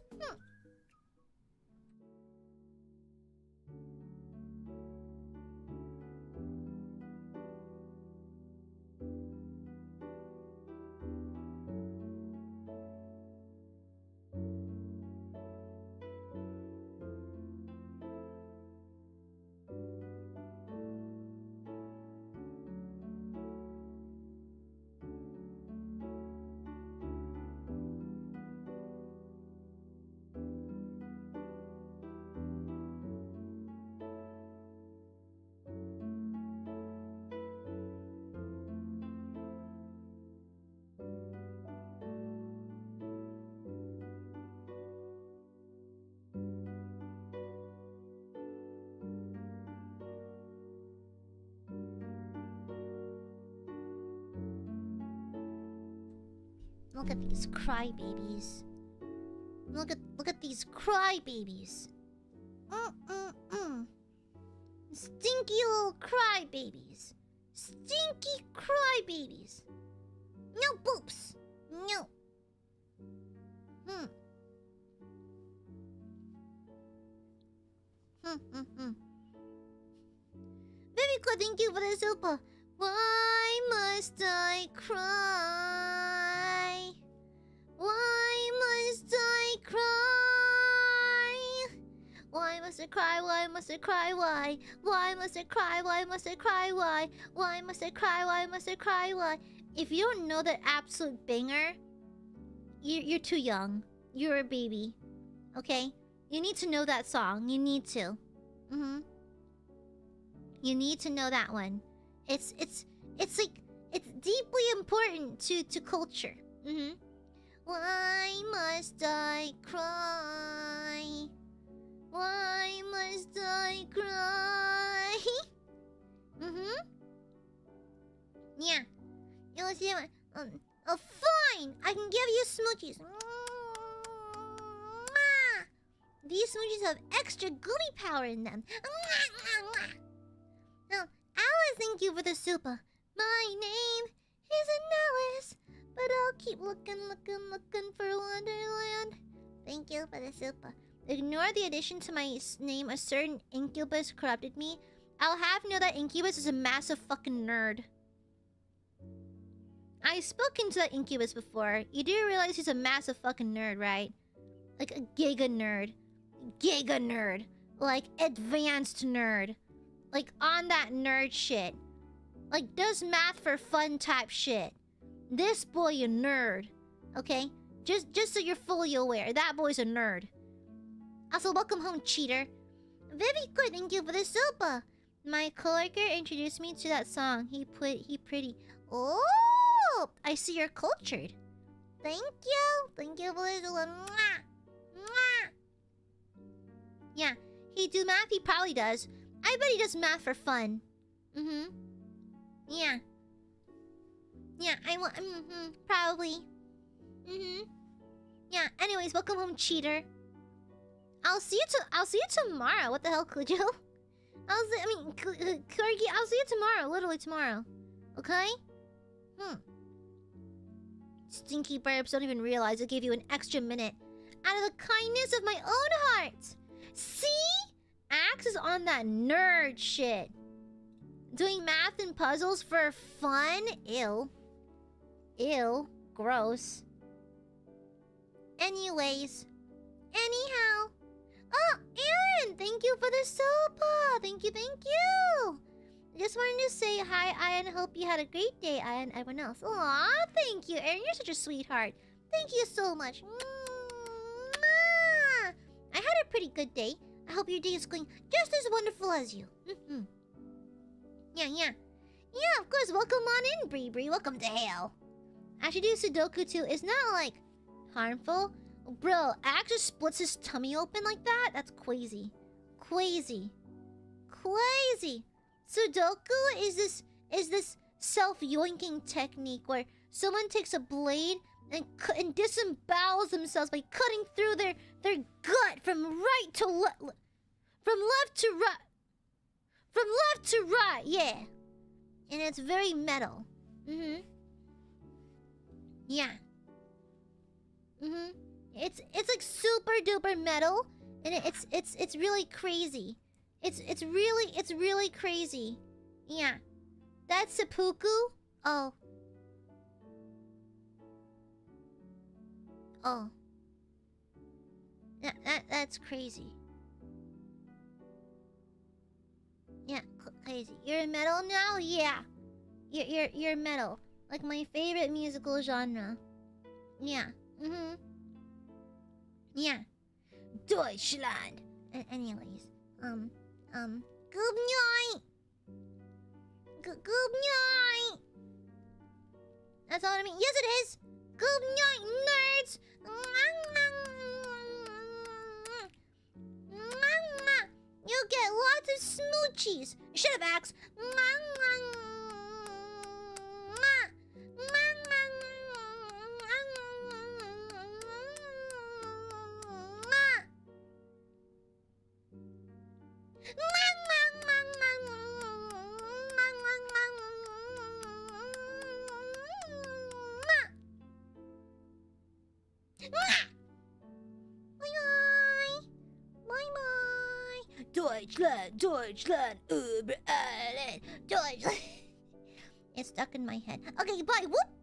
Look at these crybabies. Look at these crybabies. Stinky little crybabies. Stinky crybabies. No boops. No. Very good, thank you for the super. Why must I cry? Why must I cry? Why must I cry? Why must I cry? Why? Why must I cry? Why must I cry? Why? Why must I cry? Why must I cry? Why? If you don't know that absolute banger, you're too young. You're a baby. Okay? You need to know that song. You need to. You need to know that one. It's like it's deeply important to culture. Why must I cry? Why must I cry? Yeah. You'll see what oh fine! I can give you smoochies. These smoochies have extra gummy power in them. Now, Alice, thank you for the super. My name isn't Alice, but I'll keep looking for Wonderland. Thank you for the super. Ignore the addition to my name. A certain incubus corrupted me. I'll have you know that incubus is a massive fucking nerd. I've spoken to that incubus before. You do realize he's a massive fucking nerd, right? Like a giga nerd. Giga nerd. Like advanced nerd. Like on that nerd shit. Like does math for fun type shit. This boy a nerd. Okay? Just so you're fully aware. That boy's a nerd. Also, welcome home, cheater. Very good, thank you for the super. My coworker introduced me to that song. He pretty. Oh! I see you're cultured. Thank you. Thank you for the super. Mwah! Mwah! Yeah, he do math, he probably does. I bet he does math for fun. Yeah. Yeah, I want. Probably. Yeah. Anyways, welcome home, cheater. I'll see you tomorrow. What the hell, Kujo? Corgi. I'll see you tomorrow. Literally tomorrow. Okay? Stinky burps don't even realize I gave you an extra minute out of the kindness of my own heart. See? Axe is on that nerd shit. Doing math and puzzles for fun? Ew. Ew. Gross. Anyways. Anyhow. Oh, Aaron! Thank you for the sopa! Thank you. Just wanted to say hi, Ian. Hope you had a great day, Ian, and everyone else. Aw, thank you, Aaron. You're such a sweetheart. Thank you so much. Mwah! I had a pretty good day. I hope your day is going just as wonderful as you. Yeah. Yeah, of course. Welcome on in, Bree. Welcome to hell. I should do Sudoku too. It's not, like, harmful. Bro, Axe just splits his tummy open like that? That's crazy. Crazy. Sudoku is this self-yoinking technique where someone takes a blade and disembowels themselves by cutting through their gut from right to left, from left to right, yeah. And it's very metal. Yeah. It's like super duper metal, and it's really crazy. It's really crazy. Yeah. That's seppuku? Oh. That's crazy. Yeah, crazy. You're metal now? Yeah. You're metal. Like my favorite musical genre. Yeah. Yeah. Deutschland. Anyways, good night. Good night. That's all I mean. Yes, it is. Good night, nerds. You get lots of smoochies. Shut up, Axe. Deutschland, Deutschland, über allen, Deutschland. It's stuck in my head. Okay, bye. Whoop.